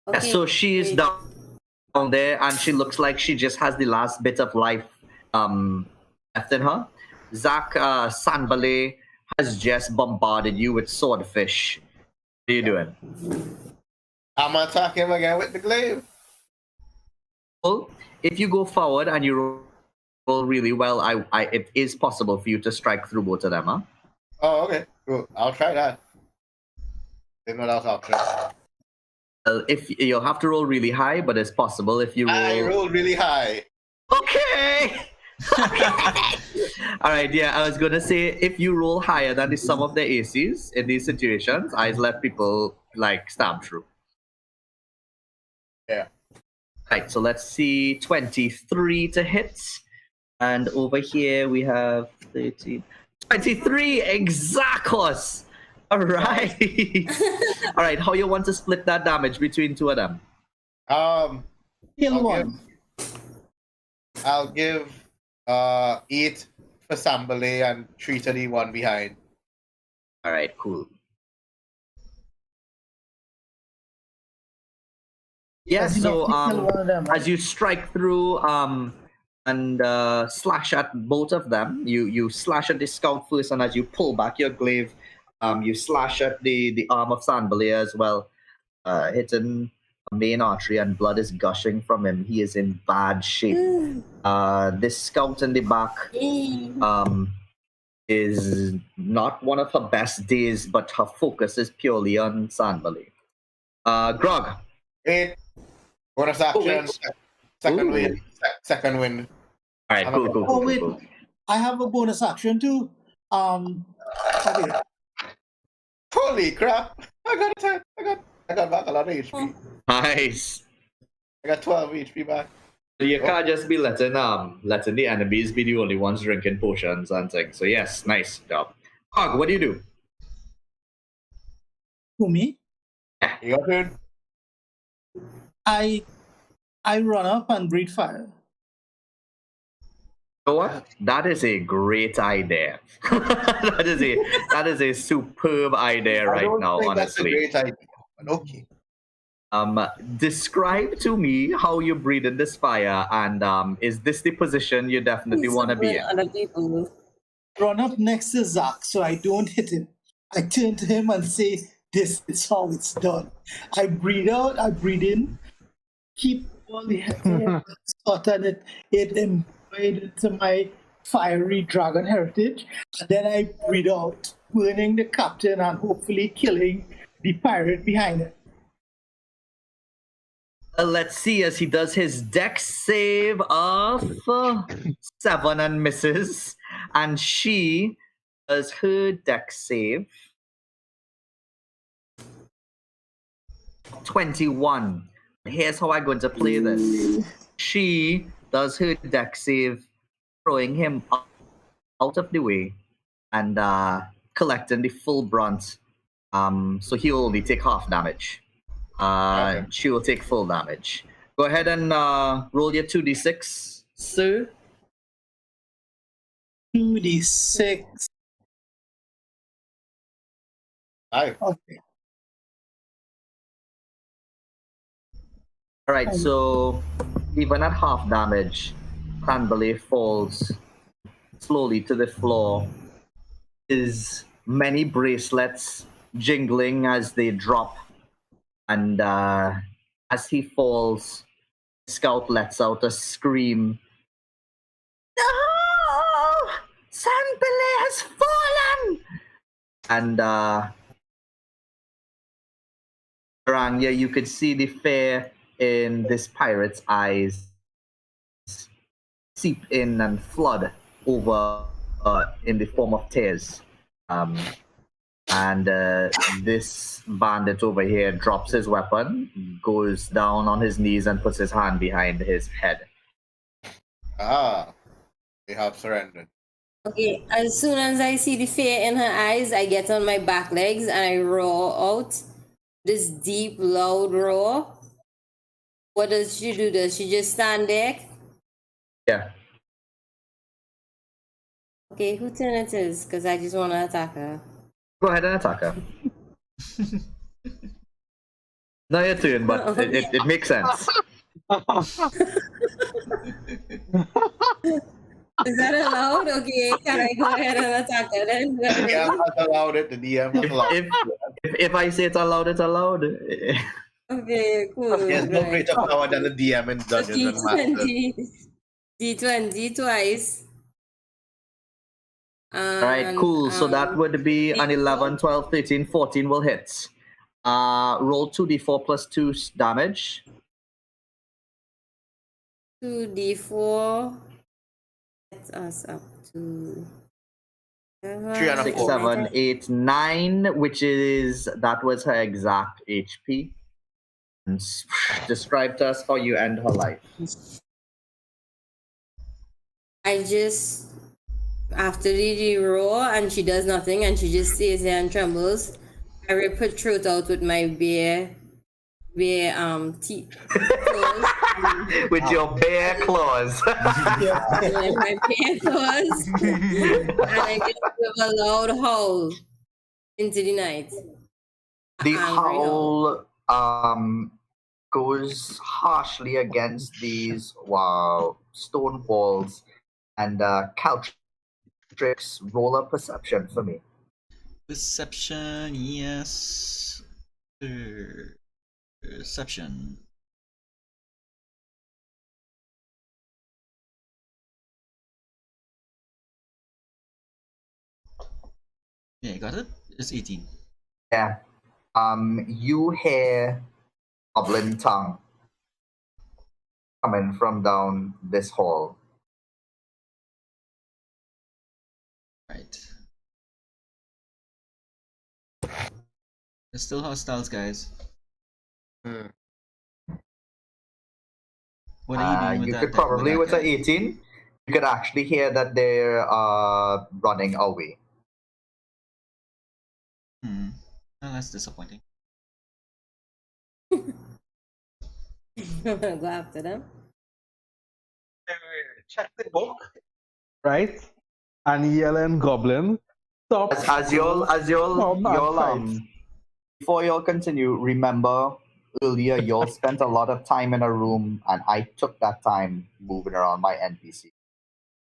D: Okay,
A: so she's down there and she looks like she just has the last bit of life left in her. Zach Sanbale has just bombarded you with swordfish. What are you doing?
B: I'm attacking him again with the glaive.
A: Well, if you go forward and you roll really well, it is possible for you to strike through both of them, huh?
B: Oh, okay. Cool. I'll try that. Didn't know that was option.
A: If you'll have to roll really high, but it's possible if you roll.
B: I rolled really high.
A: Okay. All right. Yeah, I was gonna say if you roll higher than the sum of the ACs in these situations, I let people like stab through.
B: Yeah.
A: Right. So let's see, 23 to hit, and over here we have 13, 23 exactos. All right. All right. How you want to split that damage between two of them?
G: Kill one.
B: I'll give 8 for Sambale and 3 to the one behind.
A: All right. Cool. Yeah.
G: Does he
A: So
G: not kill one of them,
A: as you strike through and slash at both of them, you slash at the scout first, and as you pull back your glaive, you slash at the arm of Sanbalea as well, hitting a main artery, and blood is gushing from him. He is in bad shape. This scout in the back is not one of her best days, but her focus is purely on Sanbalea. Grog.
B: 8. Bonus action.
A: wait.
B: Second
A: Ooh.
B: wind. Second wind.
A: All right, cool.
G: Oh wait, I have a bonus action too. Okay.
B: Holy crap! I got attack. I got back a lot of HP.
A: Nice.
B: I got 12 HP back.
A: So you can't just be letting the enemies be the only ones drinking potions and things. So yes, nice job. Grog, what do you do?
G: Who, me?
B: Your turn.
G: I run up and breathe fire.
A: You know what? That is a great idea. that is a superb idea
B: I
A: right
B: don't
A: now,
B: think that's a
A: honestly.
B: great idea. But okay.
A: Describe to me how you breathe in this fire, and is this the position you definitely want to be in?
D: Other people.
G: Run up next to Zach so I don't hit him. I turn to him and say, "This is how it's done." I breathe out, I breathe in, keep all the thought, and it embodied into my fiery dragon heritage. And then I breathe out, burning the captain and hopefully killing the pirate behind it.
A: Let's see as he does his dex save of 7 and misses, and she does her dex save 21. Here's how I'm going to play this. She does her dex save, throwing him out of the way and collecting the full brunt. So he'll only take half damage.
B: Okay.
A: She will take full damage. Go ahead and roll your 2d6, sir.
G: 2d6.
B: 5.
G: Okay.
A: All right, so even at half damage, Canberley falls slowly to the floor. His many bracelets jingling as they drop, and as he falls, Scout lets out a scream. No! Sanbalea has fallen! And Rangya, you could see the fear in this pirate's eyes seep in and flood over in the form of tears. And this bandit over here drops his weapon, goes down on his knees, and puts his hand behind his head.
B: They have surrendered.
D: Okay, as soon as I see the fear in her eyes, I get on my back legs and I roar out this deep, loud roar. What does she do? Does she just stand there?
A: Yeah.
D: Okay, whose turn it is? Because I just want to attack her.
A: Go ahead and attack her. Not your turn, but it makes sense.
D: Is that allowed? Okay, can I go ahead and attack her then?
B: The DM has allowed it. The DM has allowed it.
A: If I say it's allowed, it's allowed.
D: Okay, cool.
B: There's no greater power than the DM in Dungeons and Masters.
D: D20 twice.
A: All right, cool. So that would be an 11, 12, 13, 14 will hit. Roll 2d4 plus 2 damage.
D: 2d4 gets us up to
B: 3 and a
A: 6,
B: 4.
A: 7, 8, 9, which is, that was her exact HP. And describe to us how you end her life.
D: I just, after the roar and she does nothing and she just stays there and trembles, I rip her throat out with my bare teeth.
A: With your bare claws.
D: With my bare claws. And I just give a loud howl into the night.
A: The
D: Angry
A: howl goes harshly against these stone walls, and Caltrix, roll a perception for me.
F: Perception, yes. Perception. Yeah, you got it? It's 18.
A: Yeah. You hear goblin tongue coming from down this hall.
F: Right. They're still hostiles, guys. What are you doing with
A: You
F: that?
A: could probably, with
F: that
A: an 18, you could actually hear that they're running away.
F: Well, that's disappointing.
D: Go after them.
H: Check the book, right? And yelling goblin. Stop.
A: As y'all before y'all continue, remember earlier y'all spent a lot of time in a room, and I took that time moving around my NPC.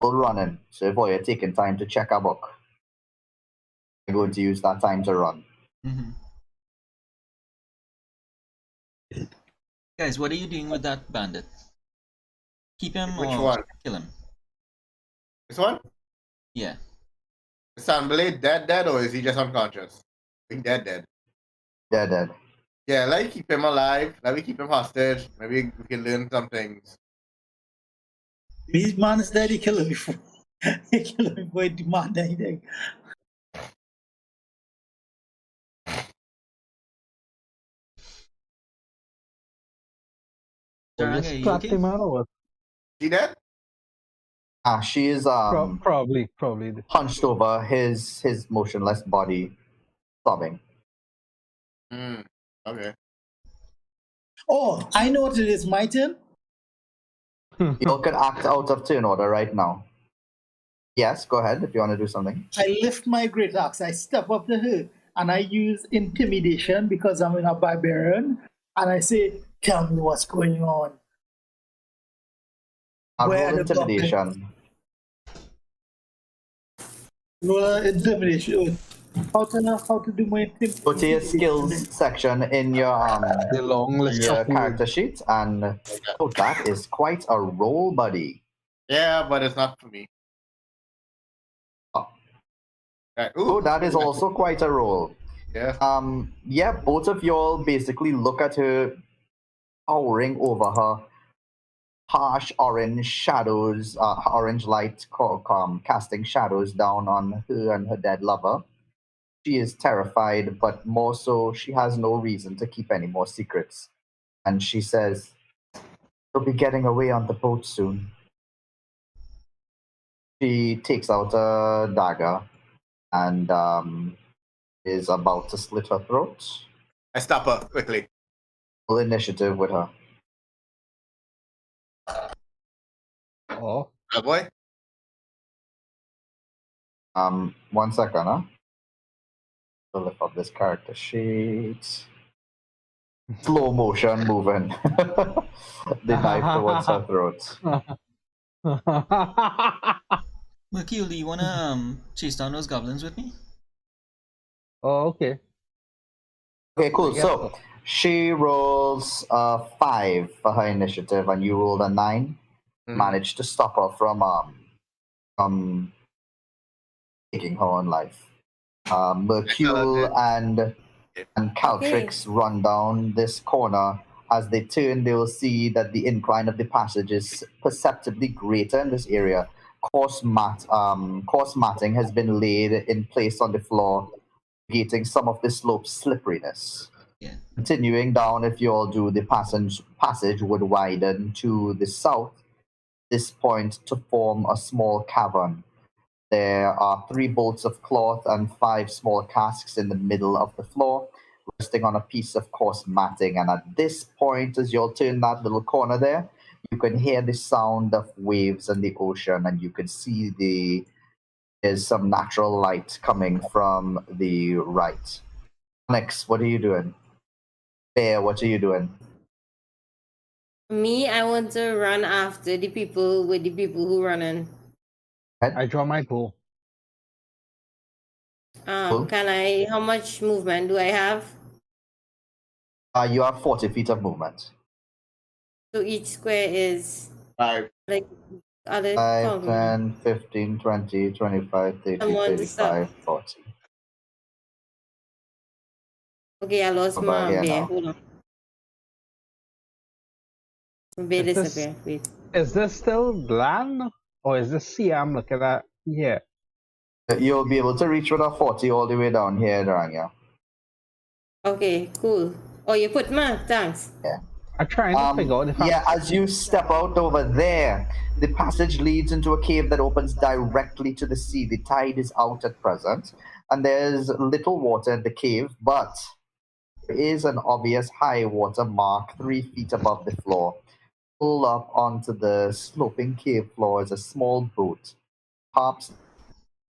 A: All running, so if you're taking time to check a book, I'm going to use that time to run.
F: Guys, what are you doing with that bandit? Keep him
B: Which
F: or
B: one?
F: kill him?
B: This one?
F: Yeah.
B: Is Sunblade dead, or is he just unconscious? I think dead.
A: Dead.
B: Yeah, let me keep him alive. Let me keep him hostage. Maybe we can learn some things.
G: His man is dead, he killed him before. He killed him before he demanded anything.
F: Jaranga, are you
H: Clapped
F: okay?
H: him out or what?
B: She dead?
A: She is
H: Probably.
A: hunched over his motionless body, sobbing.
B: Okay.
G: Oh, I know what it is, my turn.
A: You can act out of turn order right now. Yes, go ahead if you want to do something.
G: I lift my great axe, I step up to her, and I use intimidation because I'm in a barbarian, and I say, "Tell me what's going on."
A: Roll intimidation.
G: Roll intimidation. How to do my intimidation?
A: Go to your skills section in your
H: The long list
A: your
H: of
A: character sheet, and that is quite a roll, buddy.
B: Yeah, but it's not for me. Right. Ooh,
A: that is also quite a roll.
B: Yeah.
A: Both of y'all basically look at her towering over her, harsh orange shadows, orange light casting shadows down on her and her dead lover. She is terrified, but more so, she has no reason to keep any more secrets. And she says, "You'll be getting away on the boat soon." She takes out a dagger and is about to slit her throat.
B: I stop her quickly.
A: Full initiative with her.
H: Oh.
B: Good boy.
A: 1 second, huh? To lift up this character sheet. Slow motion moving. The knife towards her throat.
F: Mercule, do you wanna chase down those goblins with me?
H: Oh, okay.
A: Okay, cool. So she rolls 5 for her initiative, and you rolled a 9. Managed to stop her from taking her own life. Mercule and and Caltrix run down this corner. As they turn, they will see that the incline of the passage is perceptibly greater in this area. Coarse matting has been laid in place on the floor, negating some of the slope's slipperiness.
F: Yeah.
A: Continuing down, if you all do, the passage would widen to the south, this point to form a small cavern. There are 3 bolts of cloth and 5 small casks in the middle of the floor, resting on a piece of coarse matting. And at this point, as you'll turn that little corner there, you can hear the sound of waves in the ocean, and you can see there's some natural light coming from the right. Onyx, what are you doing? Bear, what are you doing?
D: Me, I want to run after the people who running.
H: I draw my bow.
A: Cool.
D: Can I? How much movement do I have?
A: You have 40 feet of movement.
D: So each square is
B: 5.
D: like other
A: 5,
D: column.
A: 10, 15, 20, 25, 30,
D: Someone
A: 35, 40.
D: Okay, I lost
A: Over
D: my
A: here
D: bear.
A: now.
D: Hold on. My bear
H: Is this-
D: disappear. Wait.
H: Is this still land or is this sea I'm looking at here?
A: You'll be able to reach with a 40 all the way down here, Dranya.
D: Okay, cool. Oh, you put me? Thanks.
A: Yeah.
H: I'm trying to figure out if I'm...
A: Yeah, as you step out over there, the passage leads into a cave that opens directly to the sea. The tide is out at present, and there's little water in the cave, but there is an obvious high water mark 3 feet above the floor. Pull up onto the sloping cave floor is a small boat, perhaps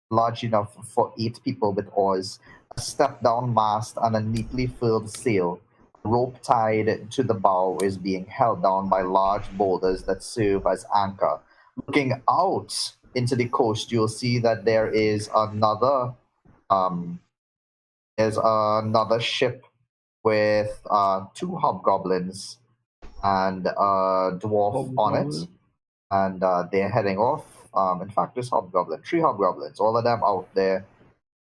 A: large enough for 8 people with oars, a step-down mast, and a neatly furled sail. A rope tied to the bow is being held down by large boulders that serve as anchor. Looking out into the coast, you'll see that there is another ship with 2 hobgoblins and a dwarf on it, and they're heading off. In fact, this hobgoblin, 3 hobgoblins, all of them out there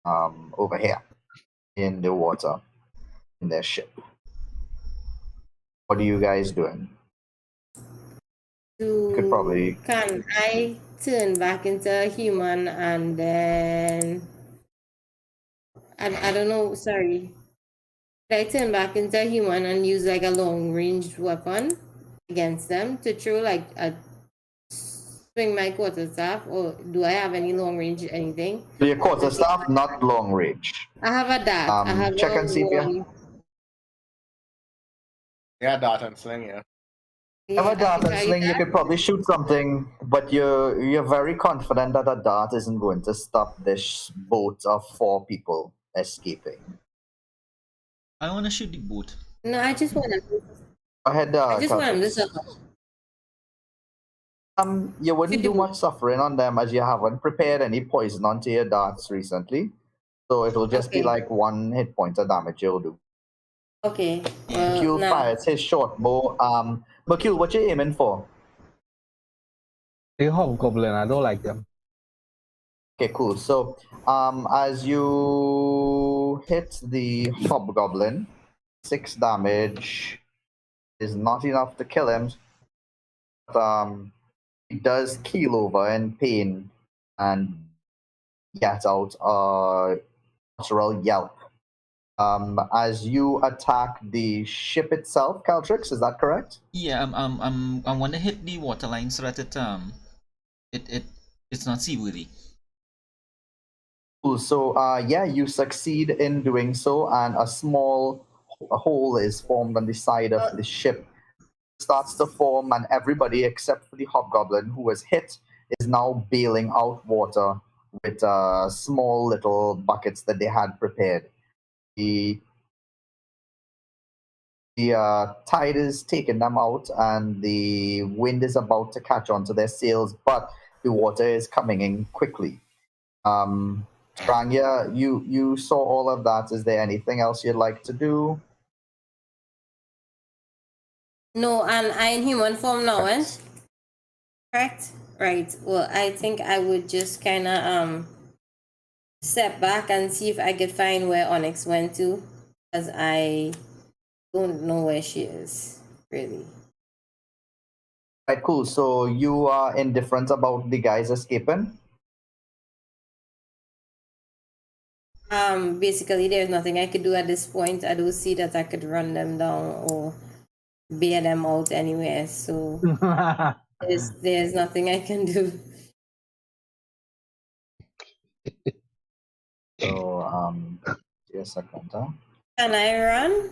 A: over here in the water in their ship. What are you guys doing?
D: Can I turn back into a human and then I don't know, sorry. Can I turn back into a human and use like a long range weapon against them to throw like a swing my quarterstaff, or do I have any long range anything?
A: So your quarterstaff, not long range.
D: I have a dart. I have
A: check
D: a
A: and see if you
B: Yeah, dart and sling, yeah.
A: have a dart and sling. You could probably shoot something, but you're very confident that a dart isn't going to stop this boat of 4 people escaping.
F: I want to shoot the boat.
D: No, I just want to.
A: Go ahead,
D: I just want
A: Caltrix.
D: to.
A: You wouldn't do much suffering on them as you haven't prepared any poison onto your darts recently. So it'll just be like 1 hit point of damage you'll do.
D: Okay.
A: Mercule fires his short bow. Mercule, what you aiming for?
H: The hobgoblin, I don't like them.
A: Okay, cool. So as you hit the hobgoblin, 6 damage is not enough to kill him. But it does keel over in pain and get out a natural yelp. As you attack the ship itself, Caltrix, is that correct?
F: Yeah, I want to hit the waterline so that it's not seaworthy.
A: Cool. So yeah, you succeed in doing so, and a small hole is formed on the side of the ship. Starts to form, and everybody except for the hobgoblin who was hit is now bailing out water with small little buckets that they had prepared. The tide is taking them out, and the wind is about to catch on to their sails, but the water is coming in quickly. Dranya, you saw all of that. Is there anything else you'd like to do?
D: No, and I in human form now, eh? Correct? Right. Well, I think I would just kind of step back and see if I could find where Onyx went to. because I don't know where she is, really.
A: Right, cool. So you are indifferent about the guys escaping?
D: Basically, there's nothing I could do at this point. I don't see that I could run them down or bail them out anywhere. So there's nothing I can do.
A: So, just a second, huh?
D: Can I run?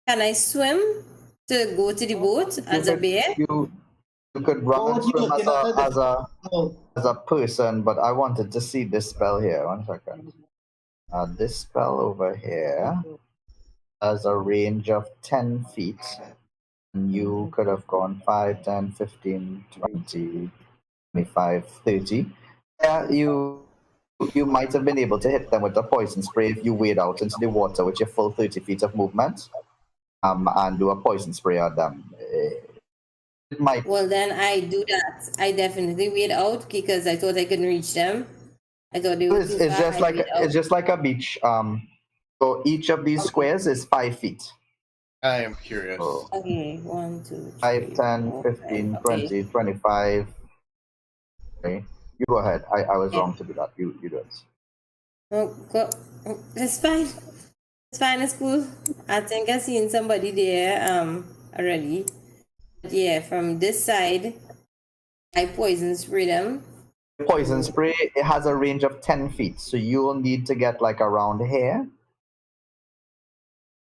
D: Can I swim to go to the boat as a bear?
A: You could run
G: Oh,
A: and
G: you're
A: swim
G: looking at it. Oh,
A: as a person, but I wanted to see this spell here. 1 second. This spell over here has a range of 10 feet. And you could have gone 5, 10, 15, 20, 25, 30. Yeah, you might have been able to hit them with a poison spray if you wade out into the water with your full 30 feet of movement, and do a poison spray at them. It might.
D: Well, then I do that. I definitely wade out because I thought I couldn't reach them. I thought they were too
A: It's
D: far.
A: just
D: I
A: like
D: wade out.
A: it's just like a beach. So each of these squares is 5 feet.
B: I am curious.
A: So
D: Okay, 1, 2, 3,
A: 5, 10,
D: 4,
A: 15,
D: 5. Okay.
A: 20, 25. Okay. You go ahead. I was
D: Yeah.
A: wrong to do that. You do it.
D: Oh, it's fine. It's fine. It's cool. I think I've seen somebody there already. But yeah, from this side, I poison spray them.
A: Poison spray, it has a range of 10 feet, so you'll need to get like around here.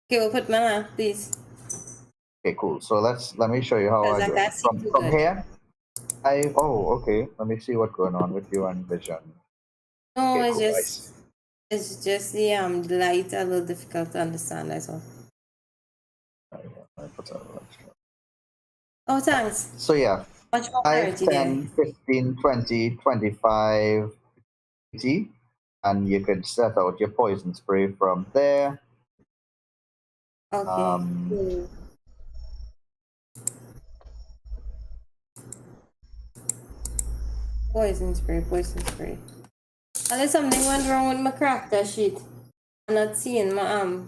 D: Okay, we'll put mana, please.
A: Okay, cool. So let me show you how I
D: Because I
A: do it.
D: can't see too
A: From
D: good.
A: here, okay. Let me see what's going on with you and vision.
D: No,
A: Okay,
D: it's
A: cool.
D: just the light a little difficult to understand. That's all. Oh, thanks.
A: So yeah,
D: Much more
A: 5,
D: clarity there.
A: 10, 15, 20, 25, 30, and you could set out your poison spray from there.
D: Okay. Cool. Poison spray, poison spray. Unless something went wrong with my character sheet. I'm not seeing my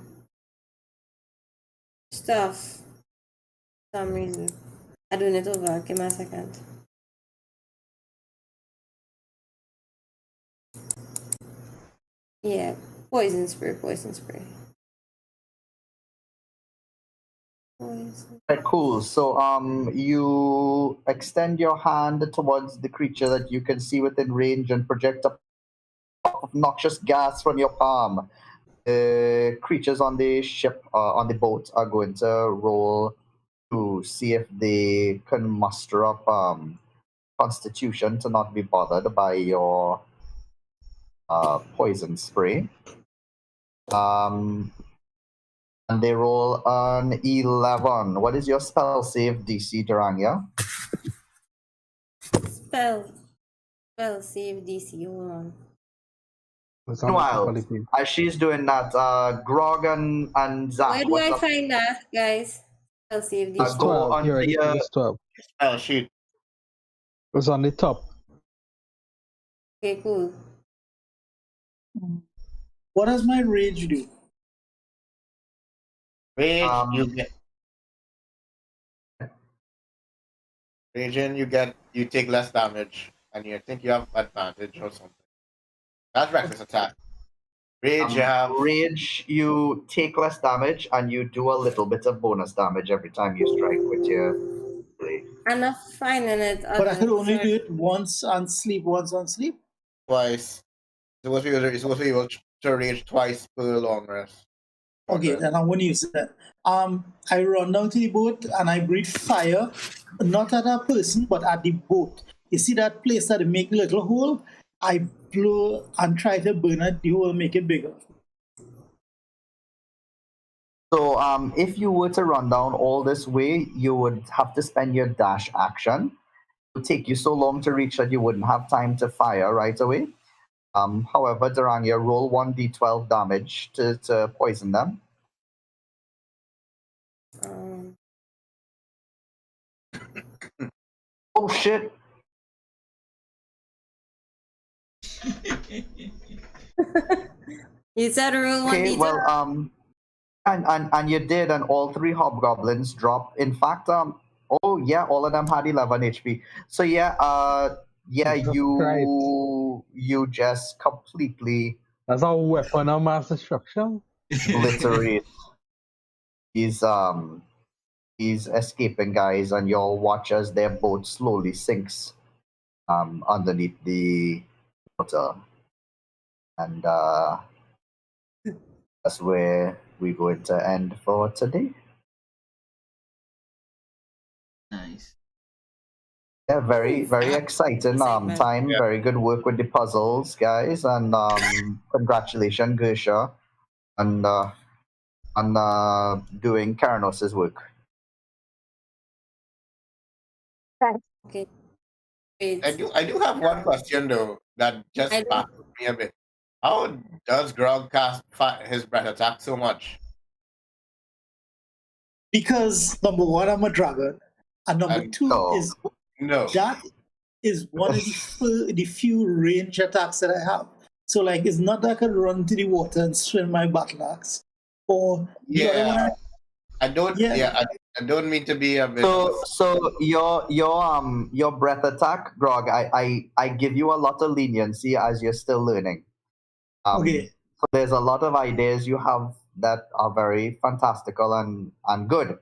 D: stuff for some reason. I'm doing it over. Give me a second. Yeah, poison spray, poison spray. Poison.
A: Right, cool. So you extend your hand towards the creature that you can see within range and project a puff of noxious gas from your palm. The creatures on the ship, on the boat, are going to roll to see if they can muster up constitution to not be bothered by your poison spray. And they roll an 11. What is your spell save DC, Durania?
D: Spell save DC. Hold on.
A: Meanwhile, as she's doing that, Grog and Zach,
D: Where do
A: what's
D: I
A: up?
D: find that, guys? Spell save DC.
H: It's
A: Go
H: 12.
A: on
H: You're right.
A: the
H: It's 12.
B: Spell sheet.
H: It was on the top.
D: Okay, cool.
G: what does my rage do?
B: Rage, you take less damage, and you think you have advantage or something. That's reckless attack. Rage,
A: Rage, you take less damage and you do a little bit of bonus damage every time you strike with your blade.
D: I'm not finding it.
G: But I could only do it once on sleep,
B: twice. It's supposed to be able to rage twice per long rest.
G: Okay, then I'm going to use that. I run down to the boat and I breathe fire, not at a person, but at the boat. You see that place that they make the little hole? I blow and try to burn it, the hole, make it bigger.
A: So if you were to run down all this way, you would have to spend your dash action. It would take you so long to reach that you wouldn't have time to fire right away. However, Durania, roll 1d12 damage to poison them. Oh shit!
D: You said roll 1d12.
A: Okay, well, And you did, and all 3 hobgoblins drop. In fact, oh yeah, all of them had 11 HP. So yeah,
H: Jesus
A: you just completely
H: That's our weapon of mass destruction.
A: obliterate these escaping guys, and you'll watch as their boat slowly sinks underneath the water, and that's where we're going to end for today.
F: Nice.
A: Yeah, very exciting
D: Excitement.
A: time.
B: Yeah.
A: Very good work with the puzzles, guys, and congratulations, Gersha, and on doing Karanos' work.
D: Okay. Great.
B: I do have one question though that just
D: I don't-
B: baffles me a bit. How does Grog cast his breath attack so much?
G: Because number one, I'm a dragon, and number
B: And
G: two
A: no.
G: is
B: No.
G: that is one of the few range attacks that I have. So like, it's not that I can run to the water and swing my battle axe, or the other
B: Yeah.
G: one.
B: I don't.
G: Yeah.
B: Yeah. I don't mean to be a bit.
A: So your breath attack, Grog, I give you a lot of leniency as you're still learning.
G: Okay.
A: So there's a lot of ideas you have that are very fantastical and good.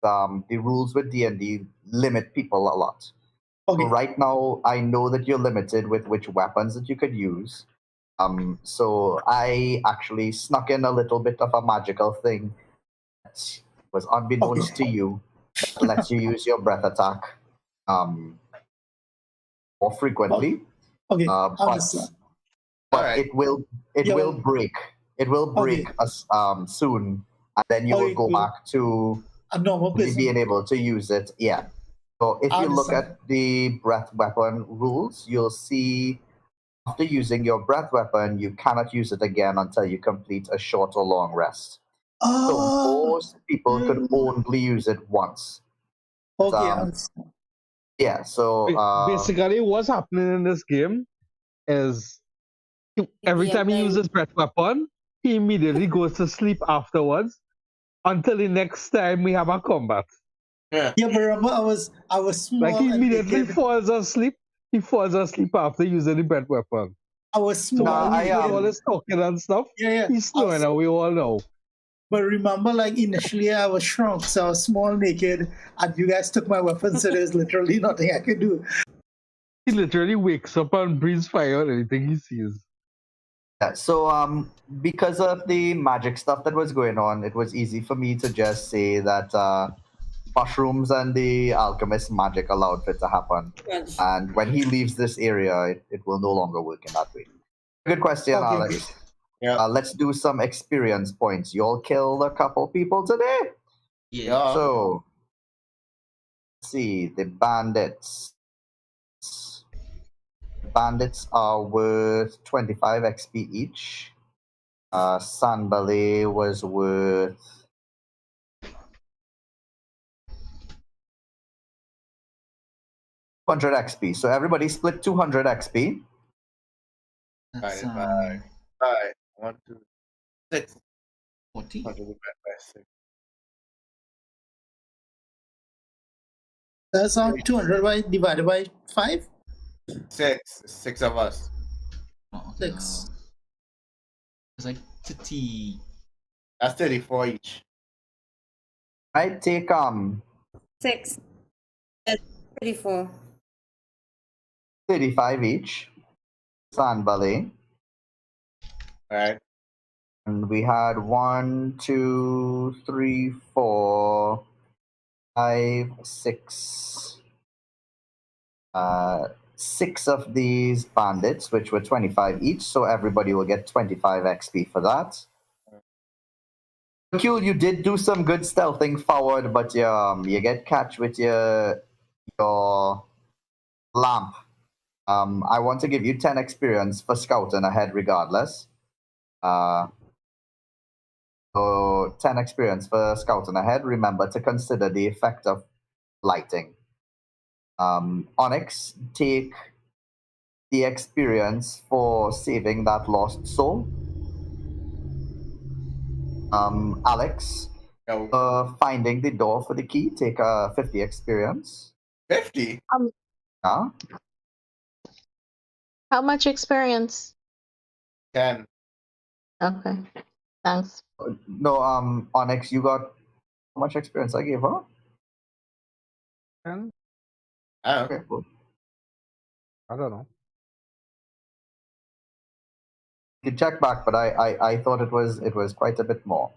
A: The rules with D&D limit people a lot.
G: Okay.
A: So right now, I know that you're limited with which weapons that you could use. So I actually snuck in a little bit of a magical thing that was unbeknownst to you, that lets you use your breath attack more frequently.
G: Okay.
A: But
G: Understand.
B: Alright.
A: it will
G: Yeah,
A: will
G: well-
A: break. It will break us soon, and then you will
G: Okay,
A: go
G: cool.
A: back to
G: A normal
A: only
G: person.
A: being able to use it. Yeah. So if
G: I
A: you look
G: understand.
A: at the breath weapon rules, you'll see after using your breath weapon, you cannot use it again until you complete a short or long rest. So
G: Oh.
A: most people could only use it once.
G: Okay. I
A: Um,
G: understand.
A: Yeah. So
H: Basically, what's happening in this game is every time he uses breath weapon, he immediately goes to sleep afterwards until the next time we have a combat.
B: Yeah.
G: Yeah, but remember, I was small.
H: Like he
G: and
H: immediately
G: naked.
H: falls asleep. He falls asleep after using the breath weapon.
G: I was
H: So
G: small.
H: when he's
A: I,
H: doing all this talking and stuff,
G: Yeah.
H: he's snoring, and we all know.
G: But remember, like initially, I was shrunk, so I was small, naked, and you guys took my weapon, so there's literally nothing I could do.
H: He literally wakes up and breathes fire on anything he sees.
A: Yeah, so because of the magic stuff that was going on, it was easy for me to just say that mushrooms and the alchemist magic allowed for it to happen. And when he leaves this area, it will no longer work in that way. Good question,
G: Okay,
A: Alex.
B: Yeah.
A: Let's do some experience points. You all killed a couple people today.
F: Yeah.
A: So, let's see, the bandits. Bandits are worth 25 XP each. Sandballet was worth 200 XP. So everybody split 200 XP.
F: That's
B: Alright. 1, 2, 6.
F: 40.
B: 6.
G: That's 200 divided by 5?
B: 6. 6 of us.
F: Oh, okay,
G: 6.
F: It's like 30.
B: That's 34 each.
A: I take
D: 6. 34.
A: 35 each. Sandballet.
B: Alright.
A: And we had 1, 2, 3, 4, 5, 6. 6 of these bandits, which were 25 each, so everybody will get 25 XP for that. Q, you did do some good stealthing forward, but you get catch with your lamp. I want to give you 10 experience for scouting ahead regardless. So 10 experience for scouting ahead. Remember to consider the effect of lighting. Onyx, take the experience for saving that lost soul. Alex,
B: Go.
A: finding the door for the key, take a 50 experience.
B: 50?
A: Yeah.
E: How much experience?
B: 10.
E: Okay, thanks.
A: No, Onyx, you got how much experience I gave her?
H: And
B: Oh.
A: Okay, cool.
H: I don't know.
A: You can check back, but I thought it was quite a bit more.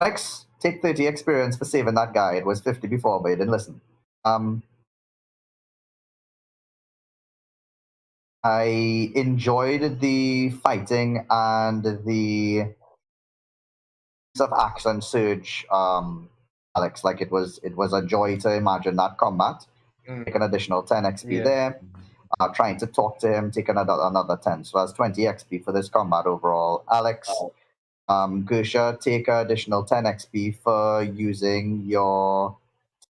A: Alex, take 30 experience for saving that guy. It was 50 before, but you didn't listen. I enjoyed the fighting and the use of action surge, Alex. Like it was a joy to imagine that combat. Take an additional 10 XP
H: Yeah.
A: there. Trying to talk to him, take another 10. So that's 20 XP for this combat overall. Alex, Gersha, take an additional 10 XP for using your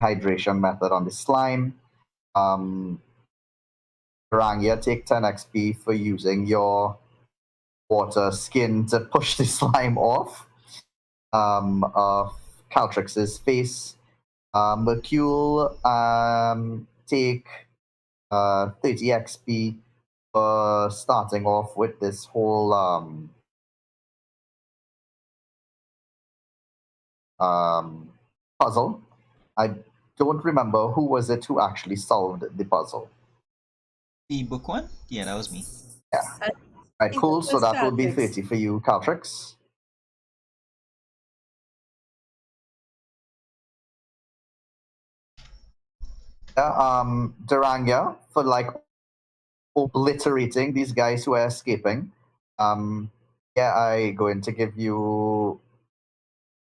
A: hydration method on the slime. Rangya, take 10 XP for using your water skin to push the slime off of Caltrix's face. Mercule, take 30 XP for starting off with this whole puzzle. I don't remember who was it who actually solved the puzzle.
F: The book one? Yeah, that was me.
A: Yeah. Right, cool. So that will be 30 for you, Caltrix. Yeah, Duranga, for like obliterating these guys who are escaping. Yeah, I'm going to give you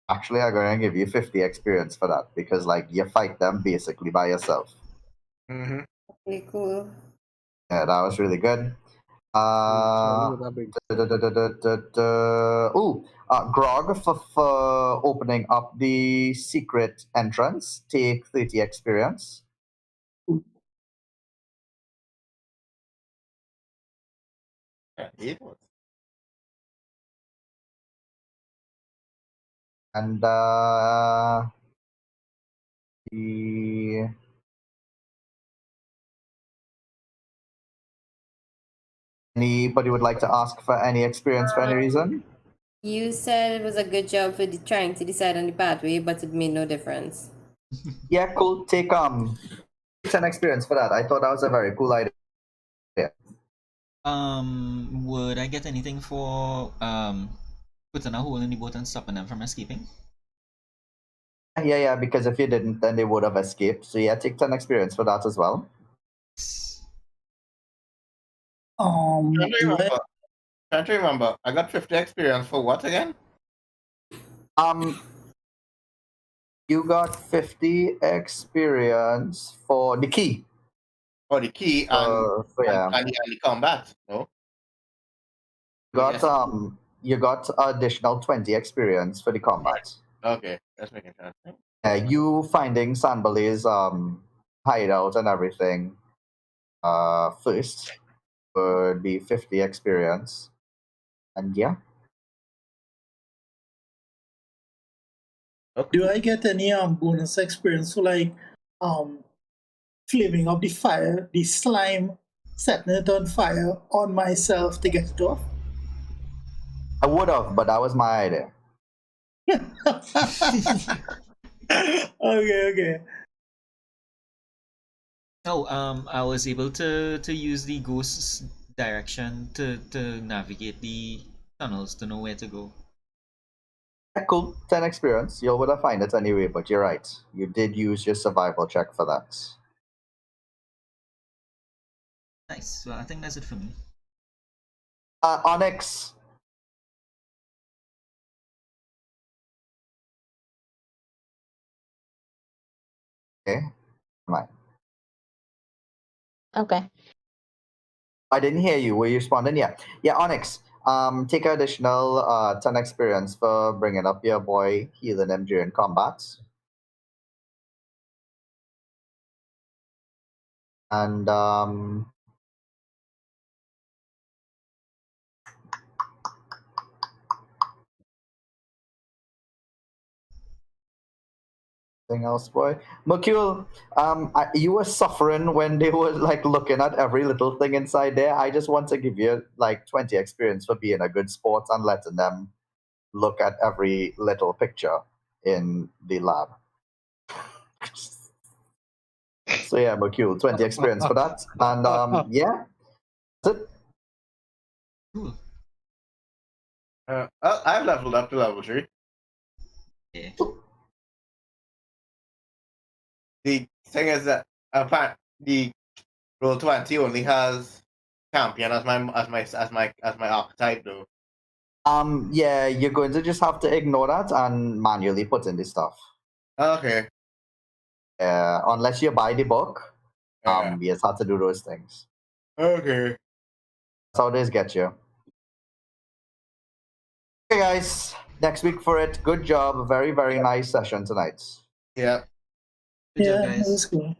A: 50 experience for that because like you fight them basically by yourself.
B: Mm-hmm.
D: Okay, cool.
A: Yeah, that was really good. Grog for opening up the secret entrance. Take 30 experience. And the anybody would like to ask for any experience for any reason?
D: You said it was a good job for trying to decide on the pathway, but it made no difference.
A: Yeah, cool. Take 10 experience for that. I thought that was a very cool idea.
F: Would I get anything for putting a hole in the boat and stopping them from escaping?
A: Yeah, because if you didn't, then they would have escaped. So yeah, take 10 experience for that as well.
B: Trying to remember. I got 50 experience for what again?
A: You got 50 experience for the key.
B: For the key and the combat. No.
A: You got additional 20 experience for the combat.
B: Okay, that's making sense.
A: You finding Sanbale's hideout and everything first would be 50 experience. And yeah.
G: Do I get any bonus experience for like flaming up the fire, the slime, setting it on fire on myself to get it off?
A: I would have, but that was my idea.
G: Okay.
F: Oh, I was able to use the ghost's direction to navigate the tunnels to know where to go.
A: Yeah, cool. 10 experience. You would have find it anyway, but you're right. You did use your survival check for that.
F: Nice. Well, I think that's it for me.
A: Onyx. Okay. Right.
E: Okay.
A: I didn't hear you. Were you responding? Yeah. Yeah, Onyx. Take an additional 10 experience for bringing up your boy, healing him during combat. And Anything else, boy? Mercule, you were suffering when they were like looking at every little thing inside there. I just want to give you like 20 experience for being a good sport and letting them look at every little picture in the lab. So yeah, Mercule, 20 experience for that. And yeah, that's it.
F: Cool.
B: I've leveled up to level 3.
F: Yeah.
B: The thing is that the roll 20 only has champion as my archetype though.
A: Yeah, you're going to just have to ignore that and manually put in the stuff.
B: Okay.
A: Unless you buy the book,
B: Yeah.
A: you just have to do those things.
B: Okay.
A: That's how this gets you. Okay, guys, next week for it. Good job. Very, very nice session tonight.
B: Yeah.
F: Good job,
G: Yeah,
F: guys.
G: that was cool.